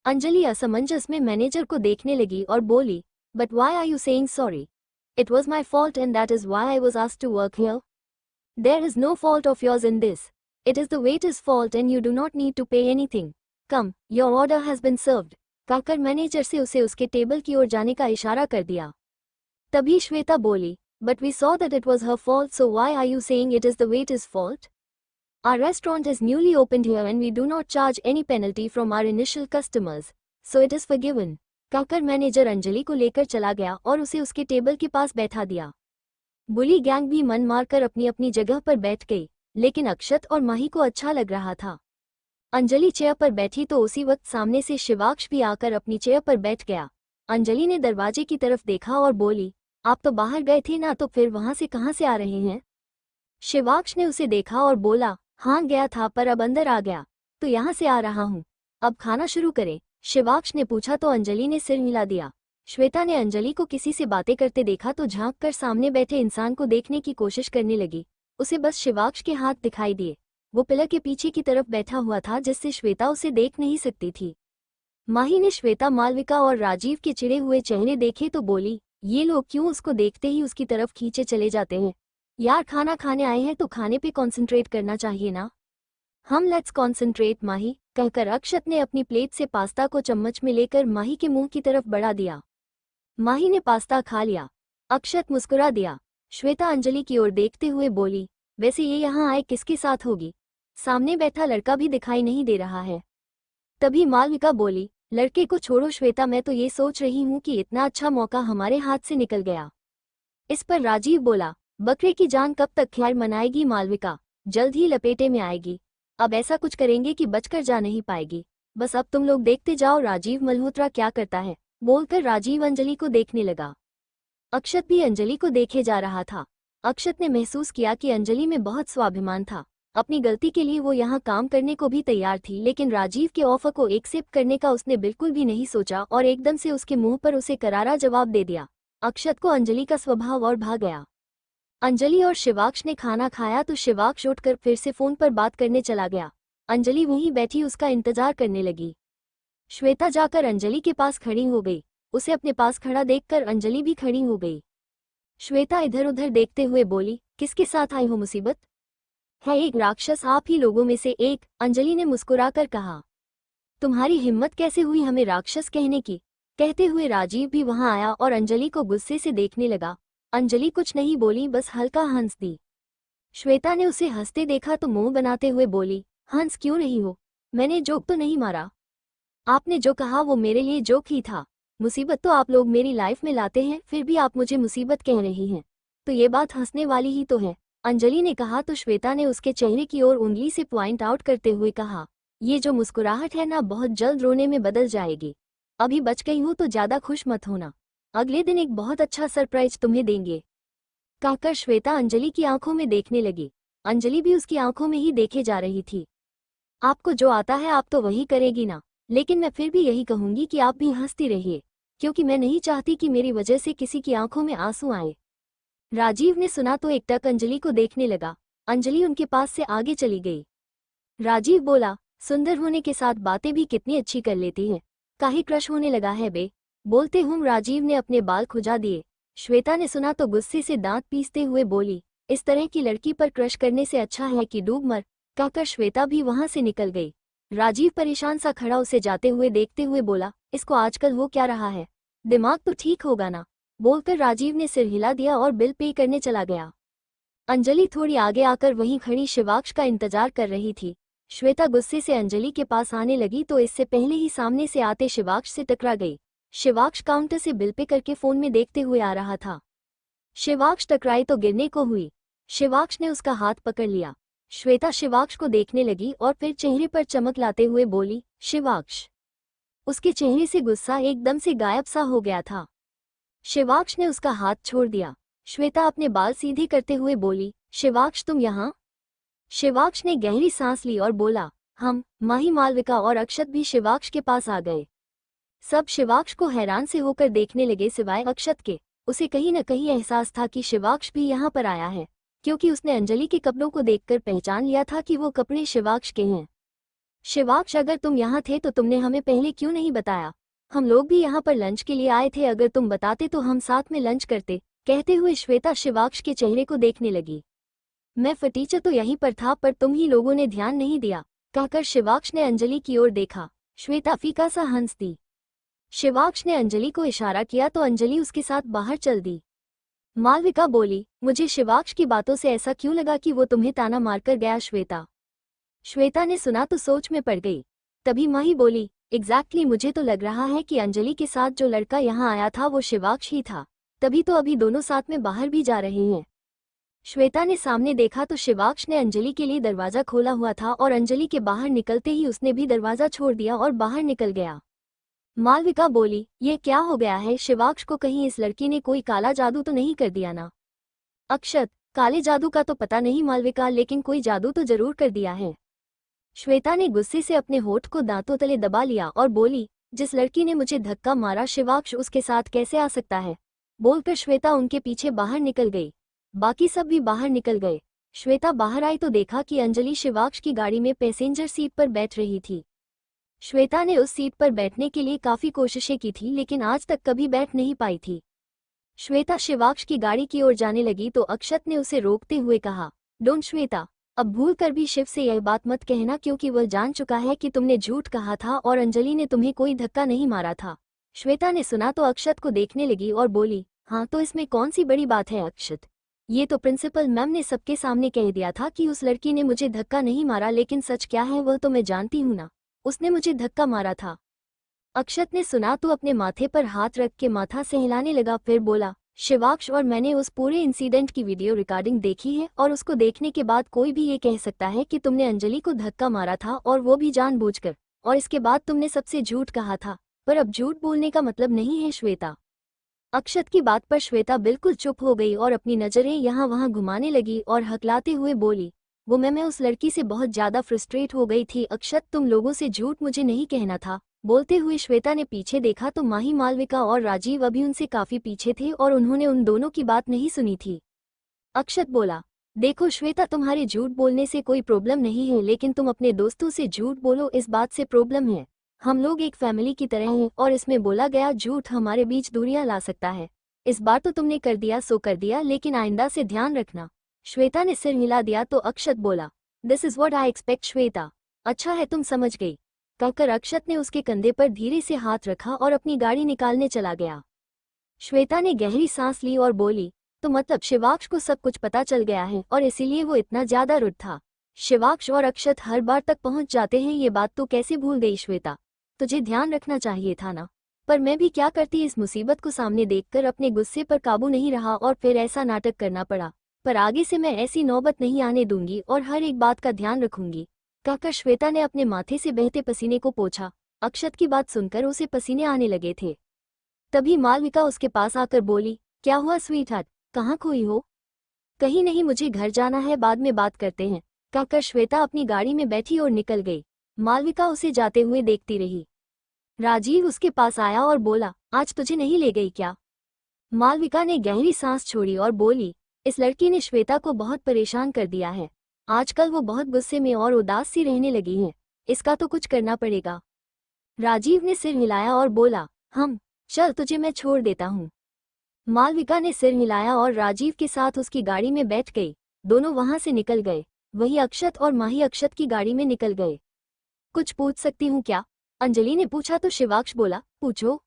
अंजलि असमंजस में मैनेजर को देखने लगी और बोली, but why are you saying sorry? It was my fault and that is why I was asked to work here. There is no fault of yours in this, it is the waiter's fault and you do not need to pay anything. Come, your order has been served. कहकर manager से उसे उसके table की ओर जाने का इशारा कर दिया। तभी श्वेता बोली, but we saw that it was her fault, so why are you saying it is the waiter's fault? Our restaurant is newly opened here and we do not charge any penalty from our initial customers, so it is forgiven। कहकर manager Anjali को लेकर चला गया और उसे उसके table के पास बैठा दिया। बुली गैंग भी मन मारकर अपनी अपनी जगह पर बैठ गई, लेकिन अक्षत और माही को अच्छा लग रहा था। अंजलि चेयर पर बैठी तो उसी वक्त सामने से शिवाक्ष भी आकर अपनी चेयर पर बैठ गया। अंजलि ने दरवाजे की तरफ देखा और बोली, आप तो बाहर गए थे ना, तो फिर वहां से कहाँ से आ रहे हैं? शिवाक्ष ने उसे देखा और बोला, हाँ गया था पर अब अंदर आ गया, तो यहाँ से आ रहा हूँ। अब खाना शुरू करें? शिवाक्ष ने पूछा तो अंजलि ने सिर हिला दिया। श्वेता ने अंजलि को किसी से बातें करते देखा तो झांक कर सामने बैठे इंसान को देखने की कोशिश करने लगी। उसे बस शिवाक्ष के हाथ दिखाई दिए। वो पिलर के पीछे की तरफ बैठा हुआ था जिससे श्वेता उसे देख नहीं सकती थी। माही ने श्वेता, मालविका और राजीव के चिढ़े हुए चेहरे देखे तो बोली, ये लोग क्यों उसको देखते ही उसकी तरफ खींचे चले जाते हैं? यार, खाना खाने आए हैं तो खाने पे कॉन्सेंट्रेट करना चाहिए ना। हम लेट्स कॉन्सेंट्रेट माही, कहकर अक्षत ने अपनी प्लेट से पास्ता को चम्मच में लेकर माही के मुंह की तरफ बढ़ा दिया। माही ने पास्ता खा लिया। अक्षत मुस्कुरा दिया। श्वेता अंजलि की ओर देखते हुए बोली, वैसे ये यहाँ आए किसके साथ होगी? सामने बैठा लड़का भी दिखाई नहीं दे रहा है। तभी मालविका बोली, लड़के को छोड़ो श्वेता, मैं तो ये सोच रही हूँ कि इतना अच्छा मौका हमारे हाथ से निकल गया। इस पर राजीव बोला, बकरे की जान कब तक खैर मनाएगी मालविका, जल्द ही लपेटे में आएगी। अब ऐसा कुछ करेंगे कि बचकर जा नहीं पाएगी। बस अब तुम लोग देखते जाओ राजीव मल्होत्रा क्या करता है, बोलकर राजीव अंजलि को देखने लगा। अक्षत भी अंजलि को देखे जा रहा था। अक्षत ने महसूस किया कि अंजलि में बहुत स्वाभिमान था। अपनी गलती के लिए वो यहाँ काम करने को भी तैयार थी, लेकिन राजीव के ऑफर को एक्सेप्ट करने का उसने बिल्कुल भी नहीं सोचा और एकदम से उसके मुंह पर उसे करारा जवाब दे दिया। अक्षत को अंजलि का स्वभाव और भा गया। अंजलि और शिवाक्ष ने खाना खाया तो शिवाक्ष उठकर फिर से फोन पर बात करने चला गया। अंजलि वहीं बैठी उसका इंतजार करने लगी। श्वेता जाकर अंजलि के पास खड़ी हो गई। उसे अपने पास खड़ा देखकर अंजलि भी खड़ी हो गई। श्वेता इधर उधर देखते हुए बोली, किसके साथ आई हो मुसीबत? है एक राक्षस, आप ही लोगों में से एक, अंजलि ने मुस्कुराकर कहा। तुम्हारी हिम्मत कैसे हुई हमें राक्षस कहने की? कहते हुए राजीव भी वहां आया और अंजलि को गुस्से से देखने लगा। अंजलि कुछ नहीं बोली, बस हल्का हंस दी। श्वेता ने उसे हंसते देखा तो मुंह बनाते हुए बोली, हंस क्यों रही हो? मैंने जोक तो नहीं मारा। आपने जो कहा वो मेरे लिए जोक ही था। मुसीबत तो आप लोग मेरी लाइफ में लाते हैं, फिर भी आप मुझे मुसीबत कह रही हैं, तो ये बात हंसने वाली ही तो है, अंजलि ने कहा तो श्वेता ने उसके चेहरे की ओर उंगली से पॉइंट आउट करते हुए कहा, ये जो मुस्कुराहट है ना, बहुत जल्द रोने में बदल जाएगी। अभी बच गई हूँ तो ज्यादा खुश मत होना, अगले दिन एक बहुत अच्छा सरप्राइज तुम्हें देंगे। कहकर श्वेता अंजलि की आंखों में देखने लगी। अंजलि भी उसकी आंखों में ही देखे जा रही थी। आपको जो आता है आप तो वही करेगी ना, लेकिन मैं फिर भी यही कहूंगी कि आप भी हंसती रहिए, क्योंकि मैं नहीं चाहती कि मेरी वजह से किसी की आंखों में आंसू आए। राजीव ने सुना तो एकटक अंजलि को देखने लगा। अंजलि उनके पास से आगे चली गई। राजीव बोला, सुंदर होने के साथ बातें भी कितनी अच्छी कर लेती हैं, काहे क्रश होने लगा है बे? बोलते हुए राजीव ने अपने बाल खुजा दिए। श्वेता ने सुना तो गुस्से से दांत पीसते हुए बोली, इस तरह की लड़की पर क्रश करने से अच्छा है कि डूब मर। कहकर श्वेता भी वहां से निकल गई। राजीव परेशान सा खड़ा उसे जाते हुए देखते हुए बोला, इसको आजकल हो क्या रहा है? दिमाग तो ठीक होगा ना? बोलकर राजीव ने सिर हिला दिया और बिल पे करने चला गया। अंजलि थोड़ी आगे आकर वहीं खड़ी शिवाक्ष का इंतजार कर रही थी। श्वेता गुस्से से अंजलि के पास आने लगी तो इससे पहले ही सामने से आते शिवाक्ष से टकरा गई। शिवाक्ष काउंटर से बिल पे करके फोन में देखते हुए आ रहा था। शिवाक्ष टकराई तो गिरने को हुई। शिवाक्ष ने उसका हाथ पकड़ लिया। श्वेता शिवाक्ष को देखने लगी और फिर चेहरे पर चमक लाते हुए बोली, शिवाक्ष। उसके चेहरे से गुस्सा एकदम से गायब सा हो गया था। शिवाक्ष ने उसका हाथ छोड़ दिया। श्वेता अपने बाल सीधे करते हुए बोली, शिवाक्ष तुम यहाँ? शिवाक्ष ने गहरी सांस ली और बोला, हम, माही, मालविका और अक्षत भी शिवाक्ष के पास आ गए। सब शिवाक्ष को हैरान से होकर देखने लगे सिवाय अक्षत के। उसे कहीं न कहीं एहसास था कि शिवाक्ष भी यहाँ पर आया है, क्योंकि उसने अंजलि के कपड़ों को देखकर पहचान लिया था कि वो कपड़े शिवाक्ष के हैं। शिवाक्ष, अगर तुम यहाँ थे तो तुमने हमें पहले क्यों नहीं बताया? हम लोग भी यहाँ पर लंच के लिए आए थे, अगर तुम बताते तो हम साथ में लंच करते। कहते हुए श्वेता शिवाक्ष के चेहरे को देखने लगी। मैं फटीचर तो यहीं पर था, पर तुम ही लोगों ने ध्यान नहीं दिया। कहकर शिवाक्ष ने अंजलि की ओर देखा। श्वेता फीका सा हंस दी। शिवाक्ष ने अंजलि को इशारा किया तो अंजलि उसके साथ बाहर चल दी। मालविका बोली, मुझे शिवाक्ष की बातों से ऐसा क्यों लगा कि वो तुम्हें ताना मारकर गया श्वेता? श्वेता ने सुना तो सोच में पड़ गई। तभी माही बोली, एग्जैक्टली, मुझे तो लग रहा है कि अंजलि के साथ जो लड़का यहाँ आया था वो शिवाक्ष ही था, तभी तो अभी दोनों साथ में बाहर भी जा रहे हैं। श्वेता ने सामने देखा तो शिवाक्ष ने अंजलि के लिए दरवाजा खोला हुआ था और अंजलि के बाहर निकलते ही उसने भी दरवाजा छोड़ दिया और बाहर निकल गया। मालविका बोली, ये क्या हो गया है शिवाक्ष को, कहीं इस लड़की ने कोई काला जादू तो नहीं कर दिया ना? अक्षत, काले जादू का तो पता नहीं मालविका, लेकिन कोई जादू तो जरूर कर दिया है। श्वेता ने गुस्से से अपने होठ को दांतों तले दबा लिया और बोली, जिस लड़की ने मुझे धक्का मारा शिवाक्ष उसके साथ कैसे आ सकता है? बोलकर श्वेता उनके पीछे बाहर निकल गई। बाकी सब भी बाहर निकल गए। श्वेता बाहर आई तो देखा कि अंजलि शिवाक्ष की गाड़ी में पैसेंजर सीट पर बैठ रही थी। श्वेता ने उस सीट पर बैठने के लिए काफी कोशिशें की थी, लेकिन आज तक कभी बैठ नहीं पाई थी। श्वेता शिवाक्ष की गाड़ी की ओर जाने लगी तो अक्षत ने उसे रोकते हुए कहा, डोंट श्वेता, अब भूल कर भी शिव से यह बात मत कहना, क्योंकि वह जान चुका है कि तुमने झूठ कहा था और अंजलि ने तुम्हें कोई धक्का नहीं मारा था। श्वेता ने सुना तो अक्षत को देखने लगी और बोली, हाँ तो इसमें कौन सी बड़ी बात है अक्षत, ये तो प्रिंसिपल मैम ने सबके सामने कह दिया था कि उस लड़की ने मुझे धक्का नहीं मारा, लेकिन सच क्या है वह तो मैं जानती हूँ ना, उसने मुझे धक्का मारा था। अक्षत ने सुना तो अपने माथे पर हाथ रख के माथा सहलाने लगा, फिर बोला, शिवाक्ष और मैंने उस पूरे इंसिडेंट की वीडियो रिकॉर्डिंग देखी है और उसको देखने के बाद कोई भी ये कह सकता है कि तुमने अंजलि को धक्का मारा था, और वो भी जानबूझकर, और इसके बाद तुमने सबसे झूठ कहा था, पर अब झूठ बोलने का मतलब नहीं है श्वेता। अक्षत की बात पर श्वेता बिल्कुल चुप हो गई और अपनी नजरें यहाँ वहाँ घुमाने लगी और हकलाते हुए बोली, वो मैं उस लड़की से बहुत ज्यादा फ्रस्ट्रेट हो गई थी अक्षत, तुम लोगों से झूठ मुझे नहीं कहना था। बोलते हुए श्वेता ने पीछे देखा तो माही, मालविका और राजीव अभी उनसे काफी पीछे थे और उन्होंने उन दोनों की बात नहीं सुनी थी। अक्षत बोला, देखो श्वेता, तुम्हारे झूठ बोलने से कोई प्रॉब्लम नहीं है, लेकिन तुम अपने दोस्तों से झूठ बोलो इस बात से प्रॉब्लम है। हम लोग एक फैमिली की तरह हैं और इसमें बोला गया झूठ हमारे बीच दूरियां ला सकता है। इस बार तो तुमने कर दिया सो कर दिया, लेकिन आइंदा से ध्यान रखना। श्वेता ने सिर हिला दिया तो अक्षत बोला, this is what I expect Shweta, अच्छा है तुम समझ गई। कहकर अक्षत ने उसके कंधे पर धीरे से हाथ रखा और अपनी गाड़ी निकालने चला गया। श्वेता ने गहरी सांस ली और बोली, तो मतलब शिवाक्ष को सब कुछ पता चल गया है और इसीलिए वो इतना ज्यादा रुड था। शिवाक्ष और अक्षत हर बार तक पहुंच जाते हैं, ये बात तो कैसे भूल गई श्वेता, तुझे ध्यान रखना चाहिए था ना। पर मैं भी क्या करती, इस मुसीबत को सामने देखकर अपने गुस्से पर काबू नहीं रहा और फिर ऐसा नाटक करना पड़ा। पर आगे से मैं ऐसी नौबत नहीं आने दूंगी और हर एक बात का ध्यान रखूंगी। कहकर श्वेता ने अपने माथे से बहते पसीने को पोंछा। अक्षत की बात सुनकर उसे पसीने आने लगे थे। तभी मालविका उसके पास आकर बोली, क्या हुआ स्वीटहार्ट, कहाँ खोई हो? कहीं नहीं, मुझे घर जाना है, बाद में बात करते हैं। कहकर श्वेता अपनी गाड़ी में बैठी और निकल गई। मालविका उसे जाते हुए देखती रही। राजीव उसके पास आया और बोला, आज तुझे नहीं ले गई क्या? मालविका ने गहरी सांस छोड़ी और बोली, इस लड़की ने श्वेता को बहुत परेशान कर दिया है। आजकल वो बहुत गुस्से में और उदास सी रहने लगी है, इसका तो कुछ करना पड़ेगा। राजीव ने सिर हिलाया और बोला, चल तुझे मैं छोड़ देता हूँ। मालविका ने सिर हिलाया और राजीव के साथ उसकी गाड़ी में बैठ गई। दोनों वहां से निकल गए। वही अक्षत और माही अक्षत की गाड़ी में निकल गए। कुछ पूछ सकती हूँ क्या? अंजलि ने पूछा तो शिवाक्ष बोला, पूछो।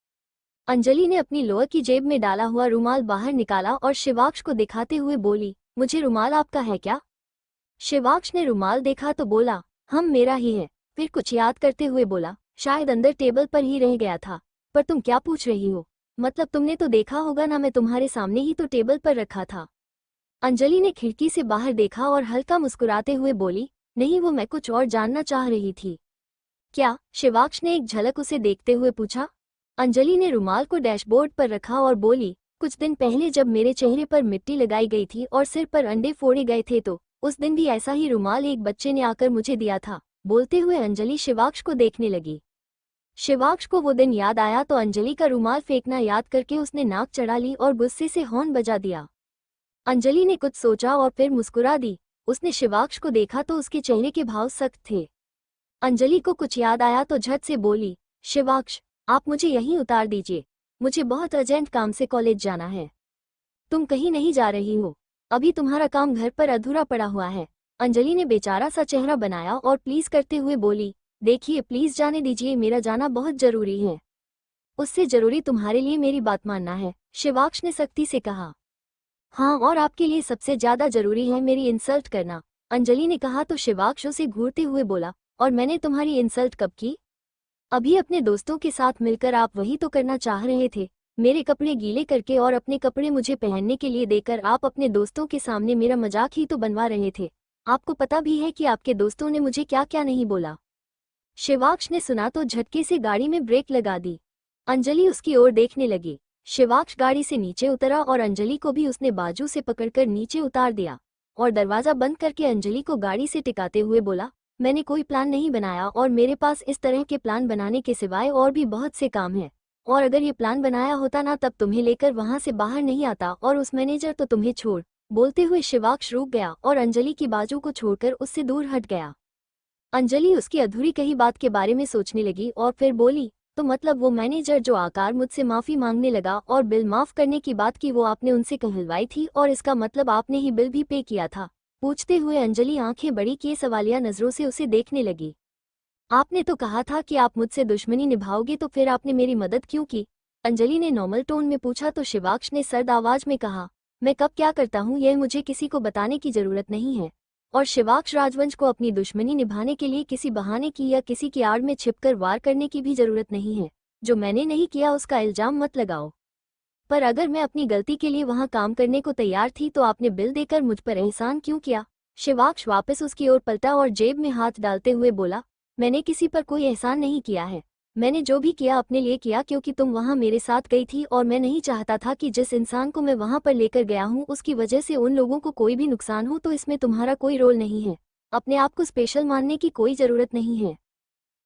अंजलि ने अपनी लोअर की जेब में डाला हुआ रुमाल बाहर निकाला और शिवाक्ष को दिखाते हुए बोली, मुझे रुमाल आपका है क्या? शिवाक्ष ने रुमाल देखा तो बोला, मेरा ही है। फिर कुछ याद करते हुए बोला, शायद अंदर टेबल पर ही रह गया था। पर तुम क्या पूछ रही हो? मतलब तुमने तो देखा होगा ना, मैं तुम्हारे सामने ही तो टेबल पर रखा था। अंजलि ने खिड़की से बाहर देखा और हल्का मुस्कुराते हुए बोली, नहीं, वो मैं कुछ और जानना चाह रही थी। क्या? शिवाक्ष ने एक झलक उसे देखते हुए पूछा। अंजलि ने रुमाल को डैशबोर्ड पर रखा और बोली, कुछ दिन पहले जब मेरे चेहरे पर मिट्टी लगाई गई थी और सिर पर अंडे फोड़े गए थे, तो उस दिन भी ऐसा ही रुमाल एक बच्चे ने आकर मुझे दिया था। बोलते हुए अंजलि शिवाक्ष को देखने लगी। शिवाक्ष को वो दिन याद आया तो अंजलि का रुमाल फेंकना याद करके उसने नाक चढ़ा ली और गुस्से से हॉर्न बजा दिया। अंजलि ने कुछ सोचा और फिर मुस्कुरा दी। उसने शिवाक्ष को देखा तो उसके चेहरे के भाव सख्त थे। अंजलि को कुछ याद आया तो झट से बोली, शिवाक्ष, आप मुझे यहीं उतार दीजिए, मुझे बहुत अर्जेंट काम से कॉलेज जाना है। तुम कहीं नहीं जा रही हो? अभी तुम्हारा काम घर पर अधूरा पड़ा हुआ है। अंजलि ने बेचारा सा चेहरा बनाया और प्लीज करते हुए बोली, देखिए प्लीज जाने दीजिए, मेरा जाना बहुत जरूरी है। उससे जरूरी तुम्हारे लिए मेरी बात मानना है, शिवाक्ष ने सख्ती से कहा। हाँ, और आपके लिए सबसे ज्यादा जरूरी है मेरी इंसल्ट करना, अंजलि ने कहा तो शिवाक्ष उसे घूरते हुए बोला, और मैंने तुम्हारी इंसल्ट कब की? अभी अपने दोस्तों के साथ मिलकर आप वही तो करना चाह रहे थे। मेरे कपड़े गीले करके और अपने कपड़े मुझे पहनने के लिए देकर आप अपने दोस्तों के सामने मेरा मजाक ही तो बनवा रहे थे। आपको पता भी है कि आपके दोस्तों ने मुझे क्या क्या नहीं बोला। शिवाक्ष ने सुना तो झटके से गाड़ी में ब्रेक लगा दी। अंजलि उसकी ओर देखने लगी। शिवाक्ष गाड़ी से नीचे उतरा और अंजलि को भी उसने बाजू से पकड़कर नीचे उतार दिया और दरवाजा बंद करके अंजलि को गाड़ी से टिकाते हुए बोला, मैंने कोई प्लान नहीं बनाया और मेरे पास इस तरह के प्लान बनाने के सिवाय और भी बहुत से काम हैं। और अगर ये प्लान बनाया होता ना तब तुम्हें लेकर वहां से बाहर नहीं आता और उस मैनेजर तो तुम्हें छोड़। बोलते हुए शिवाक्ष रुक गया और अंजलि की बाजू को छोड़कर उससे दूर हट गया। अंजलि उसकी अधूरी कही बात के बारे में सोचने लगी और फिर बोली, तो मतलब वो मैनेजर जो आकर मुझसे माफी मांगने लगा और बिल माफ करने की बात की वो आपने उनसे कहलवाई थी और इसका मतलब आपने ही बिल भी पे किया था। पूछते हुए अंजलि आंखें बड़ी किए सवालिया नजरों से उसे देखने लगी। आपने तो कहा था कि आप मुझसे दुश्मनी निभाओगे तो फिर आपने मेरी मदद क्यों की? अंजलि ने नॉर्मल टोन में पूछा तो शिवाक्ष ने सर्द आवाज में कहा, मैं कब क्या करता हूँ यह मुझे किसी को बताने की जरूरत नहीं है। और शिवाक्ष राजवंश को अपनी दुश्मनी निभाने के लिए किसी बहाने की या किसी की आड़ में छिपकर वार करने की भी जरूरत नहीं है। जो मैंने नहीं किया उसका इल्जाम मत लगाओ। पर अगर मैं अपनी गलती के लिए वहां काम करने को तैयार थी तो आपने बिल देकर मुझ पर एहसान क्यों किया? शिवाक्ष वापस उसकी ओर पलटा और जेब में हाथ डालते हुए बोला, मैंने किसी पर कोई एहसान नहीं किया है। मैंने जो भी किया अपने लिए किया क्योंकि तुम वहां मेरे साथ गई थी और मैं नहीं चाहता था कि जिस इंसान को मैं वहां पर लेकर गया हूं उसकी वजह से उन लोगों को कोई भी नुकसान हो। तो इसमें तुम्हारा कोई रोल नहीं है। अपने आप को स्पेशल मानने की कोई जरूरत नहीं है।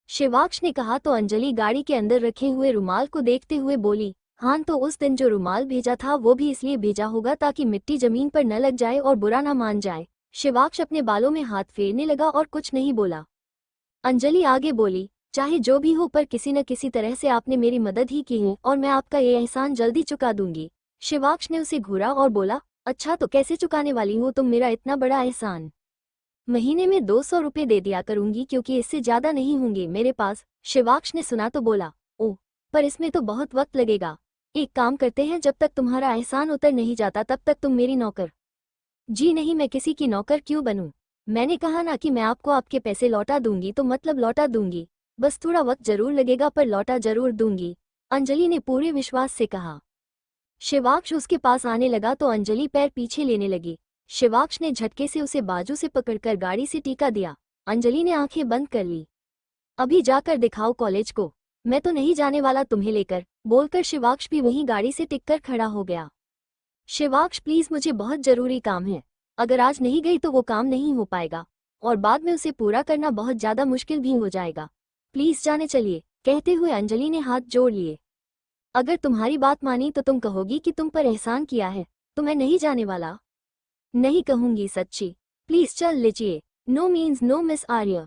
शिवाक्ष ने कहा तो अंजलि गाड़ी के अंदर रखे हुए रुमाल को देखते हुए बोली, हाँ तो उस दिन जो रुमाल भेजा था वो भी इसलिए भेजा होगा ताकि मिट्टी जमीन पर न लग जाए और बुरा ना मान जाए। शिवाक्ष अपने बालों में हाथ फेरने लगा और कुछ नहीं बोला। अंजलि आगे बोली, चाहे जो भी हो पर किसी न किसी तरह से आपने मेरी मदद ही की है और मैं आपका ये एहसान जल्दी चुका दूंगी। शिवाक्ष ने उसे घूरा और बोला, अच्छा तो कैसे चुकाने वाली हो तुम मेरा इतना बड़ा एहसान? महीने में 200 रुपये दे दिया करूंगी क्योंकि इससे ज्यादा नहीं होंगे मेरे पास। शिवाक्ष ने सुना तो बोला, ओह पर इसमें तो बहुत वक्त लगेगा। एक काम करते हैं, जब तक तुम्हारा एहसान उतर नहीं जाता तब तक तुम मेरी नौकर। जी नहीं, मैं किसी की नौकर क्यों बनूं? मैंने कहा ना कि मैं आपको आपके पैसे लौटा दूंगी तो मतलब लौटा दूंगी। बस थोड़ा वक्त जरूर लगेगा पर लौटा जरूर दूंगी, अंजलि ने पूरे विश्वास से कहा। शिवाक्ष उसके पास आने लगा तो अंजलि पैर पीछे लेने लगी। शिवाक्ष ने झटके से उसे बाजू से पकड़कर गाड़ी से टीका दिया। अंजलि ने आंखें बंद कर ली। अभी जाकर दिखाओ कॉलेज को, मैं तो नहीं जाने वाला तुम्हें लेकर, बोलकर शिवाक्ष भी वहीं गाड़ी से टिककर खड़ा हो गया। शिवाक्ष प्लीज मुझे बहुत जरूरी काम है, अगर आज नहीं गई तो वो काम नहीं हो पाएगा और बाद में उसे पूरा करना बहुत ज्यादा मुश्किल भी हो जाएगा। प्लीज जाने चलिए, कहते हुए अंजलि ने हाथ जोड़ लिए। अगर तुम्हारी बात मानी तो तुम कहोगी कि तुम पर एहसान किया है, तो मैं नहीं जाने वाला। नहीं कहूंगी सच्ची, प्लीज चल लीजिए। नो मीन्स नो मिस आर्य।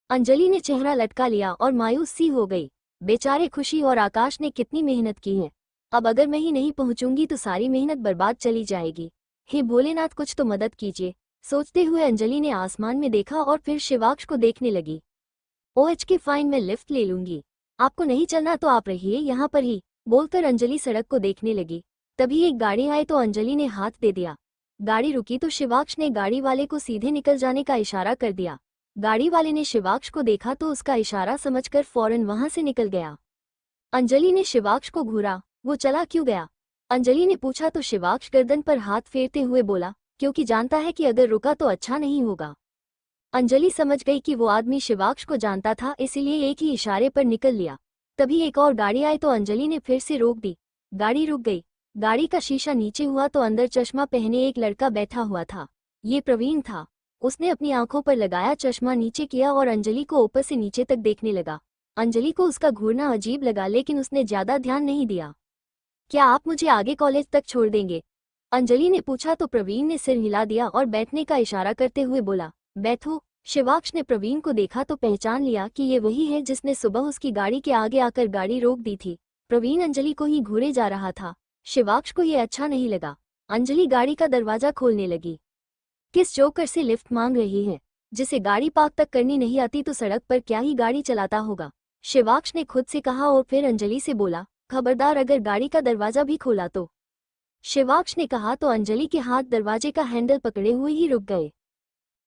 अंजलि ने चेहरा लटका लिया और मायूस सी हो गई। बेचारे खुशी और आकाश ने कितनी मेहनत की है, अब अगर मैं ही नहीं पहुंचूंगी तो सारी मेहनत बर्बाद चली जाएगी। हे भोलेनाथ कुछ तो मदद कीजिए, सोचते हुए अंजलि ने आसमान में देखा और फिर शिवाक्ष को देखने लगी। OHK फाइन, मैं लिफ्ट ले लूंगी, आपको नहीं चलना तो आप रहिए यहाँ पर ही, बोलकर अंजलि सड़क को देखने लगी। तभी एक गाड़ी आई तो अंजलि ने हाथ दे दिया। गाड़ी रुकी तो शिवाक्ष ने गाड़ी वाले को सीधे निकल जाने का इशारा कर दिया। गाड़ी वाले ने शिवाक्ष को देखा तो उसका इशारा समझकर फौरन वहां से निकल गया। अंजलि ने शिवाक्ष को घूरा, वो चला क्यों गया? अंजलि ने पूछा तो शिवाक्ष गर्दन पर हाथ फेरते हुए बोला, क्योंकि जानता है कि अगर रुका तो अच्छा नहीं होगा। अंजलि समझ गई कि वो आदमी शिवाक्ष को जानता था, इसीलिए एक ही इशारे पर निकल लिया। तभी एक और गाड़ी आई तो अंजलि ने फिर से रोक दी। गाड़ी रुक गई। गाड़ी का शीशा नीचे हुआ तो अंदर चश्मा पहने एक लड़का बैठा हुआ था। ये प्रवीण था। उसने अपनी आंखों पर लगाया चश्मा नीचे किया और अंजलि को ऊपर से नीचे तक देखने लगा। अंजलि को उसका घूरना अजीब लगा लेकिन उसने ज्यादा ध्यान नहीं दिया। क्या आप मुझे आगे कॉलेज तक छोड़ देंगे? अंजलि ने पूछा तो प्रवीण ने सिर हिला दिया और बैठने का इशारा करते हुए बोला, बैठो। शिवाक्ष ने प्रवीण को देखा तो पहचान लिया कि ये वही है जिसने सुबह उसकी गाड़ी के आगे आकर गाड़ी रोक दी थी। प्रवीण अंजलि को ही घूरे जा रहा था। शिवाक्ष को ये अच्छा नहीं लगा। अंजलि गाड़ी का दरवाजा खोलने लगी। किस जोकर से लिफ्ट मांग रही है? जिसे गाड़ी पार्क तक करनी नहीं आती तो सड़क पर क्या ही गाड़ी चलाता होगा, शिवाक्ष ने खुद से कहा और फिर अंजलि से बोला, खबरदार अगर गाड़ी का दरवाजा भी खोला तो। शिवाक्ष ने कहा तो अंजलि के हाथ दरवाजे का हैंडल पकड़े हुए ही रुक गए।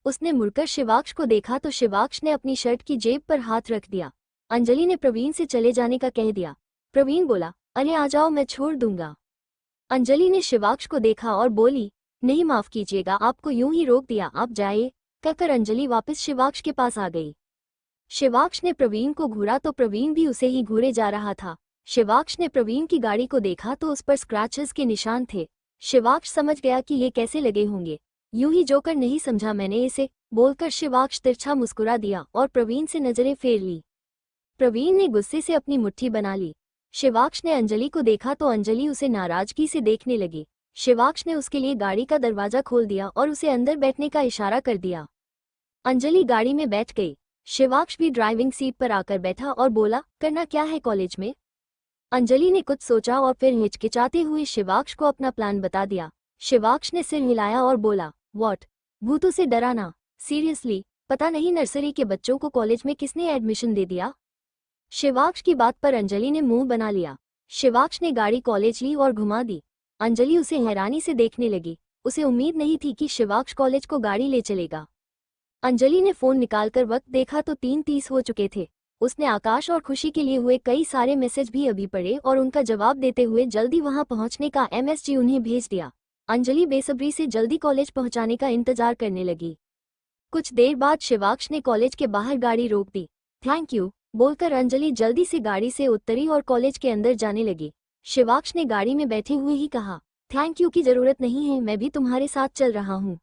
उसने मुड़कर शिवाक्ष को देखा तो शिवाक्ष ने अपनी शर्ट की जेब पर हाथ रख दिया। अंजलि ने प्रवीण से चले जाने का कह दिया। प्रवीण बोला, अरे आ जाओ, मैं छोड़ दूंगा। अंजलि ने शिवाक्ष को देखा और बोली, नहीं माफ कीजिएगा, आपको यूं ही रोक दिया, आप जाइए। कहकर अंजलि वापस शिवाक्ष के पास आ गई। शिवाक्ष ने प्रवीण को घूरा तो प्रवीण भी उसे ही घूरे जा रहा था। शिवाक्ष ने प्रवीण की गाड़ी को देखा तो उस पर स्क्रैचेस के निशान थे। शिवाक्ष समझ गया कि ये कैसे लगे होंगे। यूं ही जोकर नहीं समझा मैंने इसे, बोलकर शिवाक्ष तिरछा मुस्कुरा दिया और प्रवीण से नजरें फेर ली। प्रवीण ने गुस्से से अपनी मुट्ठी बना ली। शिवाक्ष ने अंजलि को देखा तो अंजलि उसे नाराजगी से देखने लगी। शिवाक्ष ने उसके लिए गाड़ी का दरवाजा खोल दिया और उसे अंदर बैठने का इशारा कर दिया। अंजलि गाड़ी में बैठ गई। शिवाक्ष भी ड्राइविंग सीट पर आकर बैठा और बोला, करना क्या है कॉलेज में? अंजलि ने कुछ सोचा और फिर हिचकिचाते हुए शिवाक्ष को अपना प्लान बता दिया। शिवाक्ष ने सिर हिलाया और बोला, व्हाट? भूतों से डराना? सीरियसली? पता नहीं नर्सरी के बच्चों को कॉलेज में किसने एडमिशन दे दिया? शिवाक्ष की बात पर अंजलि ने मुंह बना लिया। शिवाक्ष ने गाड़ी कॉलेज ली और घुमा दी। अंजलि उसे हैरानी से देखने लगी। उसे उम्मीद नहीं थी कि शिवाक्ष कॉलेज को गाड़ी ले चलेगा। अंजलि ने फोन निकालकर वक्त देखा तो 3:30 हो चुके थे। उसने आकाश और खुशी के लिए हुए कई सारे मैसेज भी अभी पढ़े और उनका जवाब देते हुए जल्दी वहां पहुंचने का MSG उन्हें भेज दिया। अंजलि बेसब्री से जल्दी कॉलेज पहुंचाने का इंतजार करने लगी। कुछ देर बाद शिवाक्ष ने कॉलेज के बाहर गाड़ी रोक दी। थैंक यू बोलकर अंजलि जल्दी से गाड़ी से उतरी और कॉलेज के अंदर जाने लगी। शिवाक्ष ने गाड़ी में बैठे हुए ही कहा, थैंक यू की जरूरत नहीं है, मैं भी तुम्हारे साथ चल रहा हूँ।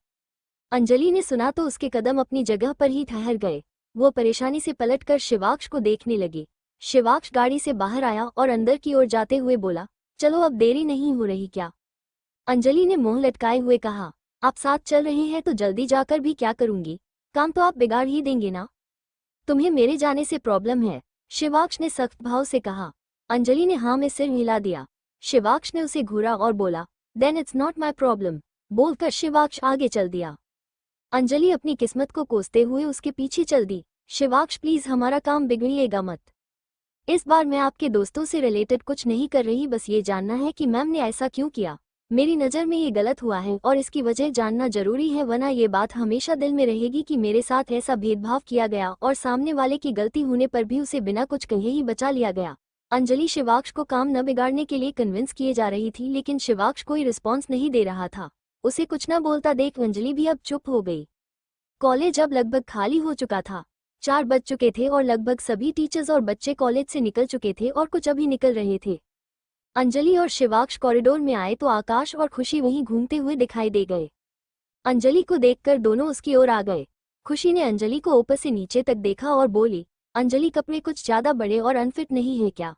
अंजलि ने सुना तो उसके कदम अपनी जगह पर ही ठहर गए। वो परेशानी से पलटकर शिवाक्ष को देखने लगी। शिवाक्ष गाड़ी से बाहर आया और अंदर की ओर जाते हुए बोला, चलो अब देरी नहीं हो रही क्या? अंजलि ने मुंह लटकाए हुए कहा, आप साथ चल रहे हैं तो जल्दी जाकर भी क्या करूंगी? काम तो आप बिगाड़ ही देंगे ना। तुम्हें मेरे जाने से प्रॉब्लम है? शिवाक्ष ने सख्त भाव से कहा। अंजलि ने हाँ में सिर हिला दिया। शिवाक्ष ने उसे घूरा और बोला, then it's not my problem, बोलकर शिवाक्ष आगे चल दिया। अंजलि अपनी किस्मत को कोसते हुए उसके पीछे चल दी। शिवाक्ष प्लीज हमारा काम बिगड़िएगा मत। इस बार मैं आपके दोस्तों से रिलेटेड कुछ नहीं कर रही, बस ये जानना है कि मैम ने ऐसा क्यों किया। मेरी नज़र में ये गलत हुआ है और इसकी वजह जानना जरूरी है, वरना ये बात हमेशा दिल में रहेगी कि मेरे साथ ऐसा भेदभाव किया गया और सामने वाले की गलती होने पर भी उसे बिना कुछ कहे ही बचा लिया गया। अंजलि शिवाक्ष को काम न बिगाड़ने के लिए कन्विंस किए जा रही थी, लेकिन शिवाक्ष कोई रिस्पॉन्स नहीं दे रहा था। उसे कुछ न बोलता देख अंजलि भी अब चुप हो गई। कॉलेज अब लगभग खाली हो चुका था। 4 बज चुके थे और लगभग सभी टीचर्स और बच्चे कॉलेज से निकल चुके थे और कुछ अभी निकल रहे थे। अंजलि और शिवाक्ष कॉरिडोर में आए तो आकाश और खुशी वहीं घूमते हुए दिखाई दे गए। अंजलि को देखकर दोनों उसकी ओर आ गए। खुशी ने अंजलि को ऊपर से नीचे तक देखा और बोली, अंजलि कपड़े कुछ ज्यादा बड़े और अनफिट नहीं है क्या?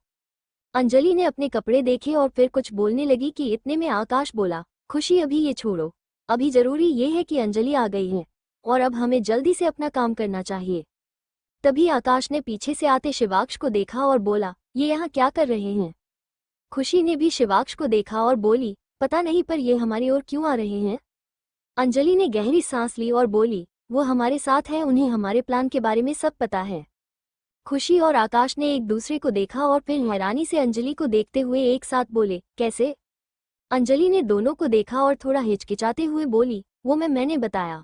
अंजलि ने अपने कपड़े देखे और फिर कुछ बोलने लगी कि इतने में आकाश बोला, खुशी अभी ये छोड़ो, अभी जरूरी ये है कि अंजलि आ गई है और अब हमें जल्दी से अपना काम करना चाहिए। तभी आकाश ने पीछे से आते शिवाक्ष को देखा और बोला, ये यहाँ क्या कर रहे हैं? खुशी ने भी शिवाक्ष को देखा और बोली, पता नहीं पर ये हमारी ओर क्यों आ रहे हैं? अंजलि ने गहरी सांस ली और बोली, वो हमारे साथ है, उन्हें हमारे प्लान के बारे में सब पता है। खुशी और आकाश ने एक दूसरे को देखा और फिर हैरानी से अंजलि को देखते हुए एक साथ बोले, कैसे? अंजलि ने दोनों को देखा और थोड़ा हिचकिचाते हुए बोली, वो मैंने बताया।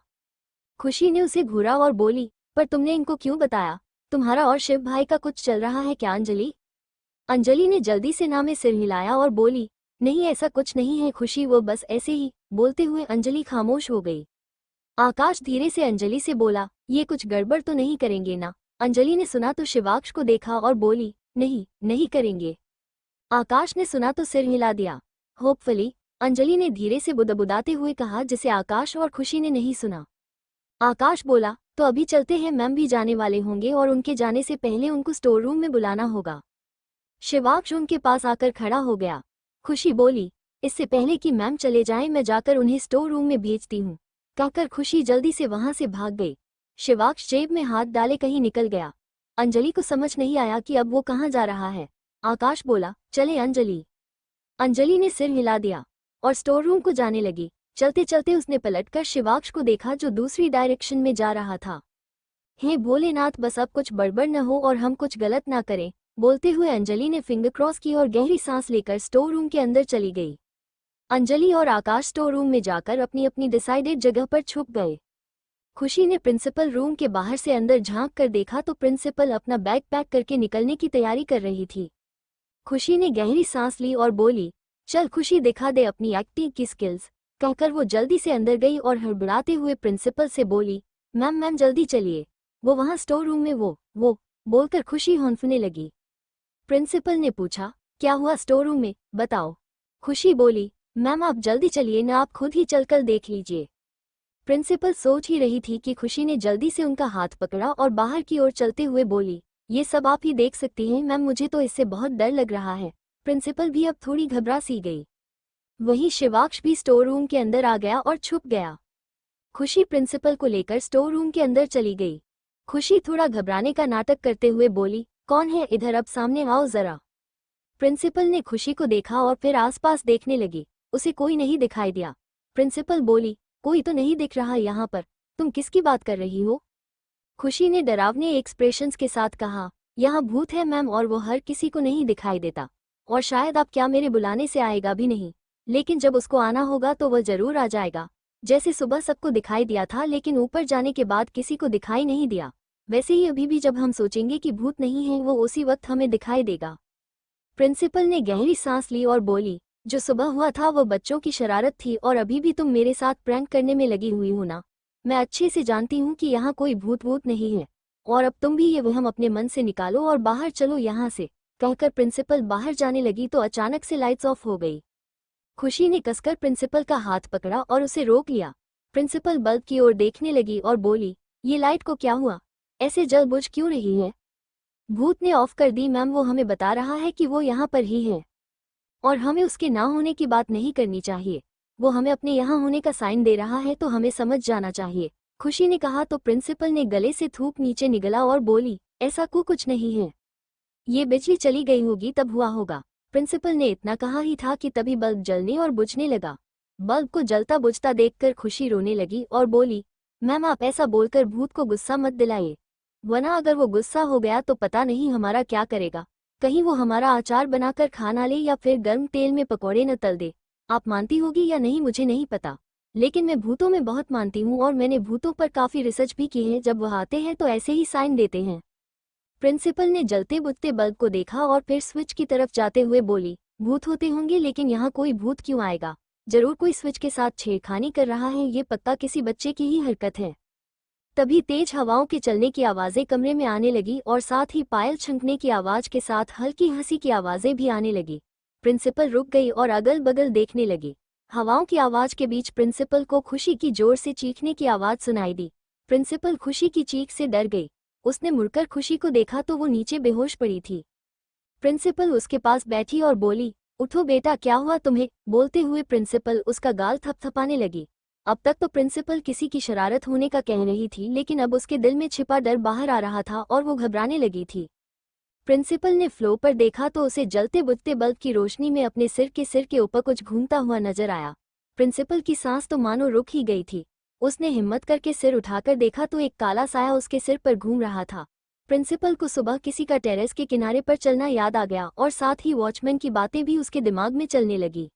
खुशी ने उसे घूरा और बोली, पर तुमने इनको क्यों बताया? तुम्हारा और शिव भाई का कुछ चल रहा है क्या अंजलि? अंजलि ने जल्दी से ना में सिर हिलाया और बोली, नहीं ऐसा कुछ नहीं है खुशी, वो बस ऐसे ही। बोलते हुए अंजलि खामोश हो गई। आकाश धीरे से अंजलि से बोला, ये कुछ गड़बड़ तो नहीं करेंगे ना? अंजलि ने सुना तो शिवाक्ष को देखा और बोली, नहीं नहीं करेंगे। आकाश ने सुना तो सिर हिला दिया। होपफुली, अंजलि ने धीरे से बुदबुदाते हुए कहा, जिसे आकाश और खुशी ने नहीं सुना। आकाश बोला, तो अभी चलते हैं, मैम भी जाने वाले होंगे और उनके जाने से पहले उनको स्टोर रूम में बुलाना होगा। शिवाक्ष उनके पास आकर खड़ा हो गया। खुशी बोली, इससे पहले कि मैम चले जाएं मैं जाकर उन्हें स्टोर रूम में भेजती हूँ, कहकर खुशी जल्दी से वहां से भाग गई। शिवाक्ष जेब में हाथ डाले कहीं निकल गया। अंजलि को समझ नहीं आया कि अब वो कहाँ जा रहा है। आकाश बोला, चले अंजलि। अंजलि ने सिर हिला दिया और स्टोर रूम को जाने लगी। चलते चलते उसने पलटकर शिवाक्ष को देखा जो दूसरी डायरेक्शन में जा रहा था। हे भोलेनाथ, बस अब कुछ बड़बड़ न हो और हम कुछ गलत ना करें, बोलते हुए अंजलि ने फिंगर क्रॉस की और गहरी सांस लेकर स्टोर रूम के अंदर चली गई। अंजलि और आकाश स्टोर रूम में जाकर अपनी अपनी डिसाइडेड जगह पर छुप गए। खुशी ने प्रिंसिपल रूम के बाहर से अंदर झांक कर देखा तो प्रिंसिपल अपना बैग पैक करके निकलने की तैयारी कर रही थी। खुशी ने गहरी सांस ली और बोली, चल खुशी दिखा दे अपनी एक्टिंग की स्किल्स। कहकर वो जल्दी से अंदर गई और हड़बड़ाते हुए प्रिंसिपल से बोली, मैम मैम जल्दी चलिए, वो वहाँ स्टोर रूम में वो बोलकर खुशी हौंफने लगी। प्रिंसिपल ने पूछा, क्या हुआ स्टोर रूम में, बताओ। खुशी बोली, मैम आप जल्दी चलिए ना, आप खुद ही चलकर देख लीजिए। प्रिंसिपल सोच ही रही थी कि खुशी ने जल्दी से उनका हाथ पकड़ा और बाहर की ओर चलते हुए बोली, ये सब आप ही देख सकती हैं मैम, मुझे तो इससे बहुत डर लग रहा है। प्रिंसिपल भी अब थोड़ी घबरा सी गई। वहीं शिवाक्ष भी स्टोर रूम के अंदर आ गया और छुप गया। खुशी प्रिंसिपल को लेकर स्टोर रूम के अंदर चली गई। खुशी थोड़ा घबराने का नाटक करते हुए बोली, कौन है इधर, अब सामने आओ जरा। प्रिंसिपल ने खुशी को देखा और फिर आसपास देखने लगी, उसे कोई नहीं दिखाई दिया। प्रिंसिपल बोली, कोई तो नहीं दिख रहा यहाँ पर, तुम किसकी बात कर रही हो। खुशी ने डरावने एक्सप्रेशंस के साथ कहा, यहाँ भूत है मैम और वो हर किसी को नहीं दिखाई देता, और शायद आप क्या मेरे बुलाने से आएगा भी नहीं, लेकिन जब उसको आना होगा तो वह जरूर आ जाएगा। जैसे सुबह सबको दिखाई दिया था लेकिन ऊपर जाने के बाद किसी को दिखाई नहीं दिया, वैसे ही अभी भी जब हम सोचेंगे कि भूत नहीं है वो उसी वक्त हमें दिखाई देगा। प्रिंसिपल ने गहरी सांस ली और बोली, जो सुबह हुआ था वो बच्चों की शरारत थी और अभी भी तुम मेरे साथ प्रैंक करने में लगी हुई हो ना। मैं अच्छे से जानती हूँ कि यहाँ कोई भूत वूत नहीं है, और अब तुम भी ये वहम अपने मन से निकालो और बाहर चलो यहाँ से। कहकर प्रिंसिपल बाहर जाने लगी तो अचानक से लाइट्स ऑफ हो गई। खुशी ने कसकर प्रिंसिपल का हाथ पकड़ा और उसे रोक लिया। प्रिंसिपल बल्ब की ओर देखने लगी और बोली, ये लाइट को क्या हुआ, ऐसे जल बुझ क्यों रही है। भूत ने ऑफ कर दी मैम, वो हमें बता रहा है कि वो यहाँ पर ही है और हमें उसके ना होने की बात नहीं करनी चाहिए। वो हमें अपने यहाँ होने का साइन दे रहा है तो हमें समझ जाना चाहिए। खुशी ने कहा तो प्रिंसिपल ने गले से थूक नीचे निगला और बोली, ऐसा कुछ नहीं है, ये बिजली चली गई होगी तब हुआ होगा। प्रिंसिपल ने इतना कहा ही था कि तभी बल्ब जलने और बुझने लगा। बल्ब को जलता बुझता देखकर खुशी रोने लगी और बोली, मैम आप ऐसा बोलकर भूत को गुस्सा मत दिलाइए, वरना अगर वो गुस्सा हो गया तो पता नहीं हमारा क्या करेगा। कहीं वो हमारा अचार बनाकर खा ना ले या फिर गर्म तेल में पकौड़े न तल दे। आप मानती होगी या नहीं मुझे नहीं पता, लेकिन मैं भूतों में बहुत मानती हूँ और मैंने भूतों पर काफ़ी रिसर्च भी की है। जब वह आते हैं तो ऐसे ही साइन देते हैं। प्रिंसिपल ने जलते बुझते बल्ब को देखा और फिर स्विच की तरफ जाते हुए बोली, भूत होते होंगे लेकिन यहाँ कोई भूत क्यों आएगा, जरूर कोई स्विच के साथ छेड़खानी कर रहा है, ये पक्का किसी बच्चे की ही हरकत है। तभी तेज हवाओं के चलने की आवाज़ें कमरे में आने लगी और साथ ही पायल छंकने की आवाज़ के साथ हल्की हंसी की आवाज़ें भी आने लगी। प्रिंसिपल रुक गई और अगल बगल देखने लगी। हवाओं की आवाज़ के बीच प्रिंसिपल को खुशी की जोर से चीखने की आवाज़ सुनाई दी। प्रिंसिपल खुशी की चीख से डर गई। उसने मुड़कर खुशी को देखा तो वो नीचे बेहोश पड़ी थी। प्रिंसिपल उसके पास बैठी और बोली, उठो बेटा, क्या हुआ तुम्हें। बोलते हुए प्रिंसिपल उसका गाल थपथपाने लगी। अब तक तो प्रिंसिपल किसी की शरारत होने का कह रही थी, लेकिन अब उसके दिल में छिपा डर बाहर आ रहा था और वो घबराने लगी थी। प्रिंसिपल ने फ्लो पर देखा तो उसे जलते बुझते बल्ब की रोशनी में अपने सिर के ऊपर कुछ घूमता हुआ नजर आया। प्रिंसिपल की सांस तो मानो रुक ही गई थी। उसने हिम्मत करके सिर उठाकर देखा तो एक काला साया उसके सिर पर घूम रहा था। प्रिंसिपल को सुबह किसी का टेरेस के किनारे पर चलना याद आ गया और साथ ही वॉचमैन की बातें भी उसके दिमाग में चलने लगी।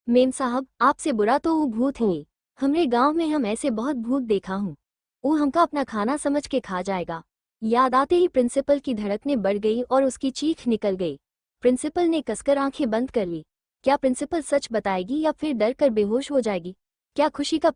मेम साहब, आपसे बुरा तो वो भूत है, हमरे गांव में हम ऐसे बहुत भूत देखा हूँ, वो हमका अपना खाना समझ के खा जाएगा। याद आते ही प्रिंसिपल की धड़कनें बढ़ गई और उसकी चीख निकल गई। प्रिंसिपल ने कसकर आंखें बंद कर ली। क्या प्रिंसिपल सच बताएगी या फिर डर कर बेहोश हो जाएगी। क्या खुशी का